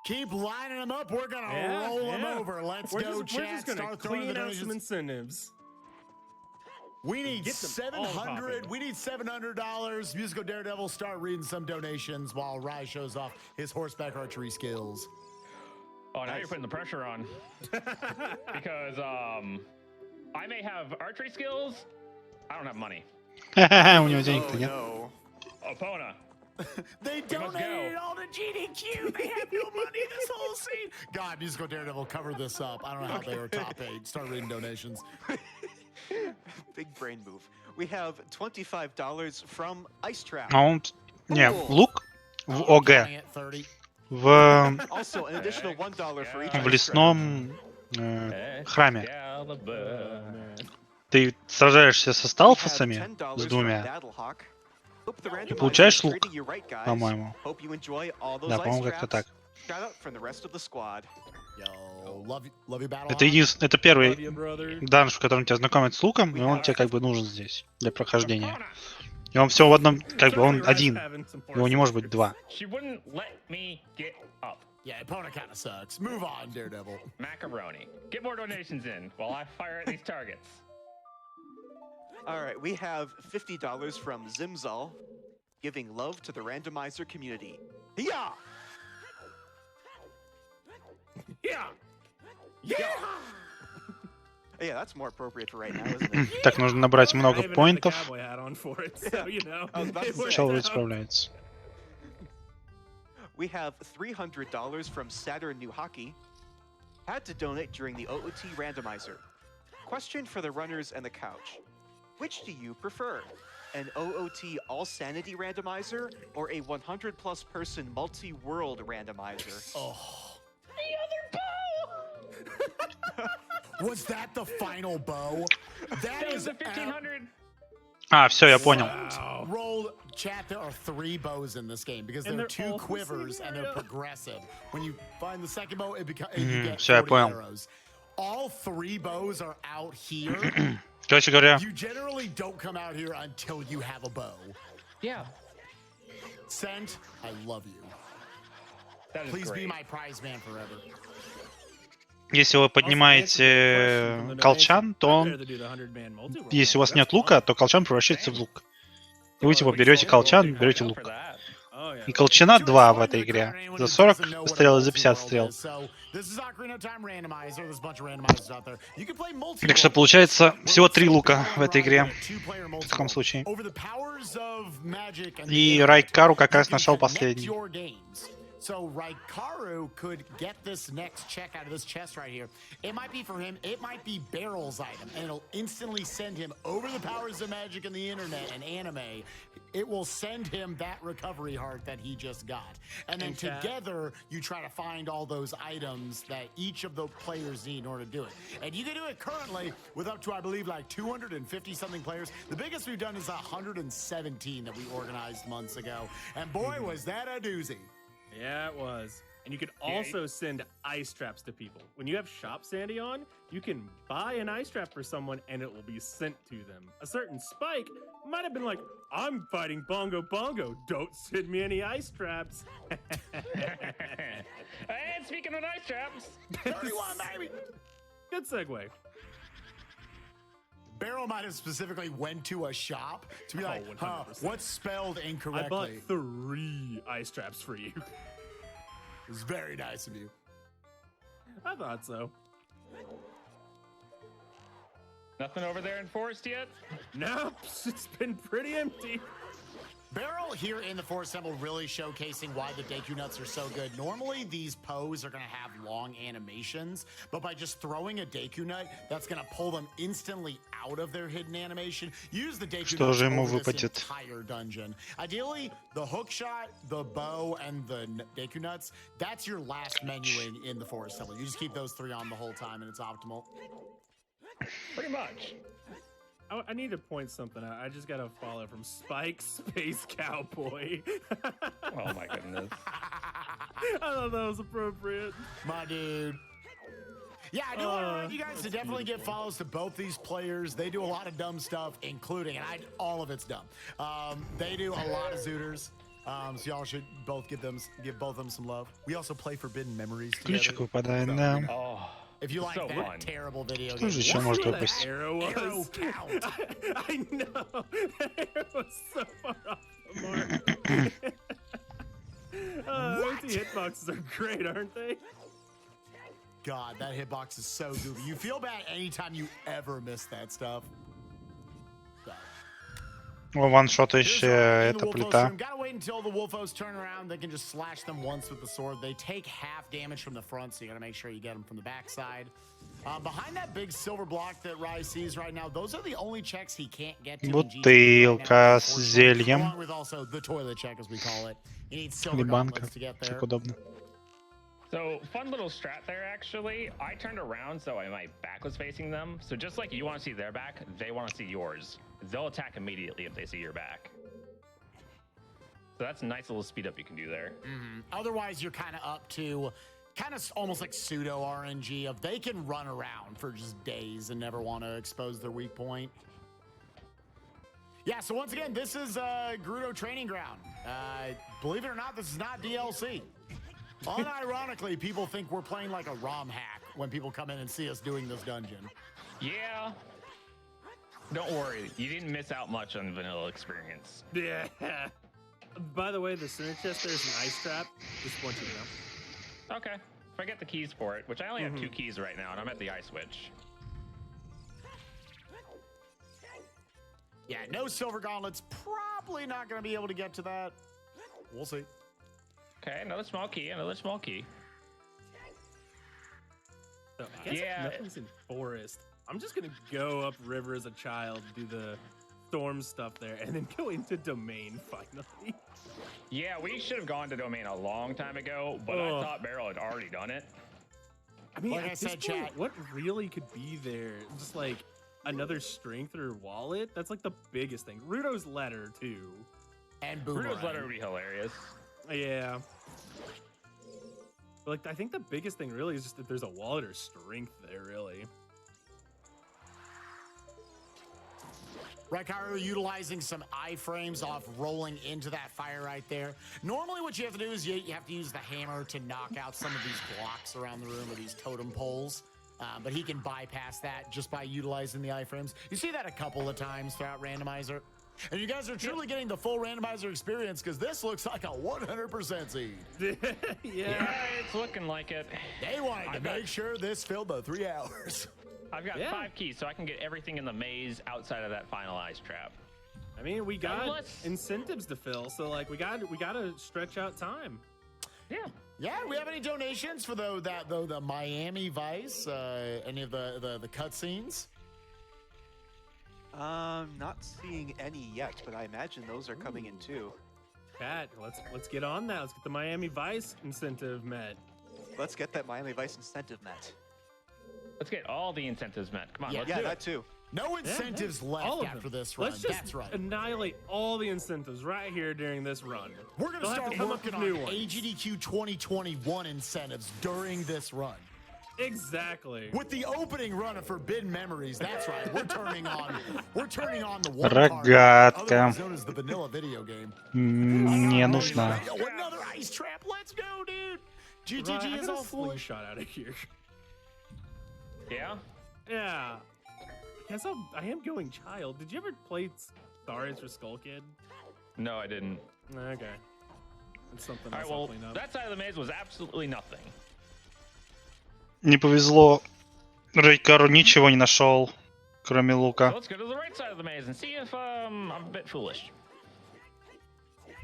Keep lining them up. We're gonna Yeah, roll them yeah. over. Let's We're go, just, we're chat. just gonna Start throwing the clean out some donations. incentives. We need Get them all 700. popping. We need $700. Musical Daredevil, start reading some donations while Rye shows off his horseback archery skills. Oh, now you're putting the pressure on. Because I may have archery skills. I don't have money. У него денег-то Oh нет. no. Opona. They donated all to GDQ. They have no money this whole scene. God, Musical Daredevil, cover this up. I don't know how they were top 8. Start reading donations. Big brain move. We have $25 from Ice Trap. А он... Не, лук в ОГ. Counting at 30. В Also, an additional $1 for each. в лесном храме. Ты сражаешься со сталфосами, с двумя, и получаешь лук, по-моему. Да, по-моему, как-то так. Это первый данж, в котором тебя знакомят с луком, и он тебе как бы нужен здесь для прохождения. И он все в одном, как бы он один. Его не может быть два. Yeah, opponent kind of sucks. Move on, Daredevil. Macaroni. Get more donations in while I fire at these targets. All right, we have $50 from Zimzal, giving love to the randomizer community. Yeah! Yeah! Yeah! Yeah, that's more appropriate for right now, isn't it? Так, нужно набрать много поинтов. Чел справляется. We have $300 from Saturn New Hockey. Had to donate during the OOT randomizer. Question for the runners and the couch. Which do you prefer? An OOT all sanity randomizer or a 100+ person multi-world randomizer? Oh. The other bow! Was that the final bow? That is 1500. А, все, я понял. Roll chat. There are 3 bows in this game because there are 2 quivers and they're progressive. When you find the second bow, it becomes you get 40 arrows. All 3 bows are out here. Короче говоря, You generally don't come out here until you have a bow. Yeah. Sent, I love you. That is Please great. be my prize man forever. если вы поднимаете колчан, то он... Если у вас нет лука, то колчан превращается в лук. И вы типа берете колчан, берете лук. И колчана 2 в этой игре. За 40 стрел и за 50 стрел. Так что получается всего 3 лука в этой игре. В таком случае. И Райкару как раз нашел последний. So Raikaru could get this next check out of this chest right here. It might be for him, it might be Barrel's item, and it'll instantly send him over the powers of magic and the internet and anime. It will send him that recovery heart that he just got. And then together, you try to find all those items that each of the players need in order to do it. And you can do it currently with up to, I believe, like 250-something players. The biggest we've done is 117 that we organized months ago. And boy, was that a doozy. Yeah, it was. And you can also send ice traps to people. When you have Shop Sandy on, you can buy an ice trap for someone and it will be sent to them. A certain Spike might have been like, I'm fighting Bongo Bongo. Don't send me any ice traps. And speaking of ice traps, 31, baby! Good segue. Barrel might have specifically went to a shop to be like, huh, what's spelled incorrectly? I bought 3 ice traps for you. It's very nice of you. I thought so. nothing over there in Forest yet? Nope, it's been pretty empty. Barrel here in the Forest Temple really showcasing why the Deku Nuts are so good. Normally, these pose are going to have long animations, but by just throwing a Deku Nut, that's going to pull them instantly out of their hidden animation. Use the Deku Nuts over this entire dungeon. Ideally, the hook shot, the bow, and the Deku Nuts, that's your last menuing in the Forest Temple. You just keep those 3 on the whole time, and it's optimal. Pretty much. I need to point something out. I just got a follow from Spike Space Cowboy. Oh my goodness. I thought that was appropriate. My dude. Yeah, I do want to remind you guys to definitely give follows to both these players. They do a lot of dumb stuff, including, and all of it's dumb. They do a lot of Zooters. So y'all should both give both of them some love. We also play Forbidden Memories together. Ключик выпадает, да. If you like so that fun. terrible video Что game, же еще может выпасть? Arrow count. I know. That arrow was so far off the mark. The hitboxes are great, aren't they? God, that hitbox is so goofy. You feel bad anytime you ever miss that stuff. God. Ваншотающая эта плита. Gotta wait until the Wolfos turn around. They can just slash them once with the sword. They take half damage from the front, so you gotta make sure you get them from the backside. Behind that big silver block that Rise sees right now, those are the only checks he can't get to. Бутылка с зельем. Along with also the toilet check, as we call it. You need silver Или банка. gauntlets to get there. Что удобно. So, fun little strat there, actually. I turned around so my back was facing them. So just like you want to see their back, they want to see yours. They'll attack immediately if they see your back. So that's a nice little speed up you can do there. Otherwise, you're kind of up to almost like pseudo RNG of they can run around for just days and never want to expose their weak point. Yeah, so once again, this is Gerudo Training Ground. Believe it or not, this is not DLC. Unironically, people think we're playing like a ROM hack when people come in and see us doing this dungeon. Yeah. Don't worry, you didn't miss out much on the vanilla experience. Yeah. By the way, the center chest, there's an ice trap. Just want you to know. Okay. If I get the keys for it, which I only have 2 keys right now, and I'm at the ice switch. Yeah, no silver gauntlets. Probably not going to be able to get to that. We'll see. Okay, another small key, another small key. So, I guess nothing's in forest. I'm just gonna go up river as a child, do the storm stuff there, and then go into domain finally. Yeah, we should have gone to domain a long time ago, but I thought Beryl had already done it. I mean, like at I this said, point, chat. what really could be there? Just like another strength or wallet? That's like the biggest thing. Rudo's letter too. And Boomerang. Rudo's letter would be hilarious. Yeah. But like, I think the biggest thing really is just that there's a wallet or strength there, really. Raikaru utilizing some iframes off rolling into that fire right there. Normally what you have to do is you have to use the hammer to knock out some of these blocks around the room or these totem poles. But he can bypass that just by utilizing the iframes. You see that a couple of times throughout Randomizer. And you guys are truly getting the full Randomizer experience because this looks like a 100% seed. Yeah, it's looking like it. They wanted to make sure this filled the 3 hours. I've got 5 keys, so I can get everything in the maze outside of that final ice trap. I mean, we got incentives to fill, so like we got to stretch out time. Yeah. Yeah, we have any donations for the Miami Vice? Any of the cutscenes? Not seeing any yet, but I imagine those are coming in too. Pat, let's get on that. Let's get the Miami Vice incentive met. Let's get that Miami Vice incentive met. Let's get all the incentives met. Come on, let's do that it. too. No incentives left after this run. Let's just That's right. annihilate all the incentives right here during this run. We're going to start working on AGDQ 2021 incentives during this run. Exactly. With the opening run of Forbidden Memories, that's right. We're turning on the one Рогатка. otherwise known as the vanilla video game. Не нужна. Another ice trap. Let's go, dude. GTG is all full. Shot out of here. Yeah? Yeah. I guess I am going child. Did you ever play Stars for Skull Kid? No, I didn't. Okay. That's something All else right, well, I'll clean up. that side of the maze was absolutely nothing. Не повезло. Рейкару ничего не нашел, кроме So лука. let's go to the right side of the maze and see if I'm a bit foolish.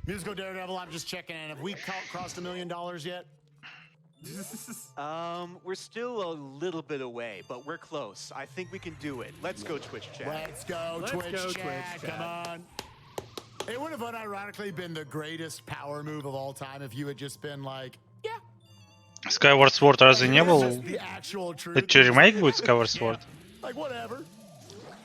Musical Daredevil, I'm just checking in. Have we crossed $1 million yet? We're still a little bit away, but we're close. I think we can do it. Let's go, Twitch chat. Let's go, Twitch chat. Come on. It would have unironically been the greatest power move of all time if you had just been like, yeah. Skyward Sword разве не был? The actual truth. Это что, ремейк будет Skyward Sword? Like, whatever.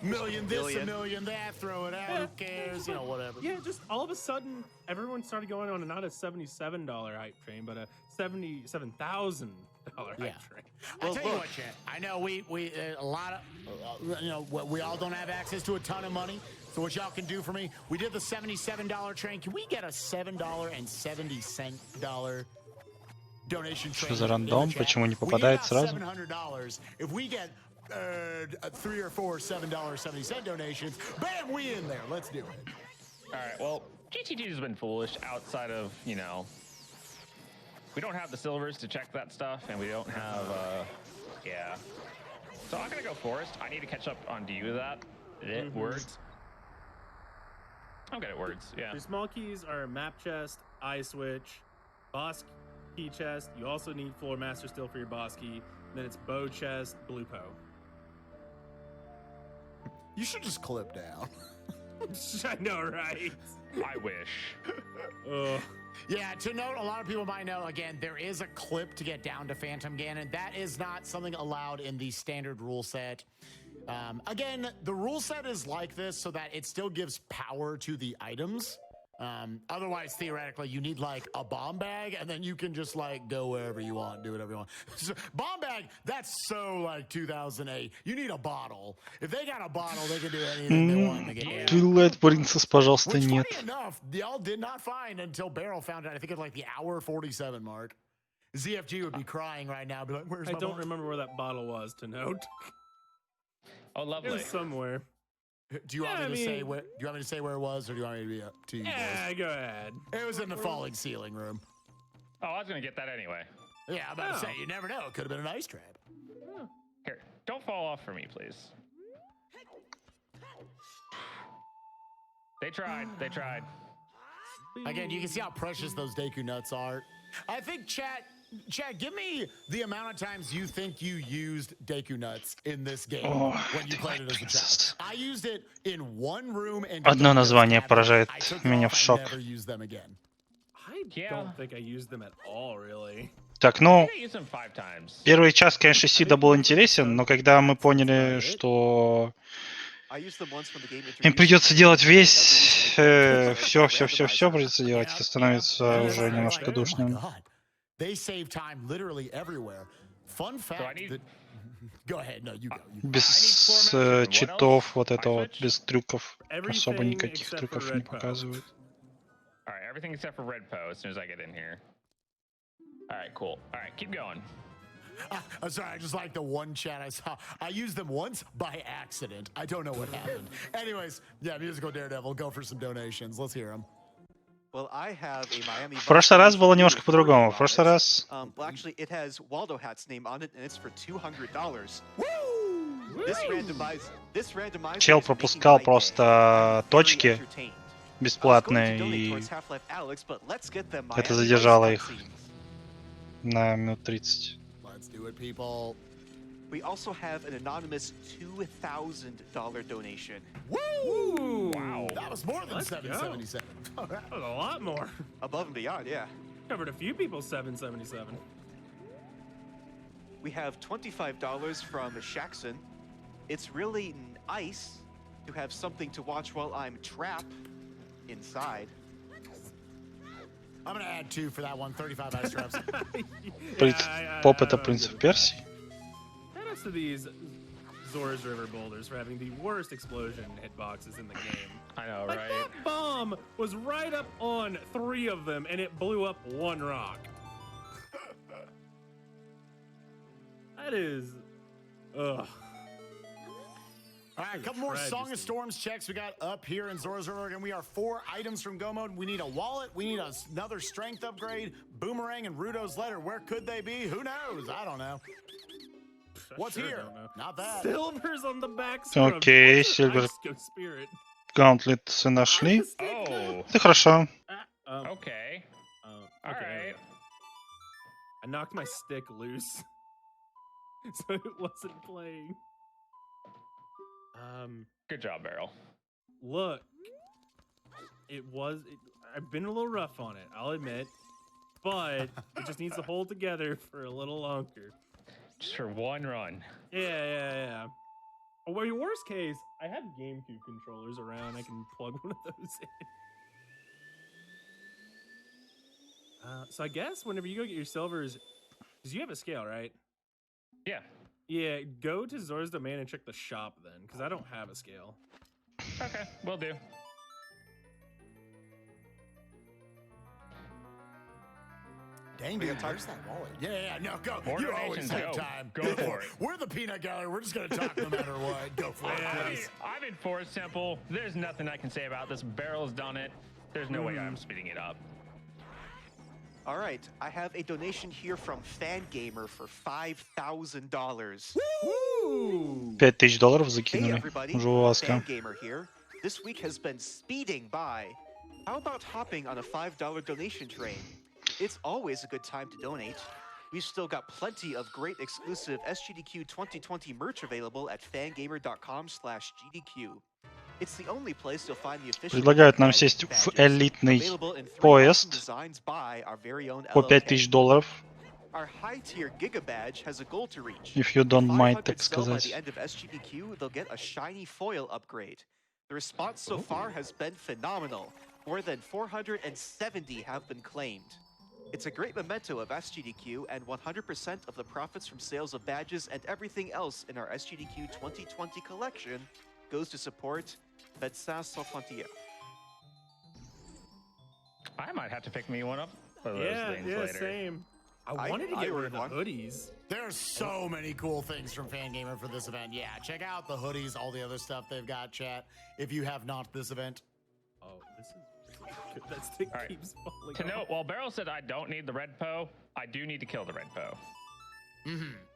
Million this, a million that, throw it out, who cares, you know, whatever. Yeah, just all of a sudden, everyone started going on not a $77 hype train, but a $77,000 hype train. I'll tell you what, chat. I know we a lot of, you know, we all don't have access to a ton of money. So what y'all can do for me, we did the $77 train. Can we get a $7.70 donation train? Что за рандом? Почему не попадает сразу? $700. If we get 3 or 4 $7.70 donations, bam, we in there. Let's do it. All right, well, GTG has been foolish outside of, you know, we don't have the silvers to check that stuff, and we don't have, yeah. So I'm gonna go forest. I need to catch up on do that. It worked. I'm good at words. Yeah. Your small keys are map chest, eye switch, boss key chest. You also need floor master still for your boss key. Then it's bow chest, blue po. You should just clip down. I know, right? I wish. Yeah, to note, a lot of people might know, again, there is a clip to get down to Phantom Ganon. That is not something allowed in the standard rule set. Again, the rule set is like this so that it still gives power to the items. Otherwise, theoretically, you need like a bomb bag, and then you can just like go wherever you want, do whatever you want. So, bomb bag, that's so like 2008. You need a bottle. If they got a bottle, they can do anything they want in the game. Twilight Princess, пожалуйста, Which, нет. funny enough, y'all did not find until Barrel found it. I think at like the hour 47 mark. ZFG would be crying right now. Be like, "Where's my I don't bottle?" remember where that bottle was. To note, Oh, it lovely. was somewhere. Do you want me to say where? Do you want me to say where it was, or do you want me to be up to you guys? Yeah, go ahead. It was in the falling ceiling room. Oh, I was gonna get that anyway. Yeah, I'm about to say, you never know. It could have been an ice trap. Here, don't fall off for me, please. They tried. They tried. Again, you can see how precious those Deku nuts are. I think chat, give me the amount of times you think you used Deku nuts in this game when you played it as a child. I used it in one room and Одно название поражает I took меня off в and шок. never used them again. I don't think I used them at all, really. Так, I ну, think I used them 5 times. первый час, конечно, Сида был интересен, но когда мы поняли, что I used them once when the game им introduced придется me делать to весь, another все randomizer. придется делать, это становится уже немножко Oh my душным. God. They save time literally everywhere. Fun fact need- that... Go ahead, no, you go. Без What читов, else? вот это Eye вот, switch? без трюков, особо Everything никаких except for трюков не red pow. показывают. All right, everything except for red po as soon as I get in here. All right, cool. All right, keep going. I'm sorry, I just like the one chat I saw. I used them once by accident. I don't know what happened. Anyways, yeah, Musical Daredevil, go for some donations. Let's hear them. Well, I have a Miami. В прошлый раз было немножко по-другому. В прошлый раз Well, actually, it has Waldo Hat's name on it, and it's for $200. This randomizer. чел is making пропускал my day. просто I'm very точки entertained. бесплатные, I was going to donate и towards Half-Life Alyx, but let's get them это Miami задержало Vice их cutscenes. на минут 30. Let's do it, people. We also have an anonymous $2,000 donation. Woo! Wow. That was more than Let's go. 777. All right. That was a lot more. Above and beyond, yeah. Covered a few people 777. We have $25 from Shaxon. It's really nice to have something to watch while I'm trapped inside. I'm going to add 2 for that one. 35 ice traps. Поп это принц в Персии. Shout outs to these Zora's River boulders for having the worst explosion hitboxes in the game. I know, Like, right? that bomb was right up on 3 of them and it blew up 1 rock. That is... Ugh. All right, a couple more Song of Storms checks we got up here in Zora's River. And we are 4 items from Go Mode. We need a wallet. We need another strength upgrade. Boomerang and Rudo's letter. Where could they be? Who knows? I don't know. What's Sure here? don't know. Not that. Silver's on the back scrub. Окей, What's an Silver. Ice Go Spirit? Гаунтлетсы нашли. Oh, Это хорошо. okay. All Okay, right. I knocked my stick loose, so it wasn't playing. Good job, Barrel. Look, I've been a little rough on it, I'll admit, but it just needs to hold together for a little longer. Just for one run. Yeah. Or your worst case, I have GameCube controllers around. I can plug one of those in. So I guess whenever you go get your silvers, because you have a scale, right? Yeah. Yeah, go to Zora's Domain and check the shop then, because I don't have a scale. Okay, will do. Dang, dude, where's that wallet? Yeah, no, go. More You always donations, have go. time. Go for it. We're the peanut gallery. We're just going to talk no matter what. Go for it, please. I'm in Forest Temple. There's nothing I can say about this. Barrel's done it. There's no way I'm speeding it up. All right, I have a donation here from Fangamer for $5,000. Woo! $5000 Hey закинули. everybody, Уже ласка. Fangamer here. This week has been speeding by. How about hopping on a $5 donation train? It's always a good time to donate. We've still got plenty of great exclusive SGDQ 2020 merch available at fangamer.com/GDQ. It's the only place you'll find the official Предлагают нам сесть в элитный поезд по $5000. Our high-tier Giga badge has a goal to reach. If you don't mind, If 500 так sell by сказать. the end of SGDQ, they'll get a shiny foil upgrade. The response so far has been phenomenal. More than 470 have been claimed. It's a great memento of SGDQ, and 100% of the profits from sales of badges and everything else in our SGDQ 2020 collection goes to support Médecins Sans Frontières. I might have to pick me one up for those things later. Same. I wanted to get rid of the hoodies. There's so many cool things from Fangamer for this event. Yeah, check out the hoodies, all the other stuff they've got, chat, if you have not this event. Oh, this is good. That stick keeps falling To off. note, while Beryl said I don't need the red Poe, I do need to kill the red Poe.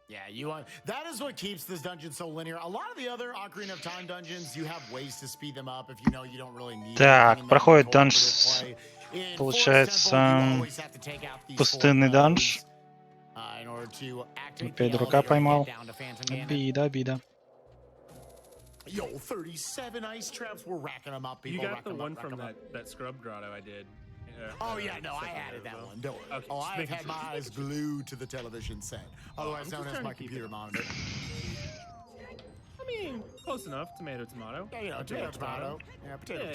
Yeah, you want that is what keeps this dungeon so linear. A lot of the other Ocarina of Time dungeons, you have ways to speed them up if you know you don't really need. Так, проходит данж, получается, пустынный данж. Опять дурака поймал. Обида. Yo, 37 ice traps. We're racking them up. You People got the one from that scrub grotto I did. Oh yeah, no, I added that one. Don't worry. Okay, Oh, just I've making had my eyes glued to the television set, otherwise known as my computer monitor. I mean, close enough. Tomato. Yeah, you know, tomato. Yeah, potato.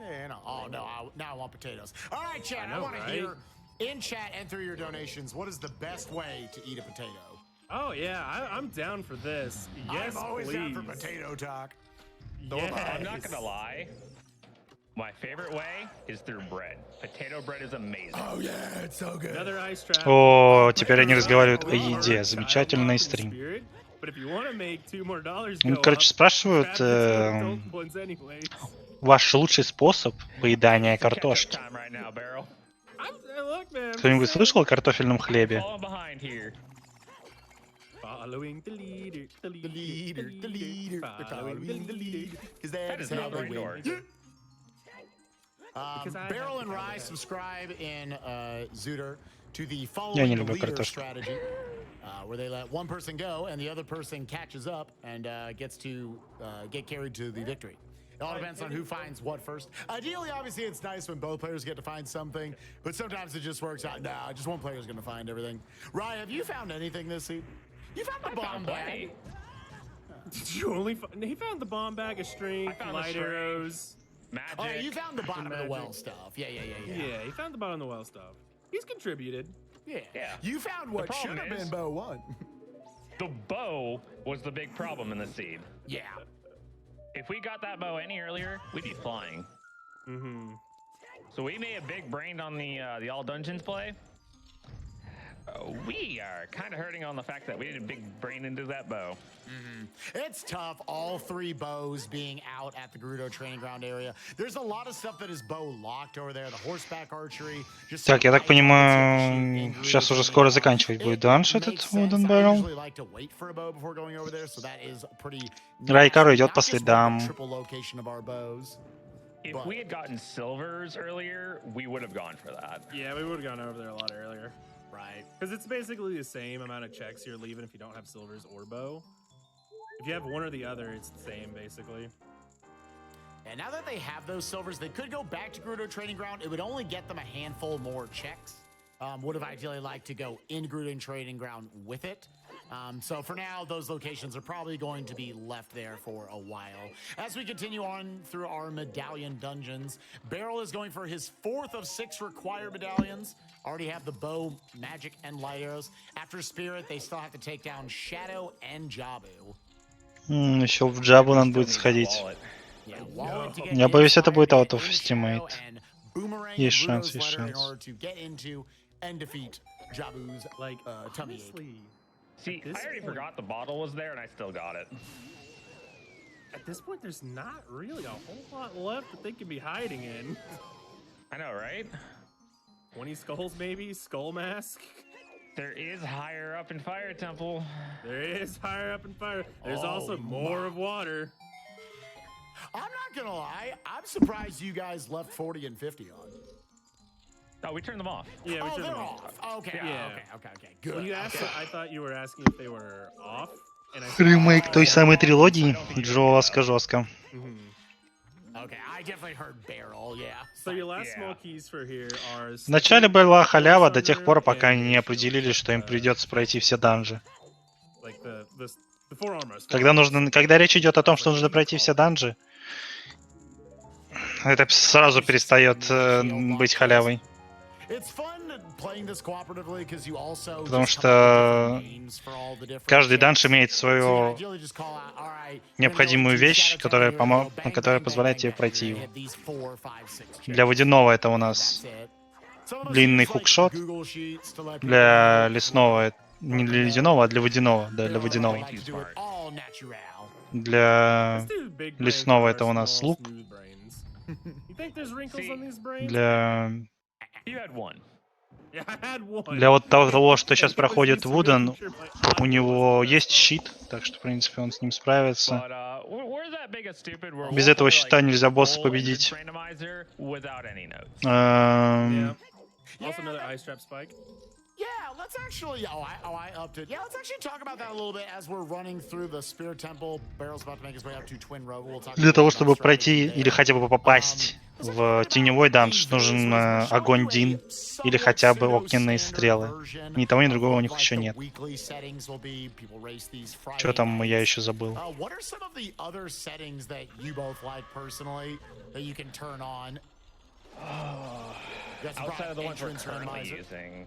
Yeah, no. Oh no, now I want potatoes. All right, chat. I want to hear in chat and through your donations. What is the best way to eat a potato? Oh yeah, I'm down for this. Yes, I'm always please. down for potato talk. Yes. I'm not gonna lie. My favorite way is through bread. Potato bread is amazing. Oh yeah, it's so good. Another ice trap. О, теперь они разговаривают о еде. Замечательный стрим. Ну, короче, спрашивают, ваш лучший способ поедания картошки. Кто-нибудь слышал о картофельном хлебе? Following the leader. Because that is how they win. Barrel and Rye subscribe in Zooter to the following the leader strategy, where they let one person go and the other person catches up and gets to get carried to the victory. It all depends on who finds what first. Ideally, obviously, it's nice when both players get to find something, but sometimes it just works out. Nah, just one player is going to find everything. Rye, have you found anything this season? You found the bomb bag. Did you only he found the bomb bag, a string, light arrows. Magic. Oh, yeah, you found the bottom of the well stuff. Yeah. Yeah, he found the bottom of the well stuff. He's contributed. Yeah. You found what should have been bow 1. The bow was the big problem in the seed. Yeah. If we got that bow any earlier, we'd be flying. So we made a big brain on the all dungeons play. We are kind of hurting on the fact that we did a big brain into that bow. It's tough, all 3 bows being out at the Gerudo training ground area. There's a lot of stuff that is bow locked over there, the horseback archery. Так, я так понимаю, сейчас уже скоро заканчивать будет данж этот Wooden Barrel. Райкару идет по следам. If we had gotten silvers earlier, we would have gone for that. Yeah, we would have gone over there a lot earlier. Right. Because it's basically the same amount of checks you're leaving if you don't have silvers or bow. If you have one or the other, it's the same, basically. And now that they have those silvers, they could go back to Gerudo Training Ground. It would only get them a handful more checks. Would have ideally liked to go in Gerudo Training Ground with it. So for now, those locations are probably going to be left there for a while. As we continue on through our medallion dungeons, Beryl is going for his 4th of 6 required medallions. Already have the bow, magic, and light arrows. After Spirit, they still have to take down Shadow and Jabu. Еще в Джабу надо будет сходить. Я боюсь, это будет out of estimate. Есть шанс. And defeat Jabu's tummy ache. See, I already forgot the bottle was there and I still got it. At this point, there's not really a whole lot left that they could be hiding in. I know, right? 20 skulls, maybe? Skull mask? There is higher up in Fire Temple. There is higher up in Fire. There's also more of water. I'm not gonna lie. I'm surprised you guys left 40 and 50 on. Oh, we turned them off. Yeah, we turned they're them off. Okay. Yeah. Okay. Good. When you asked, I thought you were asking if they were off. And I said, Ремейк той самой трилогии. Жестко. Okay, I definitely heard barrel, yeah. So your last small keys for here are... Вначале была халява до тех пор, пока они не определили, что им придется пройти все данжи. Like the four armors. Когда речь идет о том, что нужно пройти все данжи, это сразу перестает быть халявой. Потому что каждый данж имеет свою необходимую вещь, которая позволяет тебе пройти его. Для водяного это у нас длинный хукшот, для лесного, не для ледяного, а для водяного, да, для водяного. Для лесного это у нас лук. Для вот того, что сейчас проходит Вуден, у него есть щит, так что, в принципе, он с ним справится. Без этого щита нельзя босса победить. Yeah, let's actually. I upped it. Yeah, let's actually talk about that a little bit as we're running through the Spirit Temple. Barrel's about to make his way up to Twin Road. We'll talk. Для того, чтобы пройти или хотя бы попасть в теневой данж, нужен огонь Дин или хотя бы огненные стрелы. Ни того, ни другого у них еще нет. Что там я еще забыл? Outside of the ones we're currently using.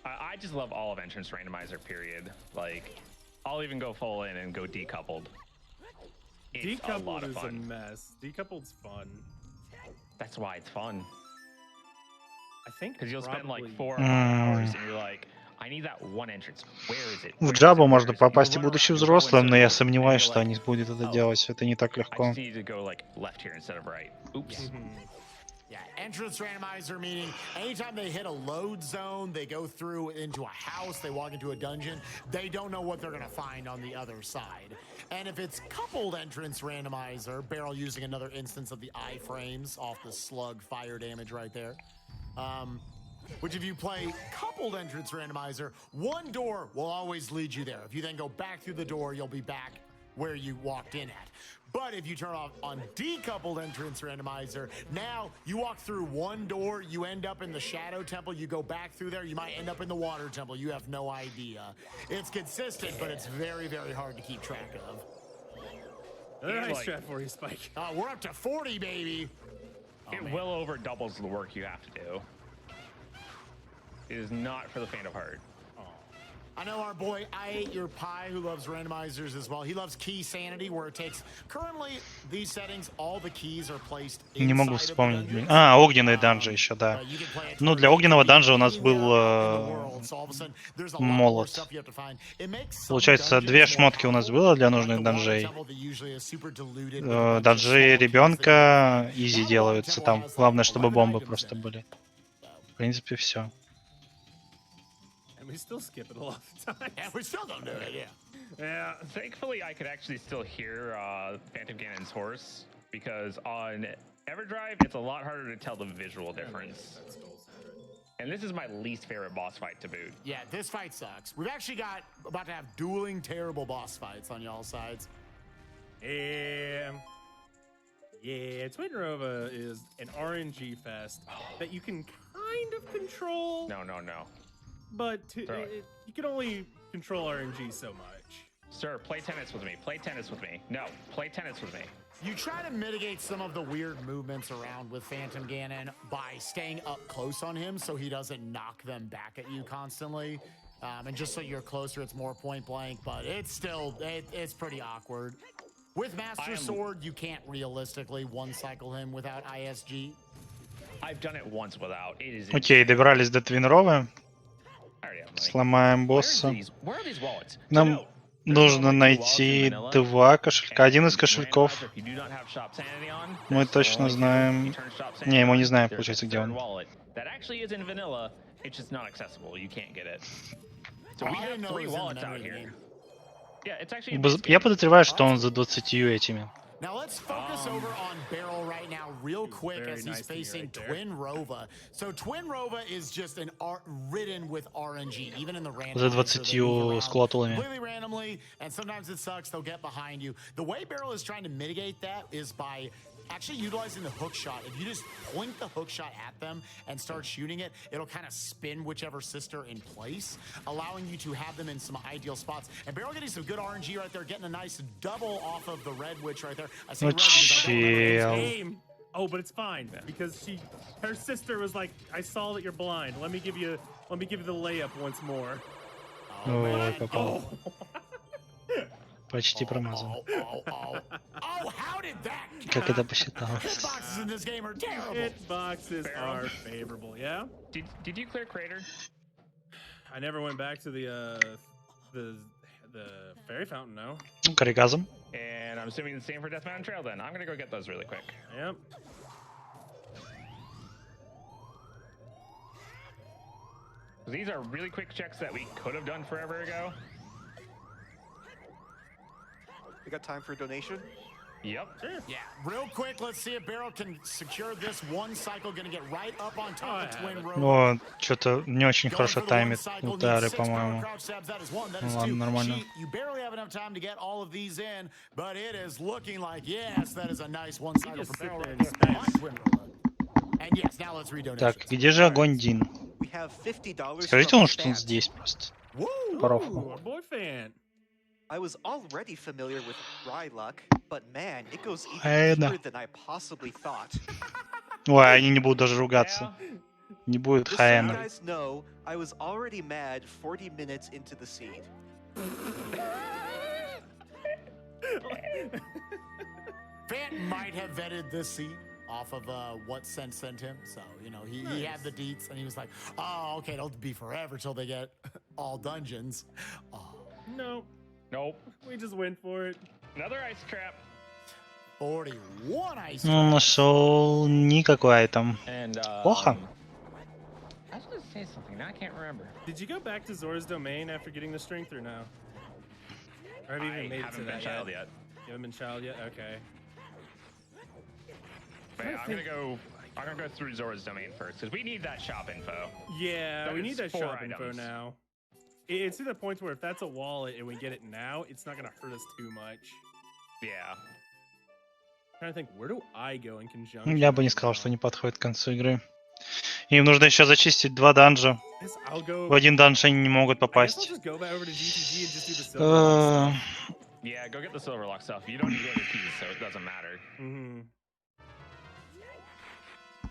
I just love all of Entrance Randomizer, period. Like, I'll even go full in and go decoupled. It's a lot of fun. Decoupled is a mess. Decoupled's fun. That's why it's fun. I think because you'll spend like 4 or 5 hours and you're like, I need that one entrance. Where is it? В Джабу можно попасть и будучи взрослым, но я сомневаюсь, что они будут это делать. Это не так легко. I just need to go like left here instead of right. Oops. Yeah, entrance randomizer meaning anytime they hit a load zone, they go through into a house, they walk into a dungeon, they don't know what they're going to find on the other side. And if it's coupled entrance randomizer, Barrel using another instance of the iframes off the slug fire damage right there. Which if you play coupled entrance randomizer, one door will always lead you there. If you then go back through the door, you'll be back where you walked in at. But if you turn off on decoupled entrance randomizer, now you walk through one door, you end up in the Shadow Temple, you go back through there, you might end up in the Water Temple, you have no idea. It's consistent, but it's very, very hard to keep track of. Nice strat for you, Spike. We're up to 40, baby. It well over doubles the work you have to do. It is not for the faint of heart. I know our boy I Ate Your Pie who loves randomizers as well. He loves key sanity where it takes currently these settings all the keys are placed inside. Не могу вспомнить. Огненные данжи еще, да. Ну, для огненного данжа у нас был молот. Получается, 2 шмотки у нас было для нужных данжей. Данжи ребенка изи делаются там. Главное, чтобы бомбы просто были. В принципе, все. We still skip it a lot of times. Yeah, we still don't do it, yeah. Yeah, thankfully I could actually still hear Phantom Ganon's horse, because on Everdrive, it's a lot harder to tell the visual difference. And this is my least favorite boss fight to boot. Yeah, this fight sucks. We've actually about to have dueling terrible boss fights on y'all sides. Yeah, Twin Rova is an RNG fest that you can kind of control. No. But you can only control RNG so much. Sir, play tennis with me. Play tennis with me. No, play tennis with me. You try to mitigate some of the weird movements around with Phantom Ganon by staying up close on him so he doesn't knock them back at you constantly. And just so you're closer, it's more point blank, but it's still, it's pretty awkward. With Master Sword, you can't realistically one-cycle him without ISG. I've done it once without. It is Окей, добрались до Твинровы. Сломаем босса. Нам нужно найти 2 кошелька. Один из кошельков мы точно знаем. Не, мы не знаем, получается, где он. Я подозреваю, что он за 20 этими. Now let's focus over on Barrel right now real quick as he's facing Twin Rova. So Twin Rova is just ridden with RNG, even in the random. Completely randomly, and sometimes it sucks, they'll get behind you. The way Barrel is trying to mitigate that is by actually utilizing the hook shot. If you just point the hook shot at them and start shooting it, it'll kind of spin whichever sister in place, allowing you to have them in some ideal spots. And Barrel getting some good RNG right there, getting a nice double off of the Red Witch right there. I say Red because I don't remember his name. Oh, but it's fine because her sister was like, "I saw that you're blind. Let me give you the layup once more." Oh, man. Oh. Почти промазал. Oh, how did that count? Как это посчиталось? Hitboxes in this game are terrible. Hitboxes are favorable, yeah? Did you clear Crater? I never went back to the fairy fountain, no. Корригазм. And I'm assuming the same for Death Mountain Trail then. I'm gonna go get those really quick. Yep. These are really quick checks that we could have done forever ago. We got time for a donation? Yep. Yeah, real quick, let's see if Barrel can secure this one cycle. Gonna get right up on top of Twin Road. О, что-то не очень хорошо таймит удары, по-моему. Ладно, нормально. You barely have enough time to get all of these in, but it is looking like, yes, that is a nice one cycle for Barrel. And yes, now let's redonate. Так, где же огонь Дин? We have $50. Скажите ему, что он здесь просто. Ooh, boy fan. I was already familiar with Ryluck, but man, it goes even deeper than I possibly thought. Ой, они не будут даже ругаться. Не будет Just so you Хаэна. guys know, I was already mad 40 minutes into the seed. Fan might have vetted this seed off of what Sen sent him, so you know he had the deets, and he was like, "Oh, okay, it'll be forever till they get all dungeons." Oh. No. Nope. We just went for it. Another ice trap. 41 ice Ну, нашел никакой айтем. Плохо. I was gonna say something, now I can't remember. Did you go back to Zora's Domain after getting the strength or no? Or have you even made it to that child yet? You haven't been child yet? Okay. Wait, I'm gonna go through Zora's Domain first, because we need that shop info. Yeah, we need that 4 shop info items. now. It's to the point where if that's a wallet and we get it now, it's not gonna hurt us too much. Yeah. I'm trying to think, where do I go in conjunction? Я бы не сказал, что не подходит к концу игры. Им нужно еще зачистить 2 данжа. В один данж они не могут попасть. Yeah, go get the silver lock stuff. You don't need any keys, so it doesn't matter. Mm-hmm.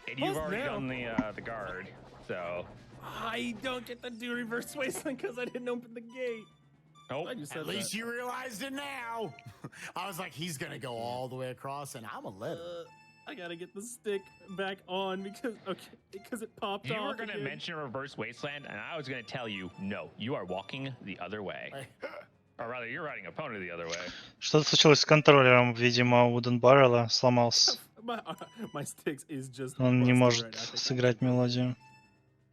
And you've already done the guard, so. I don't get to do reverse wasteland because I didn't open the gate. Nope. At least you realized it now. I was like, he's gonna go all the way across, and I'm gonna let him. I gotta get the stick back on because it popped off. You were gonna mention reverse wasteland, and I was gonna tell you, no, you are walking the other way. Or rather, you're riding opponent the other way. Что-то случилось с контроллером, видимо, Wooden Barrel сломался. My sticks is just Он не может сыграть мелодию.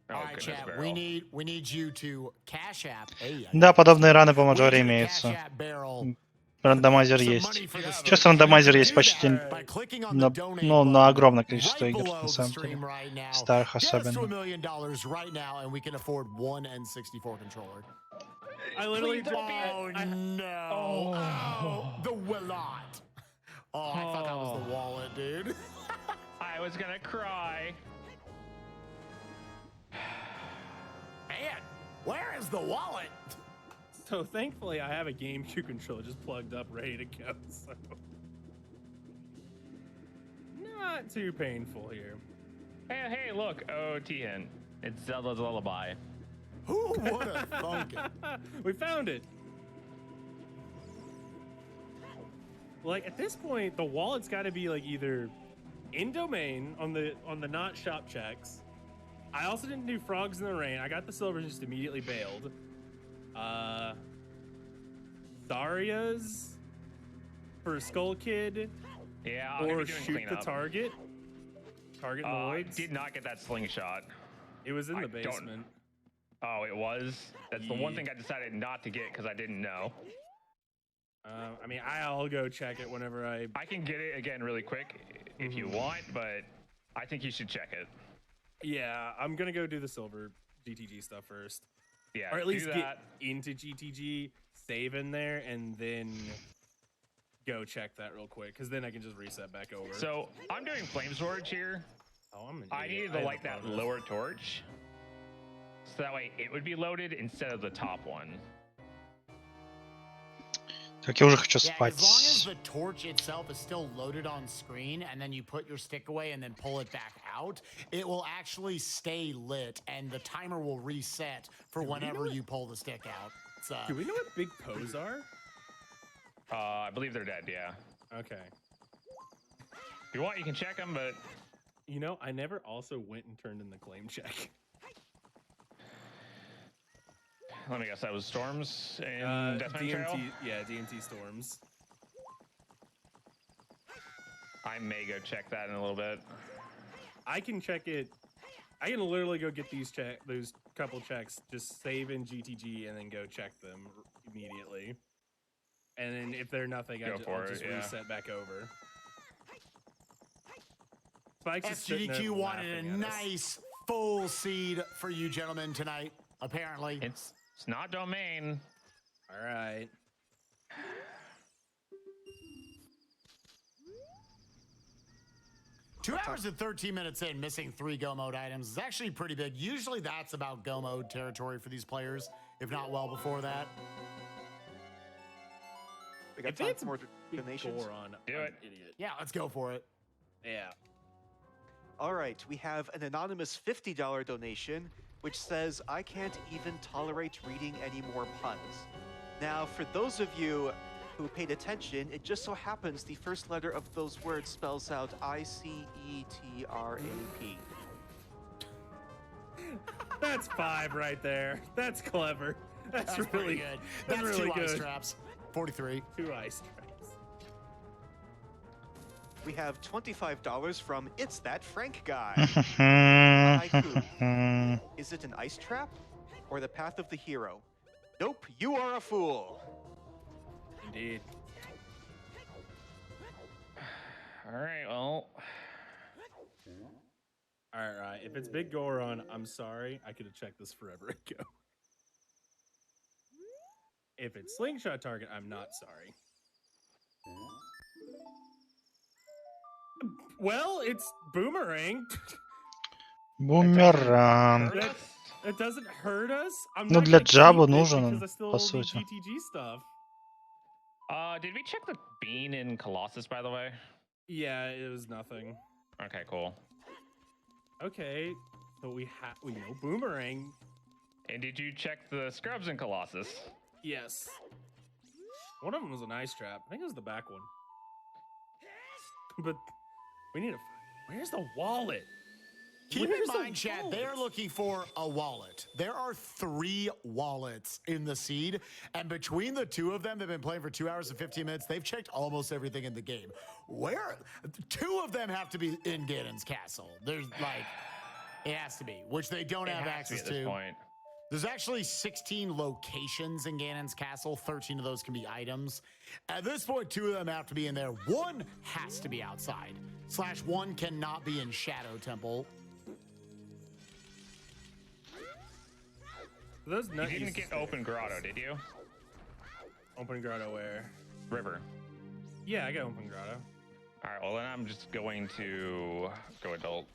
Alright, chat, we need you to cash app. Да, подобные раны по мажоре имеются. Рандомайзер есть. Сейчас рандомайзер есть почти на огромное количество игр, на самом деле. Старых особенно. I literally the wallet. Oh, I thought that was the wallet, dude. I was gonna cry. Man, where is the wallet? So thankfully, I have a GameCube controller just plugged up, ready to go. So not too painful here. Hey, look, Tian. It's Zelda's Lullaby. Who would have thunk it? We found it. Like at this point, the wallet's got to be like either in domain on the not shop checks. I also didn't do Frogs in the Rain. I got the silver, just immediately bailed. Daria's for Skull Kid. Yeah, or shoot the target. Target Lloyd's. I did not get that slingshot. It was in the basement. Oh, it was? That's the one thing I decided not to get because I didn't know. I mean, I'll go check it whenever I can get it again really quick if you want, but I think you should check it. Yeah, I'm gonna go do the silver GTG stuff first. Yeah, or at least get into GTG, save in there, and then go check that real quick, because then I can just reset back over. So I'm doing Flame Storage here. Oh, I'm an I idiot. needed to light that lower torch, so that way it would be loaded instead of the top one. Как я уже хочу Yeah, спать. as long as the torch itself is still loaded on screen, and then you put your stick away and then pull it back out, it will actually stay lit, and the timer will reset for whenever you pull the stick out. Do we know what big Poes are? I believe they're dead, yeah. Okay. If you want, you can check them, but... You know, I never also went and turned in the claim check. Let me guess, that was Storms and Deathmatch Trail? Yeah, DMT Storms. I may go check that in a little bit. I can check it. I can literally go get those couple checks, just save in GTG, and then go check them immediately. And then if they're nothing, I'll just reset back over. SGDQ wanted a nice full seed for you gentlemen tonight, apparently. It's not domain. All right. Two hours and 13 minutes in, missing 3 Go Mode items is actually pretty big. Usually that's about Go Mode territory for these players, if not well before that. We got time for more donations. Do it. Idiot. Yeah, let's go for it. Yeah. All right, we have an anonymous $50 donation, which says, I can't even tolerate reading any more puns. Now, for those of you who paid attention, it just so happens the first letter of those words spells out I-C-E-T-R-A-P. That's 5 right there. That's clever. That's really pretty good. That's really 2 good. ice traps. 43. 2 ice traps. We have $25 from It's That Frank Guy. Haiku. Is it an ice trap or the path of the hero? Nope, you are a fool. Indeed. All right, well. All right. If it's Big Goron, I'm sorry. I could have checked this forever ago. If it's Slingshot Target, I'm not sorry. Well, it's Boomerang. Бумеранг. It doesn't hurt us. I'm Ну, not для gonna Джаба keep it нужен because он, I still по need сути. GTG stuff. Did we check the bean in Colossus, by the way? Yeah, it was nothing. Okay, cool. Okay, so we know Boomerang. And did you check the scrubs in Colossus? Yes. One of them was an ice trap. I think it was the back one. But we need where's the wallet? Keep in mind, chat, they're looking for a wallet. There are 3 wallets in the seed, and between the 2 of them, they've been playing for 2 hours and 15 minutes. They've checked almost everything in the game. 2 of them have to be in Ganon's castle. There's it has to be, which they don't have access to. At this point. There's actually 16 locations in Ganon's castle. 13 of those can be items. At this point, 2 of them have to be in there. 1 has to be outside. /1 cannot be in Shadow Temple. Those You didn't get Open Grotto, did you? Open Grotto where? River. Yeah, I got Open Grotto. All right, well then I'm just going to go adult.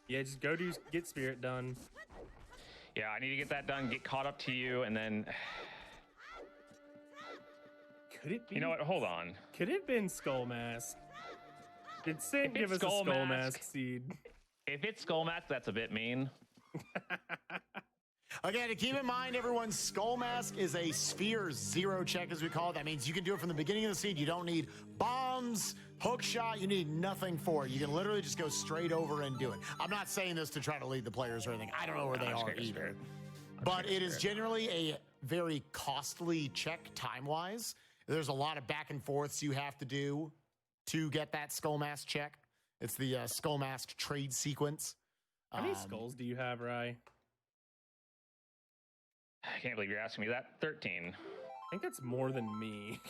Yeah, just go get Spirit done. Yeah, I need to get that done, get caught up to you, and then... Could it be? You know what? Hold on. Could it have been Skull Mask? Did Sin give us a Skull Mask seed? If it's Skull Mask, that's a bit mean. Again, to keep in mind, everyone's Skull Mask is a sphere 0 check, as we call it. That means you can do it from the beginning of the seed. You don't need bombs, hook shot. You need nothing for it. You can literally just go straight over and do it. I'm not saying this to try to lead the players or anything. I don't know where they are either. But it is generally a very costly check time-wise. There's a lot of back and forths you have to do to get that Skull Mask check. It's the Skull Mask trade sequence. How many skulls do you have, Rye? I can't believe you're asking me that. 13 I think that's more than me.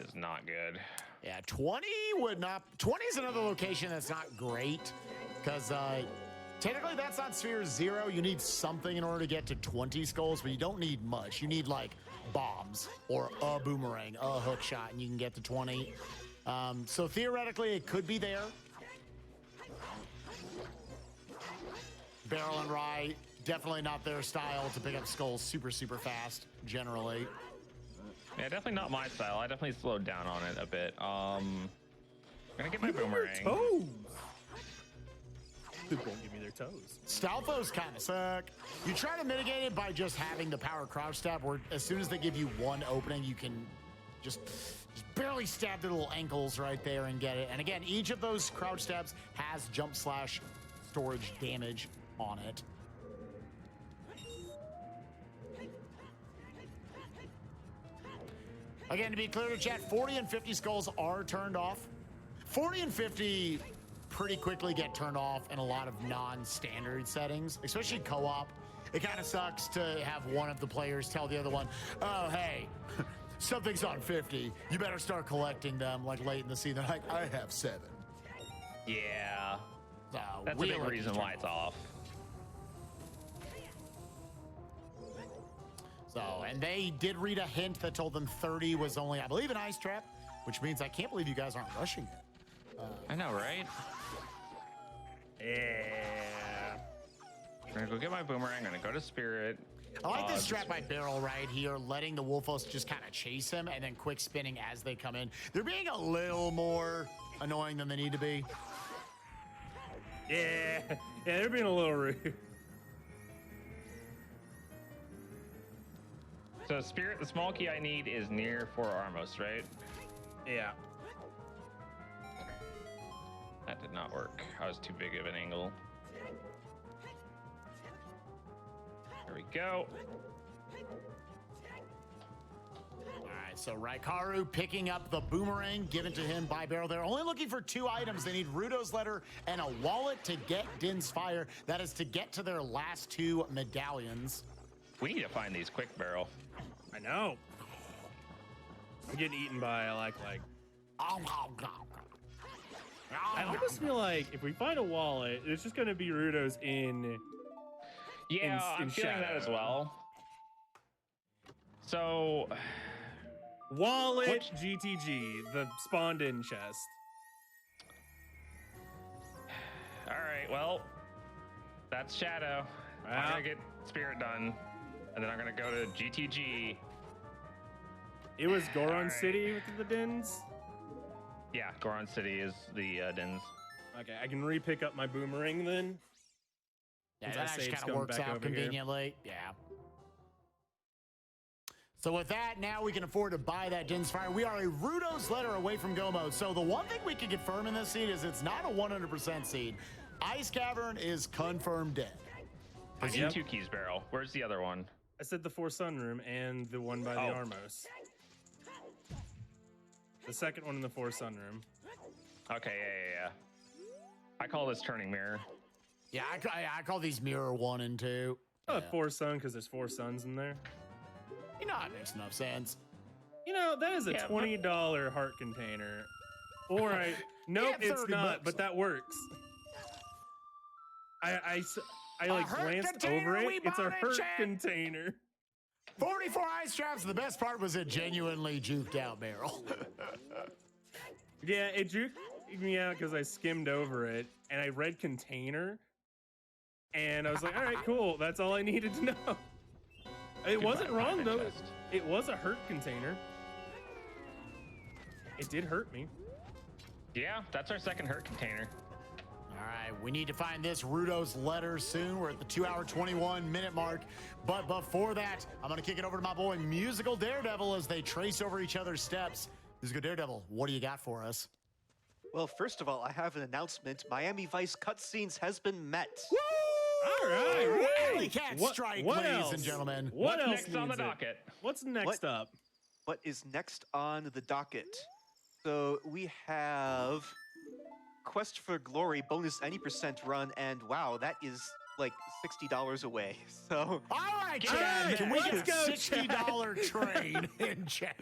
is not good. Yeah, 20 would not. 20 is another location that's not great because technically that's on sphere 0. You need something in order to get to 20 skulls, but you don't need much. You need like bombs or a boomerang, a hook shot, and you can get to 20. So theoretically, it could be there. Barrel and Rye, definitely not their style to pick up skulls super fast, generally. Yeah, definitely not my style. I definitely slowed down on it a bit. I'm gonna get my boomerang. Toes. People won't give me their toes. Stalfos kind of suck. You try to mitigate it by just having the power crouch stab, where as soon as they give you one opening, you can just barely stab their little ankles right there and get it. And again, each of those crouch stabs has jump slash storage damage on it. Again, to be clear to chat, 40 and 50 skulls are turned off. 40 and 50 pretty quickly get turned off in a lot of non-standard settings, especially co-op. It kind of sucks to have one of the players tell the other one, oh, hey, something's on 50. You better start collecting them like late in the scene. They're like, I have 7. Yeah. So That's a big reason why it's off. So, and they did read a hint that told them 30 was only, I believe, an ice trap, which means I can't believe you guys aren't rushing it. I know, right? Yeah. I'm gonna go get my boomerang. I'm gonna go to Spirit. I like this trap by Barrel right here, letting the Wolfos just kind of chase him and then quick spinning as they come in. They're being a little more annoying than they need to be. Yeah, they're being a little rude. So Spirit, the small key I need is near 4 Armos, right? Yeah. That did not work. I was too big of an angle. There we go. All right, so Raikaru picking up the boomerang given to him by Barrel. They're only looking for 2 items. They need Rudo's letter and a wallet to get Din's fire. That is to get to their last 2 medallions. We need to find these quick, Barrel. I know. I'm getting eaten by like. I almost feel like if we find a wallet, it's just gonna be Rudo's in. Yeah, I'm feeling that as well. So, wallet GTG, the spawned in chest. All right, well, that's Shadow. I'm gonna get Spirit done, and then I'm gonna go to GTG. It was Goron City with the Dins? Yeah, Goron City is the Dins. Okay, I can re-pick up my boomerang then. Yeah, that actually kind of works out conveniently. Yeah. So with that, now we can afford to buy that Din's Fire. We are a Rudo's letter away from go mode. So the one thing we can confirm in this seed is it's not a 100% seed. Ice Cavern is confirmed dead. I need 2 keys, Barrel. Where's the other one? I said the 4 Sunroom and the one by the Armos. The second one in the 4 Sunroom. Okay, yeah. I call this Turning Mirror. Yeah, I call these Mirror 1 and 2. I call it 4 Sun because there's 4 suns in there. You know, it makes enough sense. You know, that is a $20 heart container. Or nope, it's not, but that works. I like glanced over it. It's a hurt container. 44 ice traps. The best part was it genuinely juked out Barrel. Yeah, it juked me out because I skimmed over it and I read container. And I was like, all right, cool. That's all I needed to know. It wasn't wrong, though. It was a hurt container. It did hurt me. Yeah, that's our second hurt container. All right, we need to find this Rudo's letter soon. We're at the 2-hour, 21-minute mark. But before that, I'm going to kick it over to my boy, Musical Daredevil, as they trace over each other's steps. Musical Daredevil, what do you got for us? Well, first of all, I have an announcement. Miami Vice cutscenes has been met. Woo! All right. Alley Cat Strike, ladies and gentlemen. What's next on the docket? What's next up? What is next on the docket? So we have Quest for Glory bonus any % run, and wow, that is like $60 away. So all right, Chad, can we get a $60 train in chat?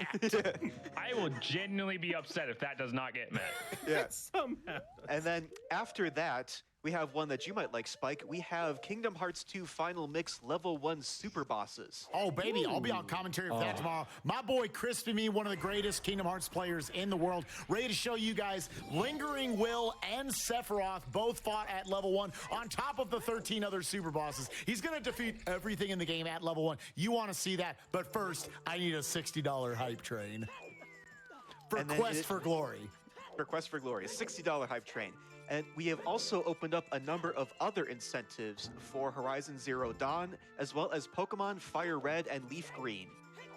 I will genuinely be upset if that does not get met. Yeah. Somehow. And then after that, we have one that you might like, Spike. We have Kingdom Hearts 2 Final Mix Level 1 Super Bosses. Oh, baby, I'll be on commentary for that tomorrow. My boy Crispy Me, one of the greatest Kingdom Hearts players in the world, ready to show you guys Lingering Will and Sephiroth both fought at level 1 on top of the 13 other super bosses. He's going to defeat everything in the game at level 1. You want to see that, but first, I need a $60 hype train. For Quest for Glory. For Quest for Glory, a $60 hype train. And we have also opened up a number of other incentives for Horizon Zero Dawn, as well as Pokemon Fire Red and Leaf Green.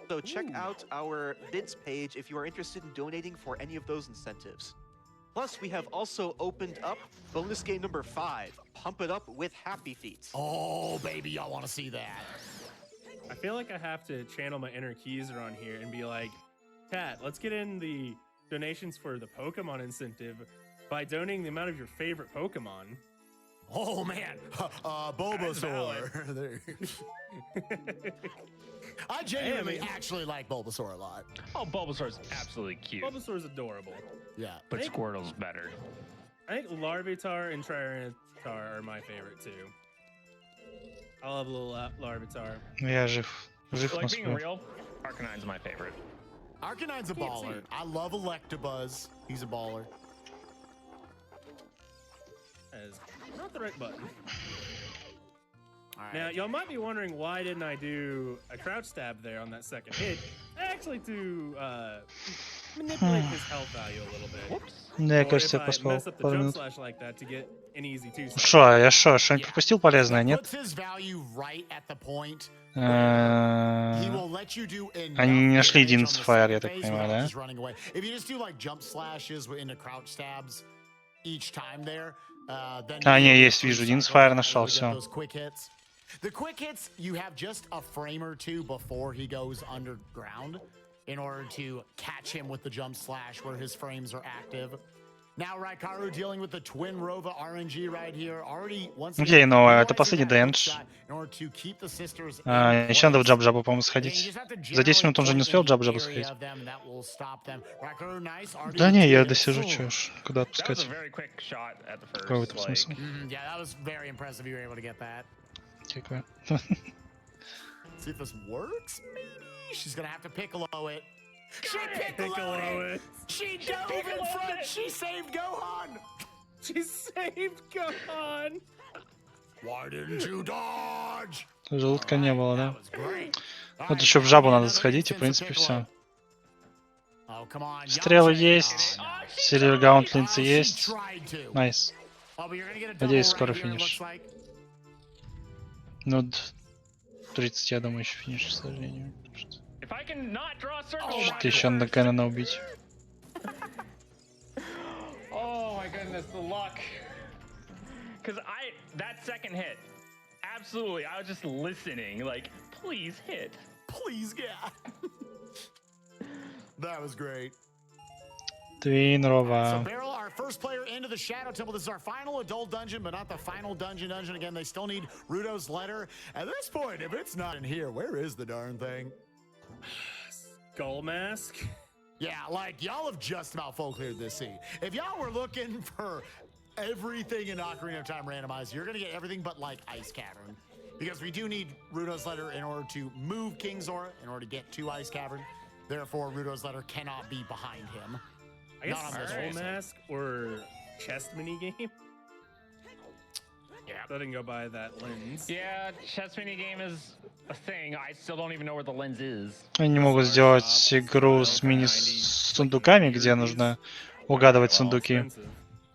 So check out our bids page if you are interested in donating for any of those incentives. Plus, we have also opened up bonus game number 5, Pump It Up with Happy Feet. Oh, baby, y'all want to see that. I feel like I have to channel my inner Keezer on here and be like, Kat, let's get in the donations for the Pokemon incentive by donating the amount of your favorite Pokemon. Oh, man. Bulbasaur. I genuinely actually like Bulbasaur a lot. Oh, Bulbasaur's absolutely cute. Bulbasaur's adorable. Yeah. But Squirtle's better. I think Larvitar and Tyranitar are my favorite too. I love little Larvitar. Я жив. Жив Like на being свой. real, Arcanine's my favorite. Arcanine's a baller. I love Electabuzz. He's a baller. That is not the right button. All right. Now, y'all might be wondering why didn't I do a crouch stab there on that second hit? Actually, to manipulate his health value a little bit. Whoops. Да, Or кажется, if я I поспал mess up the пару jump минут. slash like that to get an easy two-step. Шо, я что-нибудь пропустил полезное, нет? Puts his value right at the point. He Э, will let you do Они не нашли damage on the Динсфайр, я second так phase понимаю, without да? just running away. If you just do like jump slashes into crouch stabs each time there, then А, you'll не, get есть, three вижу, cycles Динсфайр out, нашел, you'll get всё. those quick hits. The quick hits, you have just a frame or two before he goes underground in order to catch him with the jump slash where his frames are active. Now Raikaru dealing with the Twin Rova RNG right here. Already once Окей, но это utilizing последний that quick дэнж. shot in order to keep the sisters in Еще надо в place. джаб-джабу, по-моему, And you сходить. just have to За 10 минут он же не generally успел в point in джаб-джабу the сходить. area of them, and that will stop them. Raikaru, nice, already Да with не, two я hits. досижу, чё уж. Куда That was отпускать? a very quick shot at the first. Какой в этом like, смысл? Yeah, that was very impressive. You were able to get that. Какой? See if this works, maybe? She's gonna have to piccolo it. She Piccolo piccolo it. it! She dove in piccoloed front! it. She saved Gohan! She saved Gohan! Why didn't you dodge? Желудка не было, да? That was great. Вот Alright, еще в now жабу we need надо another сходить, и, в instance of принципе, piccolo. все. Oh, come on. Стрелы Yamcha. есть, Oh, no. Сирил Гаунтлинцы She есть. tried to. Найс. Oh, but you're gonna get a double Надеюсь, right скоро here, it финиш. looks like. Ну, 30, я думаю, еще финиш, к сожалению. if I can not draw a circle. Oh, Что-то еще надо Кэнона убить. Oh my goodness, the luck. Because that second hit, absolutely, I was just listening, like, please hit. Please, yeah. That was great. Твин So Рова. Beryl, our first player into the Shadow Temple. This is our final adult dungeon, but not the final dungeon. Again, they still need Rudo's letter. At this point, if it's not in here, where is the darn thing? Skull Mask? Yeah, like, y'all have just about full cleared this seed. If y'all were looking for everything in Ocarina of Time randomized, you're gonna get everything but, like, Ice Cavern. Because we do need Rudo's letter in order to move King Zora, in order to get to Ice Cavern. Therefore, Rudo's letter cannot be behind him. I guess Not on this Skull one. Mask or chest minigame? Yeah. So I didn't go by that lens. Yeah, chess mini game is a thing. I still don't even know where the lens is. Они не могут сделать игру с мини-сундуками, где нужно угадывать сундуки. Expensive.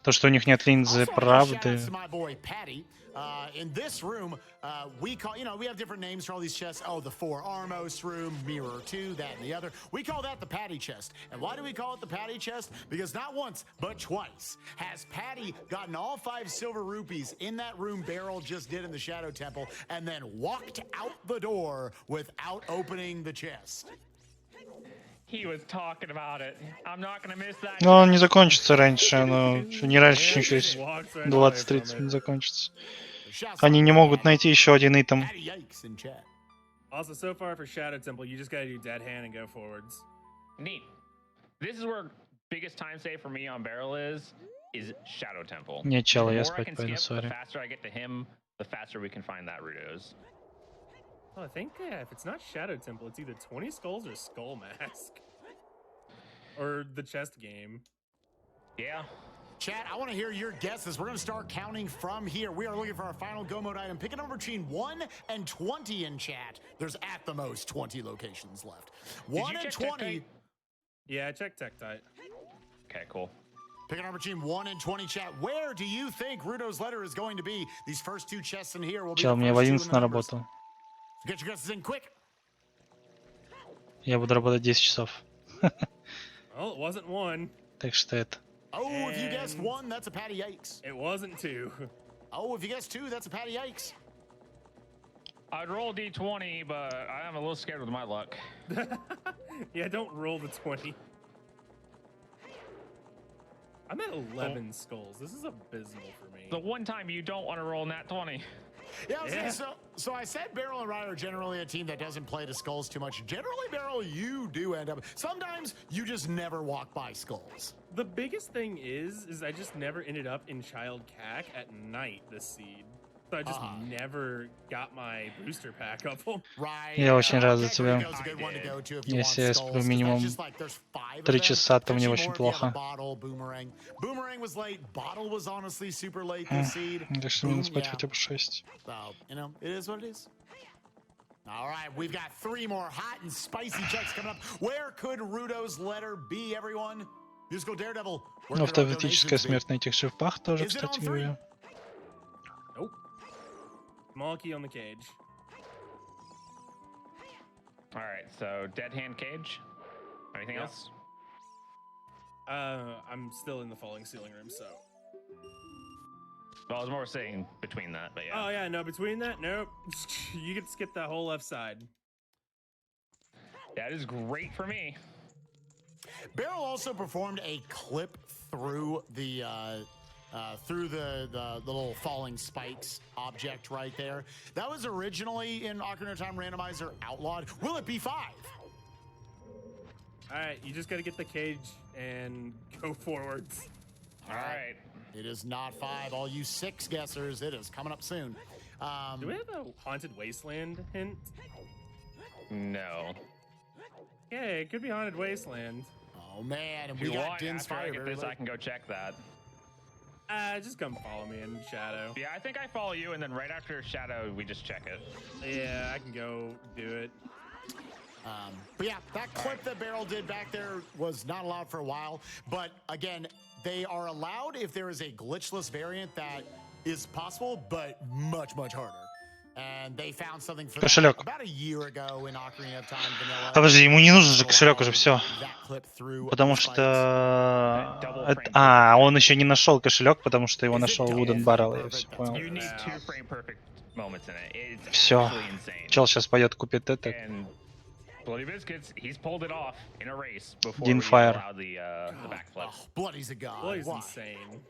То, что у них нет линзы Also, правды. shout out to my boy Patty. In this room, we call, we have different names for all these chests. Oh, the Four Armos room, Mirror 2, that and the other. We call that the Patty chest. And why do we call it the Patty chest? Because not once, but twice has Patty gotten all 5 silver rupees in that room Beryl just did in the Shadow Temple and then walked out the door without opening the chest. He was talking about it. I'm not gonna miss that. Но он не закончится раньше, но не раньше, чем через Walks right away from 20-30 минут it. закончится. Они не могут найти еще один итем. Also, so far for Shadow Temple, you just gotta do dead hand and go forwards. Neat. This is where biggest time save for me on barrel is Shadow Temple. Не, чел, The я more I спать can пойду, skip, the сори. faster I get to him, the faster we can find that Rudos. Well, I think if it's not Shadow Temple, it's either 20 skulls or Skull Mask. Or the chest game. Yeah. Chat, I want to hear your guesses. We're going to start counting from here. We are looking for our final go mode item. Pick a number between 1 and 20 in chat. There's at the most 20 locations left. 1 and 20. Yeah, I checked Tektite. Okay, cool. Pick a number between 1 and 20 chat. Where do you think Rudo's letter is going to be? These first two chests in here will be Чел, the мне в first two in 11 the на numbers. работу. Get your guesses in quick. Я буду работать 10 часов. Well, it wasn't 1. Так что это. Oh, if you guessed 1, that's a patty yikes. It wasn't 2. Oh, if you guessed 2, that's a patty yikes. I'd roll D20, but I'm a little scared with my luck. Yeah, don't roll the 20. I'm at 11 skulls. This is abysmal for me. The one time you don't want to roll nat 20. Yeah, I was saying, so I said Beryl and Ryan are generally a team that doesn't play to skulls too much. Generally, Beryl, you do end up. Sometimes you just never walk by skulls. The biggest thing is I just never ended up in Child CAC at night this seed. So I just never got my booster pack of them. Right. Я очень рад за тебя. Если я сплю минимум 3 часа, то мне очень плохо. Boomerang was late. Bottle was honestly super late this seed. Так что минус спать хотя бы 6. So, you know, it is what it is. All right, we've got 3 more hot and spicy checks coming up. Where could Rudo's letter be, everyone? Musical Daredevil. Ну, автоматическая смерть на этих шипах тоже, кстати говоря. Nope. Small key on the cage. All right, so dead hand cage. Anything else? I'm still in the falling ceiling room, so. Well, I was more saying between that, but yeah. Oh yeah, no, between that, nope. You can skip that whole left side. That is great for me. Beryl also performed a clip through the little falling spikes object right there. That was originally in Ocarina of Time Randomizer outlawed. Will it be 5? All right, you just got to get the cage and go forwards. All right. It is not 5. All you 6 guessers, it is coming up soon. Do we have a Haunted Wasteland hint? No. Yeah, it could be Haunted Wasteland. Oh man, and If we you got want, Din's after I Fire. get this, I can go check that. Just come follow me in Shadow. Yeah, I think I follow you, and then right after Shadow, we just check it. Yeah, I can go do it. But yeah, that clip that Beryl did back there was not allowed for a while. But again, they are allowed if there is a glitchless variant that is possible, but much, much harder. And they found something for that about a year ago in Ocarina of Time Vanilla. Подожди, ему не нужен же кошелек уже, все. Потому что... он еще не нашел кошелек, потому что его нашел Wooden Barrel, я все понял. Все. Чел сейчас пойдет купит это. Bloody Biscuits, he's pulled it off in a race before Din we Fire. allowed the backflip. Bloody's a god. Bloody's insane.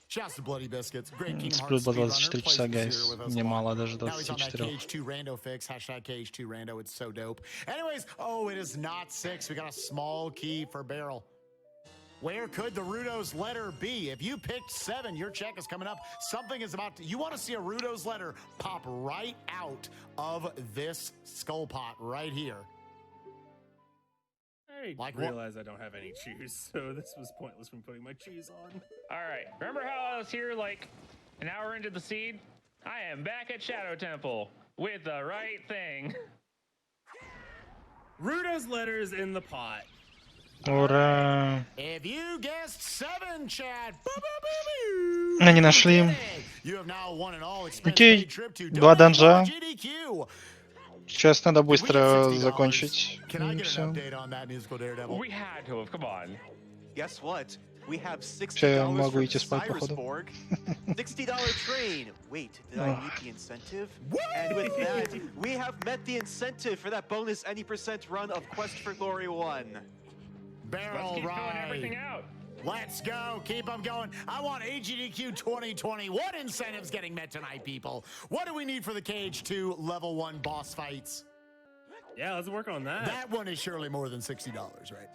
Shouts to Bloody Biscuits. Great Kingdom Сплю Hearts по speedrunner. 24 часа, гайс. Мне мало даже Now he's on that 24. KH2 Rando fix. Hashtag KH2 Rando. It's so dope. Anyways, oh, it is not 6. We got a small key for Beryl. Where could the Rudo's letter be? If you picked 7, your check is coming up. Something is about to... You want to see a Rudo's letter pop right out of this skull pot right here. I realize I don't have any shoes, so this was pointless from putting my shoes on. All right, remember how I was here like an hour into the seed? I am back at Shadow Temple with the right thing. Rudo's letter is in the pot. Ура! If you guessed 7, Chad. Не нашли. You have now won an all-expense Окей, trip to 2 данжа. GDQ. Сейчас надо быстро закончить. Все. We had to have, come on. Guess what? We have Я $60 могу from идти спать, походу. Cyrusborg. $60 train. Wait, did I meet the incentive? And with that, we have met the incentive for that bonus any % run of Quest for Glory 1. Barrel Let's keep filling ride. everything out. Let's go. Keep them going. I want AGDQ 2020. What incentives getting met tonight, people? What do we need for the Cage 2 level 1 boss fights? Yeah, let's work on that. That one is surely more than $60, right?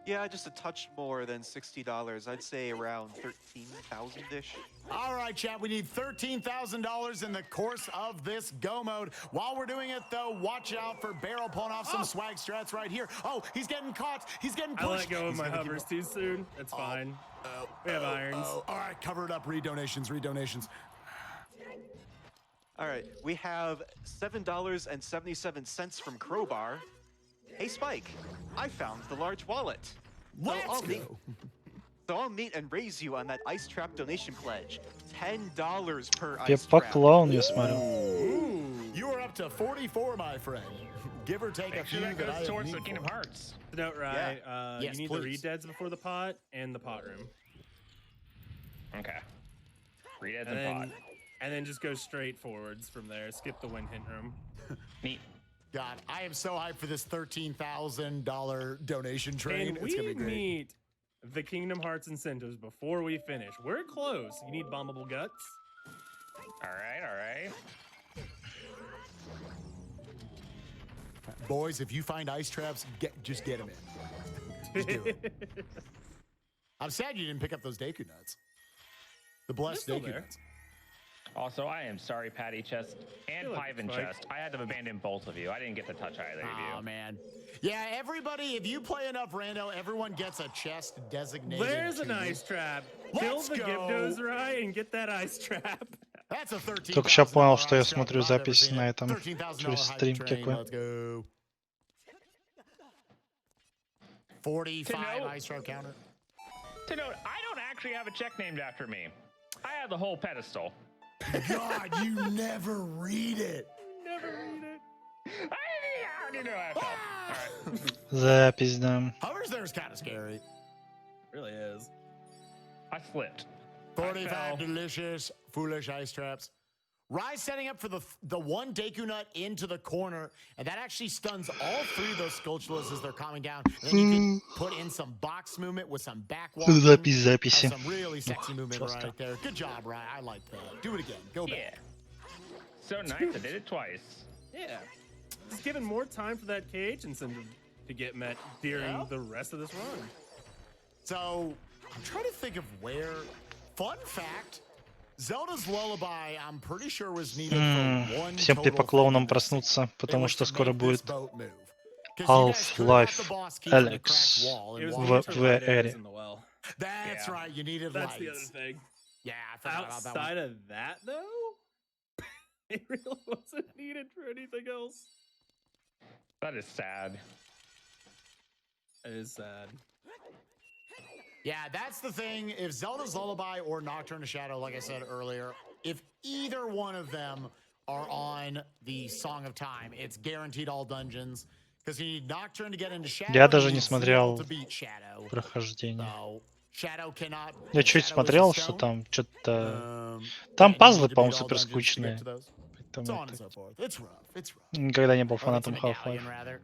Yeah, just a touch more than $60. I'd say around 13,000-ish. All right, chat, we need $13,000 in the course of this go mode. While we're doing it, though, watch out for Barrel pulling off some swag strats right here. Oh, he's getting caught. He's getting pushed. I let go of my hovers too soon. That's fine. We have irons. All right, cover it up. Redonations, redonations. All right, we have $7.77 from Crowbar. Hey, Spike, I found the large wallet. Let's go. So I'll meet and raise you on that ice trap donation pledge. $10 per Я ice trap. поклон, я смотрю. Ooh, you are up to 44, my friend. Give or take a few that that I goes towards need the Kingdom for. Hearts. Note right. Yes, you need please. the read-deads before the pot and the pot room. Okay. Read And and then, pot. and then just go straight forwards from there. Skip the wind hint room. Neat. God, I am so hyped for this $13,000 donation train. And It's we gonna be great. meet the Kingdom Hearts incentives before we finish. We're close. You need bombable guts. All right, all right. Boys, if you find ice traps, just get them in. Just do it. I'm sad you didn't pick up those Deku nuts. The blessed They're Deku still there. nuts. Also, I am sorry, Patty Chest and Good luck, Piven Spike. Chest. I had to abandon both of you. I didn't get to touch either of Oh, you. man. Yeah, everybody, if you play enough rando, everyone gets a chest designated. There's to an you. ice trap. Kill Let's the go. Gyptos and get that ice trap. That's a $13,000 Только сейчас понял, что я ice trap. смотрю I've never запись seen на it. этом, $13,000 через hype стрим train. какой. Let's go. 45 know- ice trap counter. To note, I don't actually have a check named after me. I have the whole pedestal. God, you never read it. Never read it. I already know how it felt. All right. Запись, да. Hovers there is kind of scary. Really is. I slipped. 45 fell. delicious, foolish ice traps. Rise setting up for the one Deku Nut into the corner, and that actually stuns all three of those Skulltulas as they're coming down. And then you can put in some box movement with some back walking. Запись записи. Some really sexy movement жестко. right there. Good job, Rye. I like that. Do it again. Go Yeah. back. So nice, I did it twice. Yeah. Just giving more time for that cage incentive to get met during Yeah. the rest of this run. So, I'm trying to think of where. Fun fact. Zelda's Lullaby, I'm pretty sure was needed for one Всем total при поклонам thing in this проснуться, thing. It потому was что to скоро make this будет boat move. 'Cause you guys could've got Half-Life the boss key from the Alex. cracked wall and It was walked в the through. в right areas эре. in the well. That's Yeah. right, you needed That's lights. the other thing. Yeah, I forgot about that one. Outside of that, though, it really wasn't needed for anything else. That is sad. It is sad. Yeah, that's the thing. If Zelda's Lullaby or Nocturne to Shadow, like I said earlier, if either one of them are on the Song of Time, it's guaranteed all dungeons. Because you need Nocturne to get into Shadow. Я and даже you не need смотрел Zeal to beat Shadow. прохождение. So, Shadow cannot. Я чуть Shadow is смотрел, the что stone. там что-то... Um, Там yeah, you пазлы, need to по-моему, beat all супер dungeons to get скучные. to those. Поэтому So on and это- so forth. It's rough. It's rough. Никогда не был Or it's a фанатом medallion, Half-Life. rather.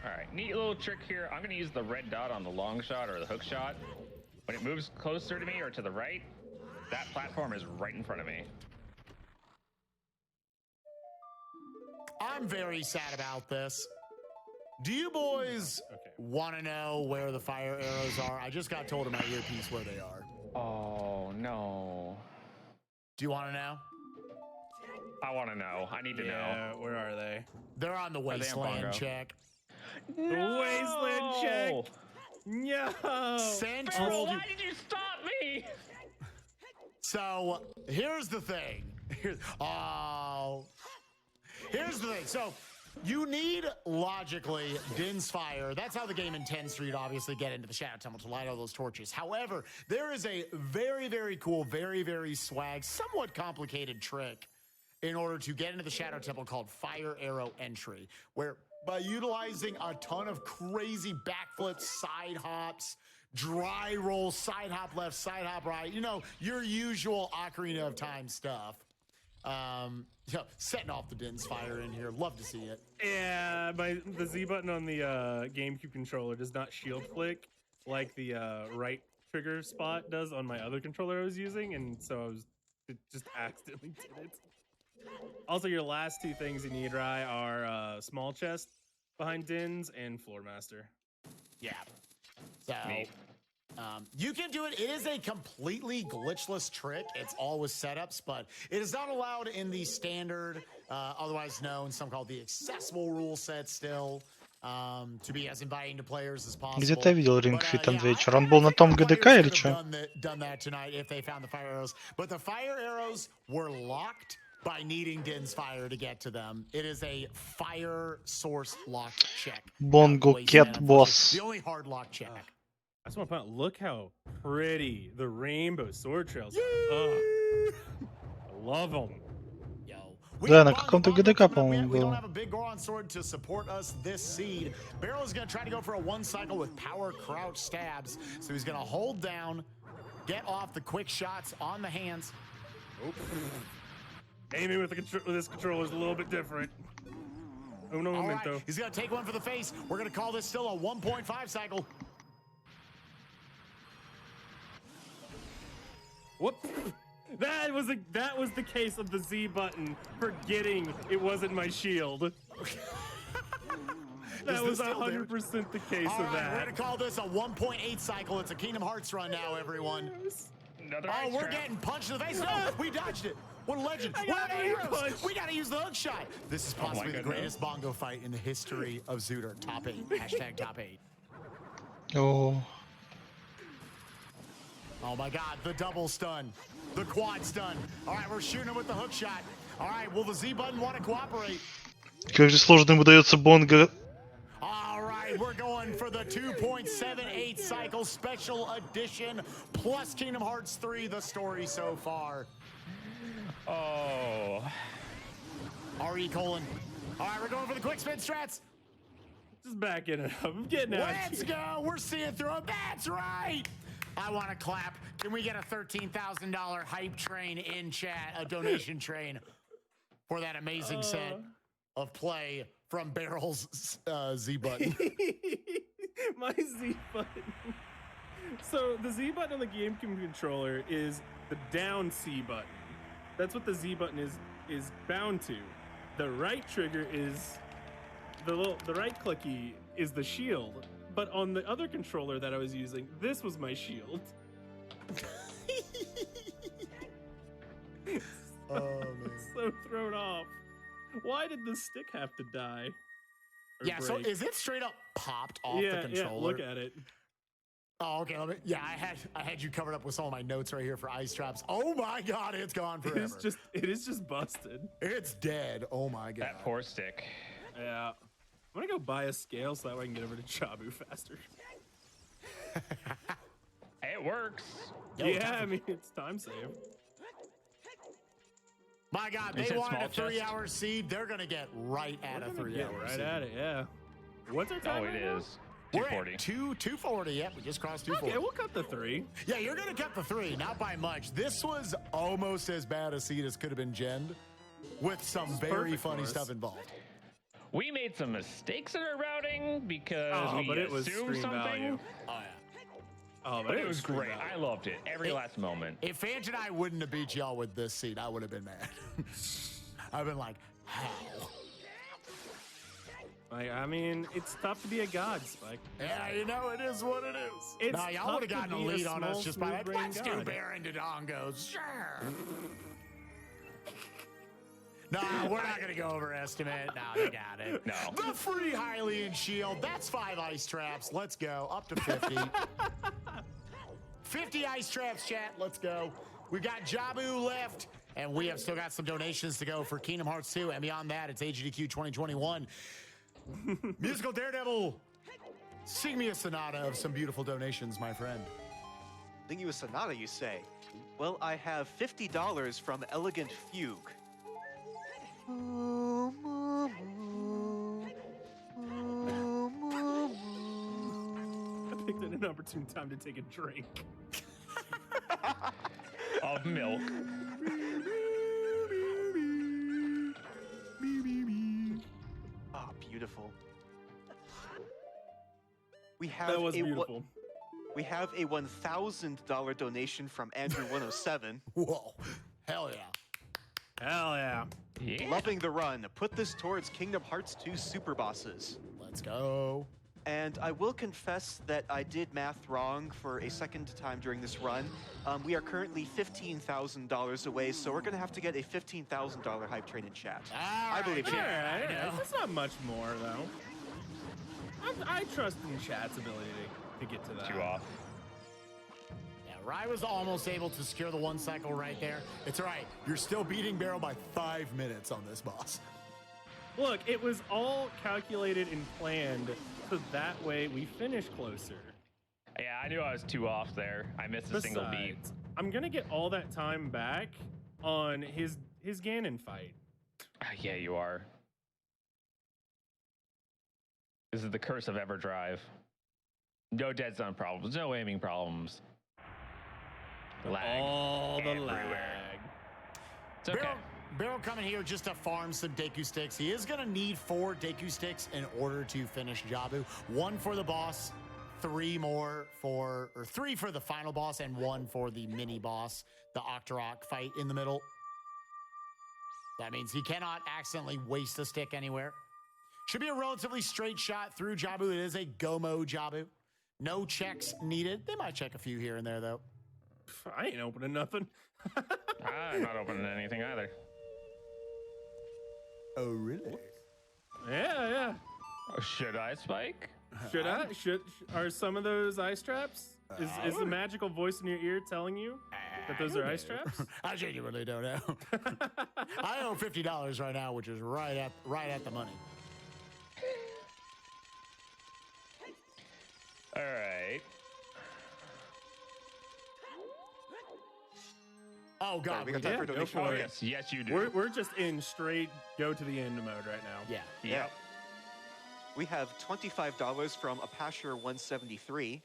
All right, neat little trick here. I'm going to use the red dot on the long shot or the hook shot. When it moves closer to me or to the right, that platform is right in front of me. I'm very sad about this. Do you boys Okay. want to know where the fire arrows are? I just got told in my earpiece where they are. Oh, no. Do you want to know? I want to know. I need to know. Yeah, where are they? They're on the they on wasteland Bongo? check. The wasteland check. No. Central. Why did you stop me? So here's the thing. Here's the thing. So you need logically Din's Fire. That's how the game intends for you to obviously get into the Shadow Temple to light all those torches. However, there is a very, very cool, very, very swag, somewhat complicated trick in order to get into the Shadow Temple called Fire Arrow Entry, where by utilizing a ton of crazy backflips, side hops, dry rolls, side hop left, side hop right, you know, your usual Ocarina of Time stuff. Setting off the Din's Fire in here. Love to see it. Yeah, the Z button on the GameCube controller does not shield click like the right trigger spot does on my other controller I was using, and so it just accidentally did it. Also, your last two things you need, Rye, are small chest behind Dins and Floor Master. Yeah. So you can do it. It is a completely glitchless trick. It's all with setups, but it is not allowed in the standard, otherwise known, some call the accessible rule set still, to be as inviting to players as possible. Где-то я видел Ring Fit Adventure. Он был на том ГДК или что? Done that tonight if they found the fire arrows, but the fire arrows were locked by needing Din's fire to get to them. It is a fire source lock check. Bongo Cat Boss. The only hard lock check. I just want to point out, look how pretty the rainbow sword trails are. I love them. Да, на каком-то ГДК, по-моему, We don't был. have a big Goron sword to support us this seed. Barrel is going to try to go for a one cycle with power crouch stabs. So he's going to hold down, get off the quick shots on the hands. Oh. Aiming with this controller is a little bit different. Uno momento. Right. He's going to take one for the face. We're going to call this still a 1.5 cycle. Whoop. That was the case of the Z button forgetting it wasn't my shield. That was 100% the case of that. We're going to call this a 1.8 cycle. It's a Kingdom Hearts run now, everyone. We're getting punched in the face. No, we dodged it. What a legend. What heroes. We got to use the hook shot. This is possibly the greatest bongo fight in the history of Zooter. Top 8. Hashtag top 8. Oh. Oh my God, the double stun. The quad stun. All right, we're shooting him with the hook shot. All right, will the Z button want to cooperate? Как же сложно ему дается бонго. All right, we're going for the 2.78 cycle special edition plus Kingdom Hearts 3, the story so far. Oh. RE colon. All right, we're going for the quick spin strats. Just backing it up. I'm getting out. Let's go. We're seeing through it. That's right. I want to clap. Can we get a $13,000 hype train in chat, a donation train for that amazing set of play from Barrel's Z button? My Z button. So the Z button on the GameCube controller is the down C button. That's what the Z button is bound to. The right trigger is the right clicky is the shield. But on the other controller that I was using, this was my shield. So thrown off. Why did the stick have to die? Yeah, break? So is it straight up popped off the controller? Yeah, look at it. Oh, okay. I had you covered up with some of my notes right here for ice traps. Oh my God, it's gone forever. It is just busted. It's dead. Oh my God. That poor stick. Yeah. I'm gonna go buy a scale so that way I can get over to Chabu faster. It works. Yeah, I mean, it's time save. My God, they wanted a 3-hour seed. They're gonna get right at a 3-hour right seed. at it, yeah. What's our time? Oh, it is. We're 240. at 240. Yep, we just crossed 240. Okay, we'll cut the 3. Yeah, you're gonna cut the 3, not by much. This was almost as bad a seed as could have been genned, with some very funny stuff involved. We made some mistakes in our routing because we assumed something. Value. Oh yeah. Oh, but it was great. I loved it. Every last moment. If Fant and I wouldn't have beat y'all with this seed, I would have been mad. I've been like, how? Like, I mean, it's tough to be a god, Spike. Yeah, you know, it is what it is. Nah, y'all would have gotten a lead on us just by like, let's do Baron Dodongos. Sure. No, we're not going to go overestimate. No, they got it. No. The free Hylian shield. That's 5 ice traps. Let's go. Up to 50. 50 ice traps, chat. Let's go. We've got Jabu left, and we have still got some donations to go for Kingdom Hearts 2. And beyond that, it's AGDQ 2021. Musical Daredevil. Sing me a sonata of some beautiful donations, my friend. Sing you a sonata, you say? Well, I have $50 from Elegant Fugue. I picked an inopportune time to take a drink. Of milk. Ah, beautiful. We have That was beautiful. We have a $1,000 donation from Andrew107. Whoa. Hell yeah. Hell yeah. Loving the run. Put this towards Kingdom Hearts 2 Super Bosses. Let's go. And I will confess that I did math wrong for a second time during this run. We are currently $15,000 away, so we're going to have to get a $15,000 hype train in chat. I believe it. Yeah, that's not much more, though. I trust in chat's ability to get to that. Too off. Yeah, Rye was almost able to secure the 1 cycle right there. It's all right. You're still beating Barrel by 5 minutes on this boss. Look, it was all calculated and planned, so that way we finish closer. Yeah, I knew I was too off there. I missed a single beat. I'm gonna get all that time back on his Ganon fight. Yeah, you are. This is the curse of Everdrive. No dead zone problems, no aiming problems. Lag. All the everywhere. lag. It's okay. Barrel coming here just to farm some Deku sticks. He is going to need 4 Deku sticks in order to finish Jabu. 1 for the boss, 3 for the final boss, and 1 for the mini boss, the Octorok fight in the middle. That means he cannot accidentally waste a stick anywhere. Should be a relatively straight shot through Jabu. It is a Gomo Jabu. No checks needed. They might check a few here and there, though. I ain't opening nothing. I'm not opening anything either. Oh, really? Yeah. Oh, should I spike? Should I? Are some of those ice traps? Is the magical voice in your ear telling you that those are ice traps? I genuinely don't know. I owe $50 right now, which is right at the money. All right. Oh God, we got time for go donation. for it. Yes, you do. We're just in straight go to the end mode right now. Yeah. Yep. We have $25 from Apasher173.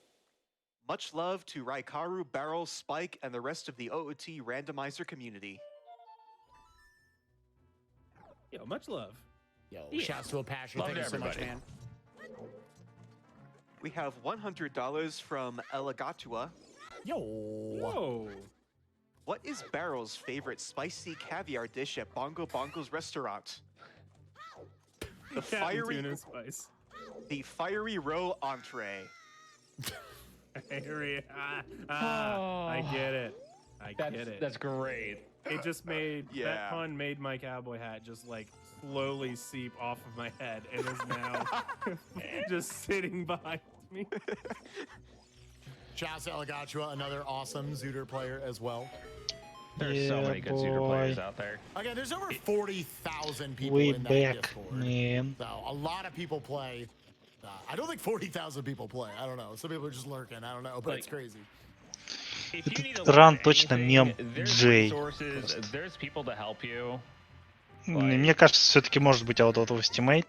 Much love to Raikaru, Barrel, Spike, and the rest of the OOT randomizer community. Yo, much love. Yo, Yeah. shouts to Apasher. Love Thank you so much, everybody. man. We have $100 from Elegatua. Yo. Whoa. What is Barrel's favorite spicy caviar dish at Bongo Bongo's restaurant? The fiery, Tuna spice. the fiery roe entree. I get it. I get it. That's great. It just made Yeah. that pun made my cowboy hat just like slowly seep off of my head and is now just sitting behind me. Shouts to Elegatua, another awesome Zooter player as well. There's so many good Zooter players out there. Again, there's over 40,000 people We in that back, Discord. man. So a lot of people play. I don't think 40,000 people play. I don't know. Some people are just lurking. I don't know, but it's crazy. If you need to Этот ран learn точно anything, мем there's Джей. resources, there's people to help you. Мне кажется, все-таки может быть out of estimate.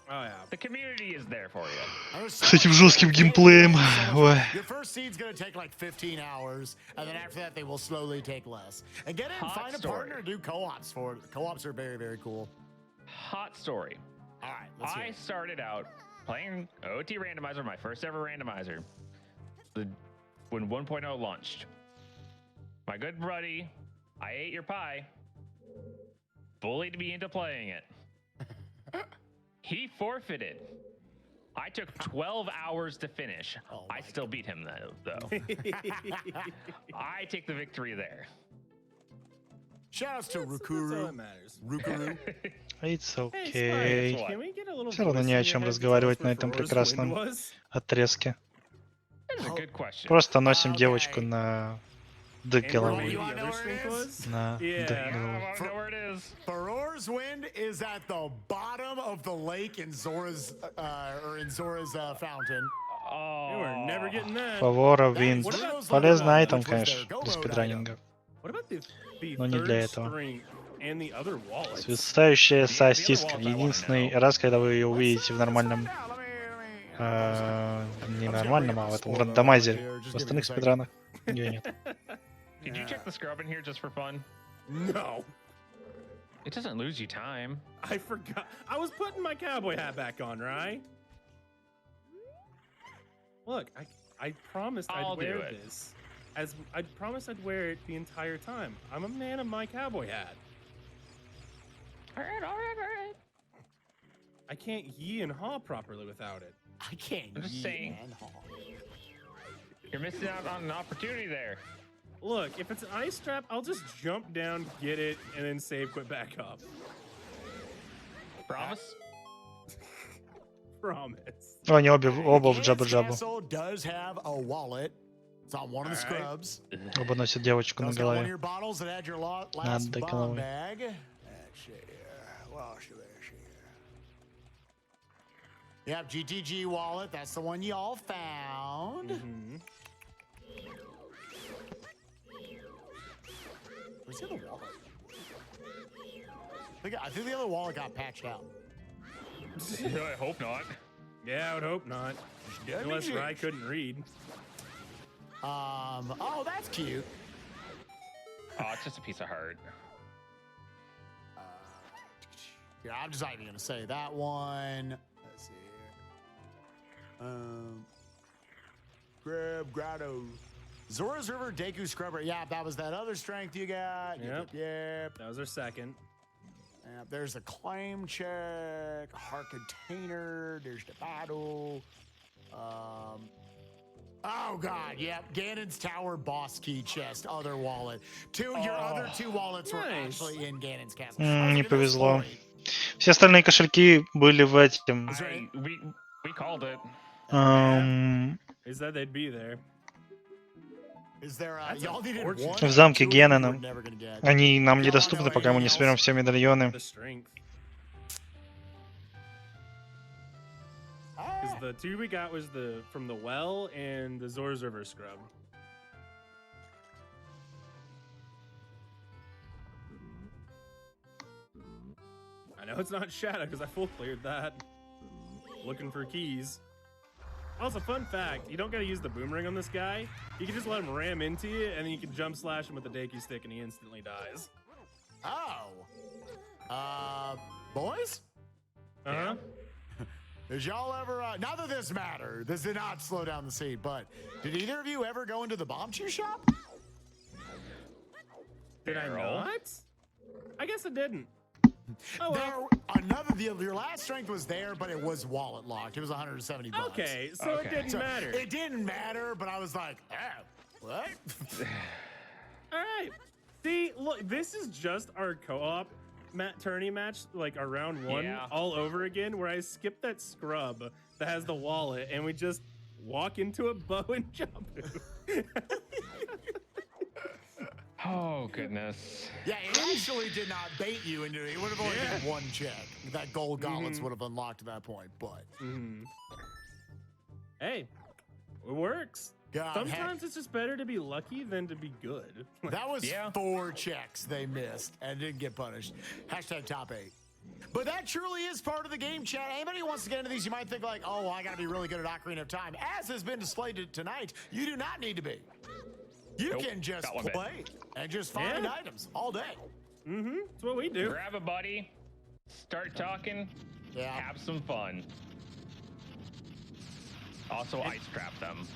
Oh yeah. The community is there for you. С этим жестким геймплеем. Ой. Your first seed's gonna take like 15 hours, and then after that they will slowly take less. And get in, Hot find a story. partner, do co-ops for it. Co-ops are very, very cool. Hot story. All right, let's hear I it. started out playing OT Randomizer, my first ever randomizer, when 1.0 launched. My good buddy, I ate your pie, bullied me into playing it. He forfeited. I took 12 hours to finish. Oh I my still beat him though. I take the victory there. Shoutouts to That's all Rukuru. that matters. Rukuru. It's Hey, okay. Spike, can we get a little Всё равно voice не in о your чем head to разговаривать tell на us этом what Roar's прекрасном win was? отрезке. That's a good question. Просто носим Okay. девочку на Д And головой. You what wanna the know other where it stink is? was? На Yeah. Д I головой. don't know where it is. Baror's win is at the bottom of the lake in Zora's fountain. You were never getting that. Фавора, That вин. is Bruno's Полезный level айтем, one, which was конечно, their для go-mode спидранинга. What about the Но не third для этого. string and the other wallets? Свисающая The other сосиска. walls I wanna Единственный know. раз, когда вы ее увидите в нормальном... Не нормальном, а в этом рандомайзере. В остальных спидранах ее нет. Did you check the scrub in here just for fun? No. It doesn't lose you time. I forgot. I was putting my cowboy hat back on, right? Look, I promised I'll I'd wear do it. this. I promised I'd wear it the entire time. I'm a man of my cowboy hat. All right. I can't yee and haw properly without it. I can't. I'm just yee saying. and haw. You're missing out on an opportunity there. Look, if it's an ice trap, I'll just jump down, get it, and then save quit back up. Promise? Promise. Они оба в Gannon's джаба-джабу. Castle does have a wallet. It's on one of the All right. scrubs. Оба носят девочку на Does got one of голове. your bottles that had your last Надо bomb головой. bag. Let's see here. Well, let's see here. Yep, GTG wallet. That's the one y'all found. Mm-hmm. Where's the other wallet? I think the other wallet got patched out. I hope not. Yeah, I would hope not. Unless Rye couldn't read. Oh, that's cute. Oh, it's just a piece of heart. Yeah, I'm just not even gonna say that one. Let's see here. Grab Grotto. Zora's River Deku Scrubber. Yeah, that was that other strength you got. Yep. That was our second. Yep, there's a claim check, heart container, there's the battle. Oh god, yep. Ganon's Tower boss key chest, other wallet. Your other two wallets were actually in Ganon's Castle. Не повезло. Все остальные кошельки были в этом. We called it. He said they'd be there. Is there y'all needed one? В замке Генона. Never gonna get. Они нам недоступны, пока мы не соберем все медальоны. The strength. Because the two we got was from the well and the Zora's River scrub. I know it's not Shadow because I full cleared that. Looking for keys. Also, fun fact, you don't gotta use the boomerang on this guy. You can just let him ram into you, and then you can jump slash him with the Deku stick, and he instantly dies. Oh. Boys? Uh-huh. Did y'all ever, not that this mattered, this did not slow down the scene, but did either of you ever go into the bomb chew shop? Did I not? I guess I didn't. Oh, well. Your last strength was there, but it was wallet locked. It was 170 bucks. Okay, so it didn't matter. It didn't matter, but I was like, what? All right. See, look, this is just our co-op tourney match, like our round one, all over again, where I skip that scrub that has the wallet, and we just walk into a bow and jump. Oh, goodness. Yeah, it actually did not bait you into it. It would have only been one check. That gold gauntlets would have unlocked at that point, but. Hey, it works. God, sometimes it's just better to be lucky than to be good. That was 4 checks they missed and didn't get punished. Hashtag top 8. But that truly is part of the game, chat. Anybody who wants to get into these, you might think like, oh, well, I got to be really good at Ocarina of Time. As has been displayed tonight, you do not need to be. You can just play and just find items all day. That's what we do. Grab a buddy, start talking, have some fun. Also, ice trap them.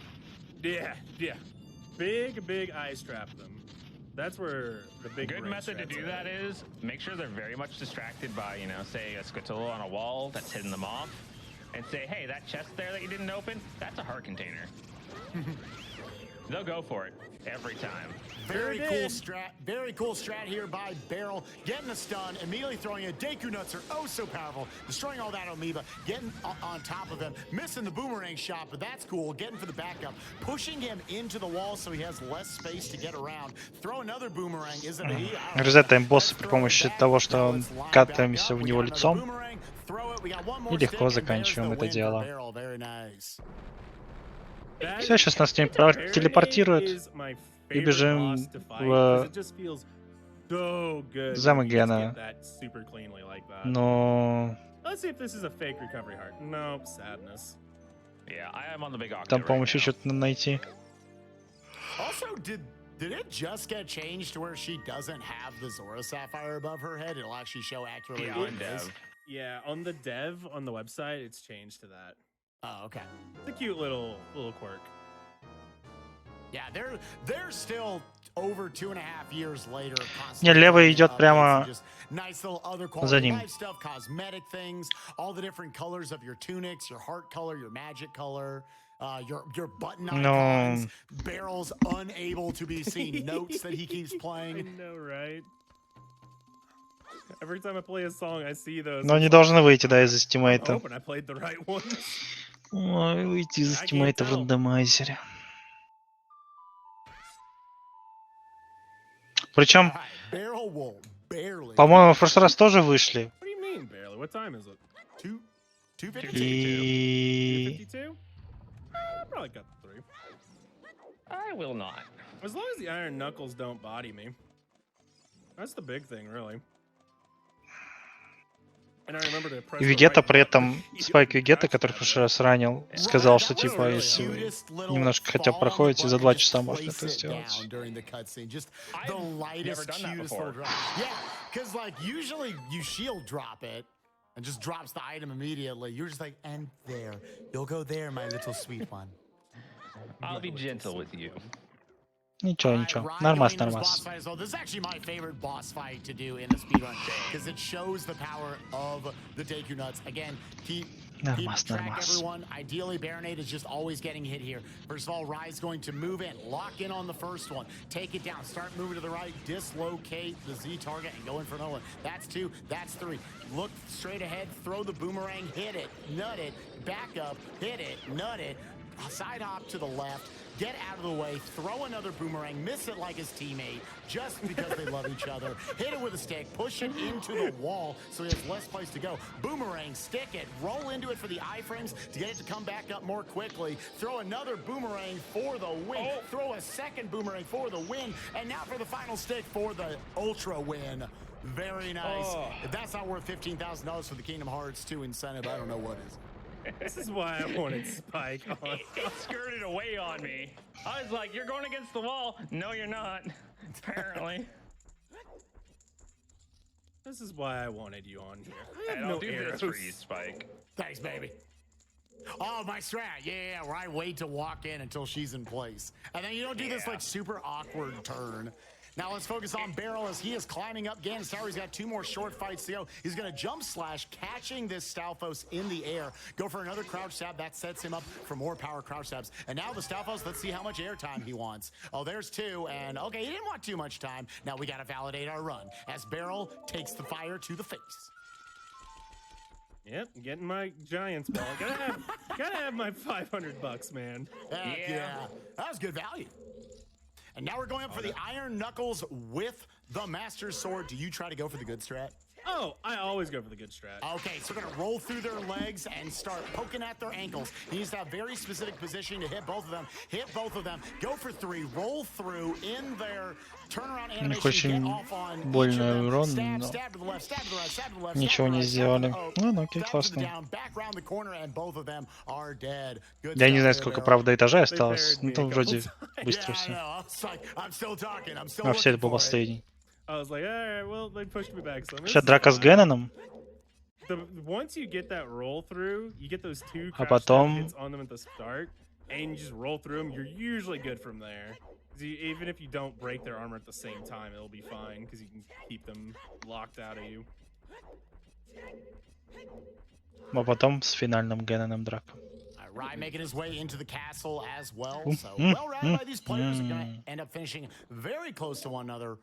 Yeah. Big ice trap them. That's where the big good method to do that is make sure they're very much distracted by, say a Squirtle on a wall that's hitting them off, and say, hey, that chest there that you didn't open, that's a heart container. They'll go for it every time. Very cool strat here by Barrel. Getting a stun, immediately throwing a Deku Nuts are oh so powerful. Destroying all that amoeba, getting on top of him, missing the boomerang shot, but that's cool. Getting for the backup, pushing him into the wall so he has less space to get around. Throw another boomerang, isn't it? Резетаем босса при помощи того, что он катаемся в него лицом. И легко заканчиваем это дело. Все, сейчас нас телепортируют и бежим в замок Гена. Но там, по-моему, еще что-то найти. Did it just get changed to where she doesn't have the Zora Sapphire above her head? It'll actually show accurately what it is. Yeah, on the dev on the website, it's changed to that. Oh, okay. It's a cute little quirk. Yeah, they're still over 2.5 years later. Не, левый идет прямо Nice little other за quality ним. life stuff, cosmetic things, all the different colors of your tunics, your heart color, your magic color, your button icons, barrels unable to be seen, notes that he keeps playing. I know, right? Every time I play a song, I see those. Но не должны выйти, да, из I'm эстимейта. hoping I played the right ones. Ой, выйти из эстимейта в рандомайзере. Причем, Barrel will barely. по-моему, в прошлый раз тоже вышли. What do you mean, barely? What time is it? 252. И 52? I probably got the 3. I will not. As long as the iron knuckles don't body me. That's the big thing, really. And I remember to press the Вегета right при button. этом, Спайк Вегета, который в прошлый раз ранил, сказал, что типа, если вы немножко хотя бы проходите, за 2 часа можно это сделать. I've never done that before. Yeah, because like usually you shield drop it and just drops the item immediately. You're just like, and there, you'll go there, my little sweet one. I'll be gentle with you. Ничего, ничего. Нормас, нормас. So this is actually my favorite boss fight to do in the speedrun because it shows the power of the Deku Nuts. Again, keep track, everyone. Ideally, Baronade is just always getting hit here. First of all, Rai's going to move in, lock in on the first one, take it down, start moving to the right, dislocate the Z target, and go in for another one. That's 2, that's 3. Look straight ahead, throw the boomerang, hit it, nut it, back up, hit it, nut it, side hop to the left, get out of the way, throw another boomerang, miss it like his teammate, just because they love each other, hit it with a stick, push it into the wall so he has less place to go, boomerang, stick it, roll into it for the iframes to get it to come back up more quickly, throw another boomerang for the win, throw a second boomerang for the win, and now for the final stick for the ultra win. Very nice. If that's not worth $15,000 for the Kingdom Hearts 2 incentive, I don't know what is. This is why I wanted Spike on. It skirted away on me. I was like, you're going against the wall. No, you're not. Apparently. This is why I wanted you on here. I I have don't no do arrows. this for you, Spike. Thanks, baby. Oh, my strat. Yeah, where I wait to walk in until she's in place. And then you don't do this like super awkward turn. Now let's focus on Barrel as he is climbing up Ganon's tower. He's got 2 more short fights to go. He's going to jump slash, catching this Stalfos in the air. Go for another crouch stab. That sets him up for more power crouch stabs. And now the Stalfos, let's see how much air time he wants. Oh, there's 2. And okay, he didn't want too much time. Now we got to validate our run as Barrel takes the fire to the face. Yep, getting my Giants ball. Gotta have my $500, man. Yeah, that was good value. And now we're going up for the Iron Knuckles with the Master Sword. Do you try to go for the good strat? Oh, I always go for the good strat. Okay, so we're going to roll through their legs and start poking at their ankles. He needs to have very specific positioning to hit both of them. Hit both of them. Go for 3. Roll through in their turnaround animation. Get off on больно урон, stab, но stab to the left, stab to the right, stab to the left. ничего не сделали. Ну, окей, классно. Back around the corner and both of them are dead. Good Я не знаю, stuff сколько, there, правда, этажей осталось. Ну, там вроде быстро Yeah, I все. know. I was like, I'm still talking. I'm still А все это looking был for it. последний. I was like, all right, well, they pushed me back. So Сейчас драка с Гэноном. Once you get that roll through, you get those 2 А crouch stab потом hits on them at the start, and you just roll through them. You're usually good from there. 'Cause even if you don't break their armor at the same time, it'll be fine because you can keep them locked out of you. А потом с финальным Гэноном драка. Rai making his way into the castle as well. So well routed by these players are going to end up finishing very close to one another.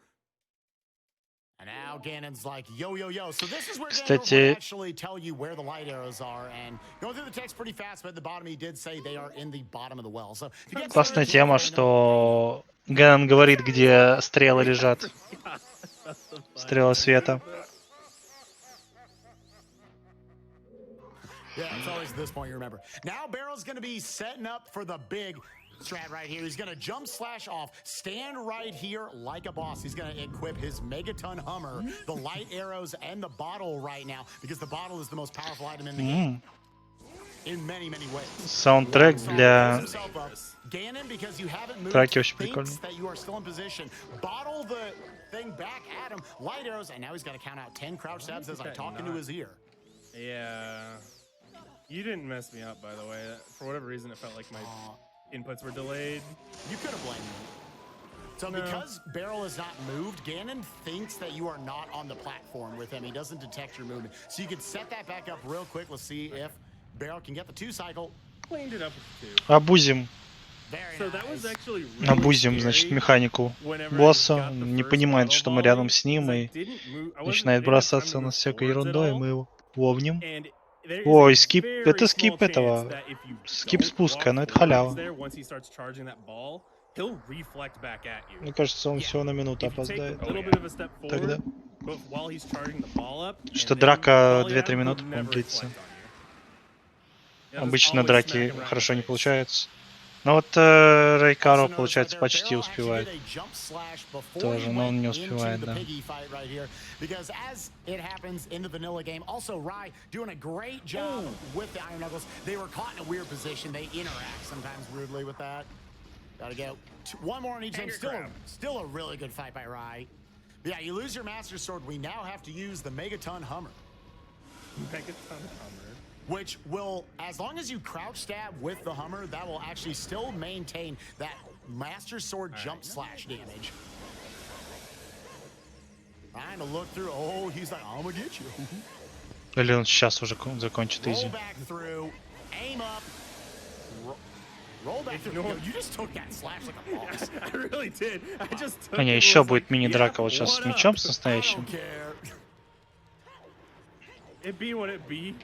And now Ganon's like, yo, yo, yo. So this is where Ganon will actually tell you where the light arrows are. And going through the text pretty fast, but at the bottom he did say they are in the bottom of the well. So Классная тема, что Гэнон говорит, где стрелы лежат. Стрелы света. Yeah, it's always this point you remember. Now Barrel's going to be setting up for the big strat right here. He's going to jump slash off, stand right here like a boss. He's going to equip his Megaton Hummer, the light arrows, and the bottle right now because the bottle is the most powerful item in the game. In many, many ways. Саундтрек для Ganon, because you haven't moved, драки очень прикольный. thinks that you are still in position. Bottle the thing back at him, light arrows, and now he's got to count out 10 crouch stabs as I talk into his ear. Yeah. You didn't mess me up, by the way. For whatever reason, it felt like my inputs were delayed. You could have blamed me. So No. because Barrel is not moved, Ganon thinks that you are not on the platform with him. He doesn't detect your movement. So you can set that back up real quick. Let's see if Barrel can get the 2 cycle. Cleaned it up with 2. Абузим. Very So that was nice. actually really Абузим, значит, scary механику whenever I босса. got the Не first понимает, auto что мы volley, рядом с ним, 'cause I и didn't move- I wasn't- начинает didn't have time бросаться to на move всякой forwards at ерундой, all. мы его ловним. And there is Ой, a скип. very Это small скип chance этого. that if you Скип don't спуска, walk но это forwards халява. there, once he starts charging that ball, he'll reflect back at you. Мне кажется, он Yeah. всего на минуту If you take опоздает. a little bit of a step Тогда. forward, but while he's charging the ball up, Что and then драка volley at 2-3 him, he'll минуты, по-моему, never длится. reflect on you. Yeah, just Обычно always драки smack him right in хорошо the не face. получаются. Но вот Рейкаро, Also notice right получается, there, почти Barrel actually успевает. did a jump slash before Тоже, he но он went не into успевает, the да. piggy fight right here. Because as it happens in the vanilla game, also Rai doing a great job with the Iron Knuckles. They were caught in a weird position. They interact sometimes rudely with that. Gotta go. One more on each of them. Still a really good fight by Rai. Yeah, you lose your Master Sword. We now have to use the Megaton Hummer. Megaton Hummer. Which will, as long as you crouch stab with the Hummer, that will actually still maintain that Master Sword jump slash damage. Trying to look through. Oh, he's like, I'm gonna get you. Или он сейчас уже закончит Roll изи. back through, aim up, roll back through. Yo, you just took that slash like a boss. I really did. I just took А не, it, еще was будет like, мини-драка yeah, вот сейчас с what мечом, up? с I настоящим. don't care. It be what it be.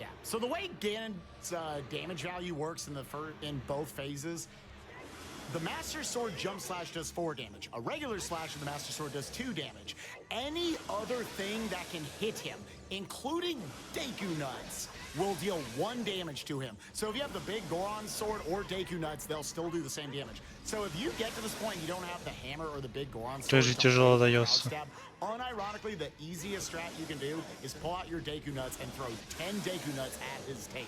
Yeah. So the way Ganon's damage value works in both phases, the Master Sword jump slash does 4 damage. A regular slash of the Master Sword does 2 damage. Any other thing that can hit him, including Deku Nuts, will deal 1 damage to him. So if you have the big Goron sword or Deku Nuts, they'll still do the same damage. So if you get to this point, you don't have the hammer or the big Goron sword. Тоже тяжело дается. Unironically, the easiest strat you can do is pull out your Deku Nuts and throw 10 Deku Nuts at his tail.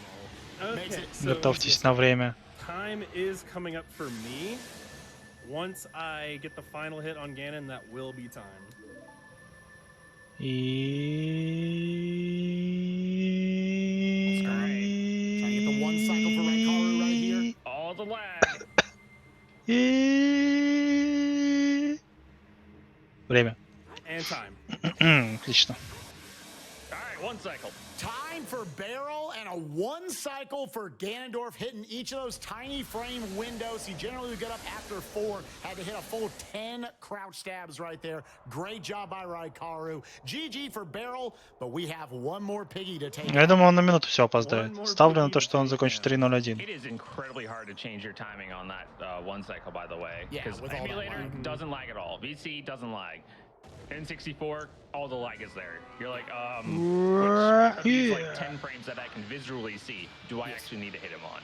Makes Okay, it so Готовьтесь на время. time is coming up for me. Once I get the final hit on Ganon, that will be time. И... Trying to get the 1 cycle for Raikaru right here. All the lag. И... Время. And time. Отлично. All right, 1 cycle. Time for Barrel and a 1 cycle for Ganondorf, hitting each of those tiny frame windows. He generally would get up after 4. Had to hit a full 10 crouch stabs right there. Great job by Raikaru. GG for Barrel, but we have one more piggy to take. Я думаю, он на минуту все опоздает. Ставлю на то, что он закончит 3:01. It is incredibly hard to change your timing on that 1 cycle, by the way. Yeah, Because with all that emulator lag. doesn't lag at all. VC doesn't lag. N64, all the lag is there. You're like, which of these like 10 frames that I can visually see do I actually need to hit him on?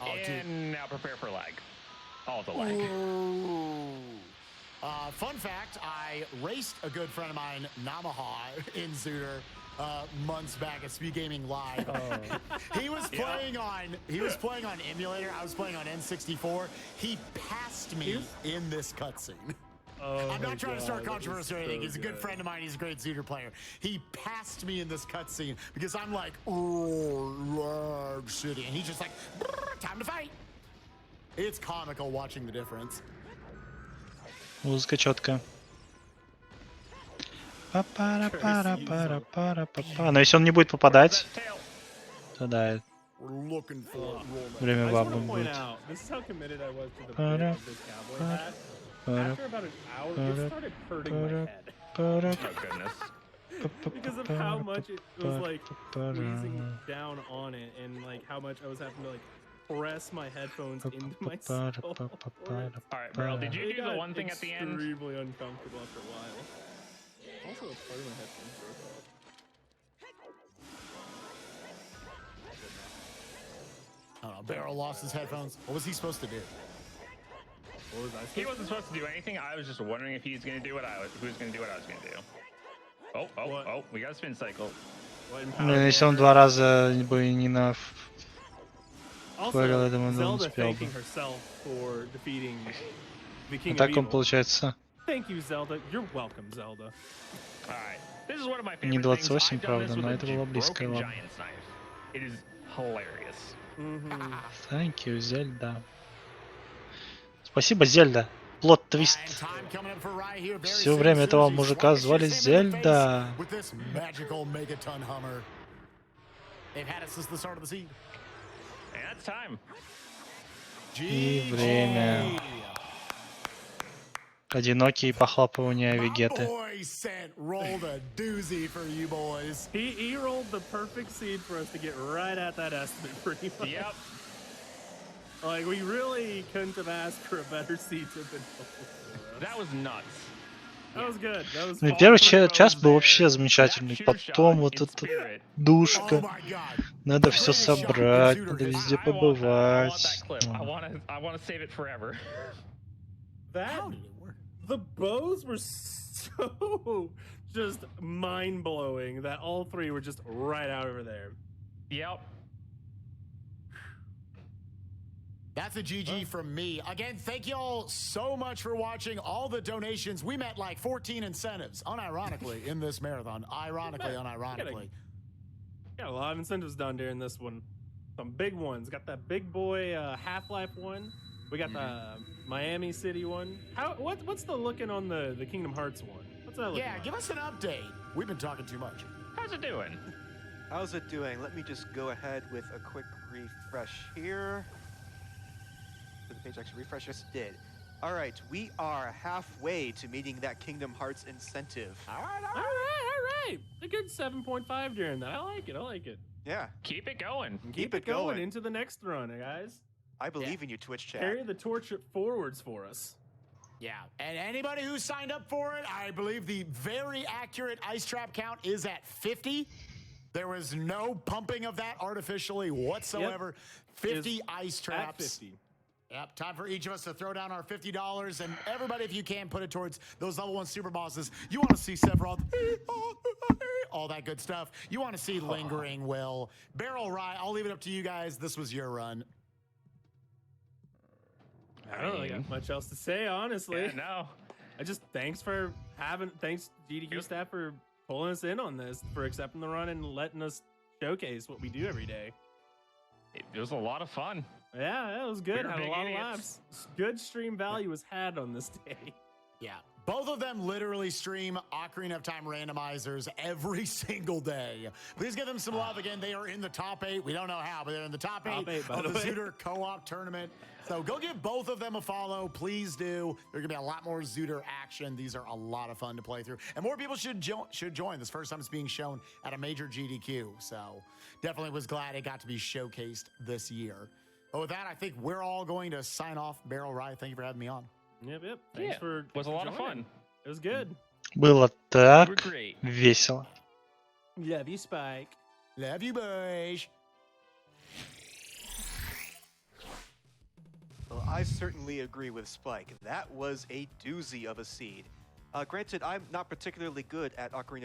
Oh, dude. And now prepare for lag. All the lag. Fun fact, I raced a good friend of mine, Namaha, in Zooter months back at Speed Gaming Live. He was playing on emulator. I was playing on N64. He passed me in this cutscene. Oh I'm my not trying to start God, controversy or this is anything. so He's a good good. friend of mine. He's a great Zooter player. He passed me in this cutscene because I'm like, city, and he's just like, time to fight. It's comical watching the difference. Музыка четкая. Па-пара-пара-пара-пара-па-па. Но если он не будет попадать, Tail. то да, We're looking for время I just бабы want to point будет. out, this is how committed I was to the bit of this cowboy hat. After about an hour, it started hurting my head. Oh, goodness. Because of how much it was like squeezing down on it and like how much I was having to like press my headphones into my skull. All right, bro, did you It do the got one thing at the end? extremely uncomfortable after a while. Also, a part of my headphones broke off. I don't know. Barrel lost his headphones. What was he supposed to do? What was I supposed He to wasn't supposed to do anything. I was just wondering if he's going to do what I was going to do. What? Oh, we got a spin cycle. What in Блин, Power если он Forward? 2 раза бы не на... Also, Говорил, я думаю, он Zelda успел бы. thanking herself for defeating the King А of так он, Evil. получается, Thank you, Zelda. You're welcome, Zelda. All right. This is one of my Не favorite things. 28, I've done this правда, with но a это было близко, broken ладно. giant's knife. It is hilarious. Thank you, Zelda. Спасибо, Зельда. Плот-твист. Все время этого мужика звали Зельда. И время. Одинокие похлопывания Вегеты. He rolled the perfect seed for us to get right at that estimate pretty much. Yep. Like, we really couldn't have asked for a better seed to have been rolled. That was nuts. That was good. That was Ну, all первый three час bows был there. вообще замечательный. Потом вот эта душка. Надо все собрать, надо везде I want that побывать. clip. I want to save it forever. That the bows were so just mind blowing that all three were just right out over there. Yep. That's a GG from me. Again, thank you all so much for watching all the donations. We met like 14 incentives, unironically, in this marathon. Ironically, unironically. Got a lot of incentives done during this one. Some big ones. Got that big boy Half-Life one. We got the Miami City one. What's the looking on the Kingdom Hearts one? What's that looking like? Give us an update. We've been talking too much. How's it doing? How's it doing? Let me just go ahead with a quick refresh here. Did the page actually refresh? Yes, it did. All right, we are halfway to meeting that Kingdom Hearts incentive. All right. A good 7.5 during that. I like it. Yeah. Keep it going. And keep it going into the next run, guys. I believe in you, Twitch chat. Carry the torch forwards for us. Yeah, and anybody who signed up for it, I believe the very accurate ice trap count is at 50. There was no pumping of that artificially whatsoever. Yep. 50 ice traps. At 50. Yep, time for each of us to throw down our $50. And everybody, if you can, put it towards those level 1 super bosses. You want to see Sephiroth, all that good stuff. You want to see Lingering Will. Barrel Rye, I'll leave it up to you guys. This was your run. I don't really got much else to say, honestly. Yeah, no. Thanks GDQ staff for pulling us in on this, for accepting the run and letting us showcase what we do every day. It was a lot of fun. Yeah, it was good. We were Had a big lot of idiots. laughs. Good stream value was had on this day. Yeah, both of them literally stream Ocarina of Time randomizers every single day. Please give them some love again. They are in the top 8. We don't know how, but they're in the top 8 by of the the way. Zooter co-op tournament. So go give both of them a follow. Please do. There's going to be a lot more Zooter action. These are a lot of fun to play through. And more people should join. This first time it's being shown at a major GDQ. So definitely was glad it got to be showcased this year. But with that, I think we're all going to sign off. Barrel Rye, thank you for having me on. Yep. Thanks for It was a lot of joining. fun. It was good. Было You так were great. весело. Love you, Spike. Love you, boys. Well, I certainly agree with Spike. That was a doozy of a seed. Granted, I'm not particularly good at Ocarina of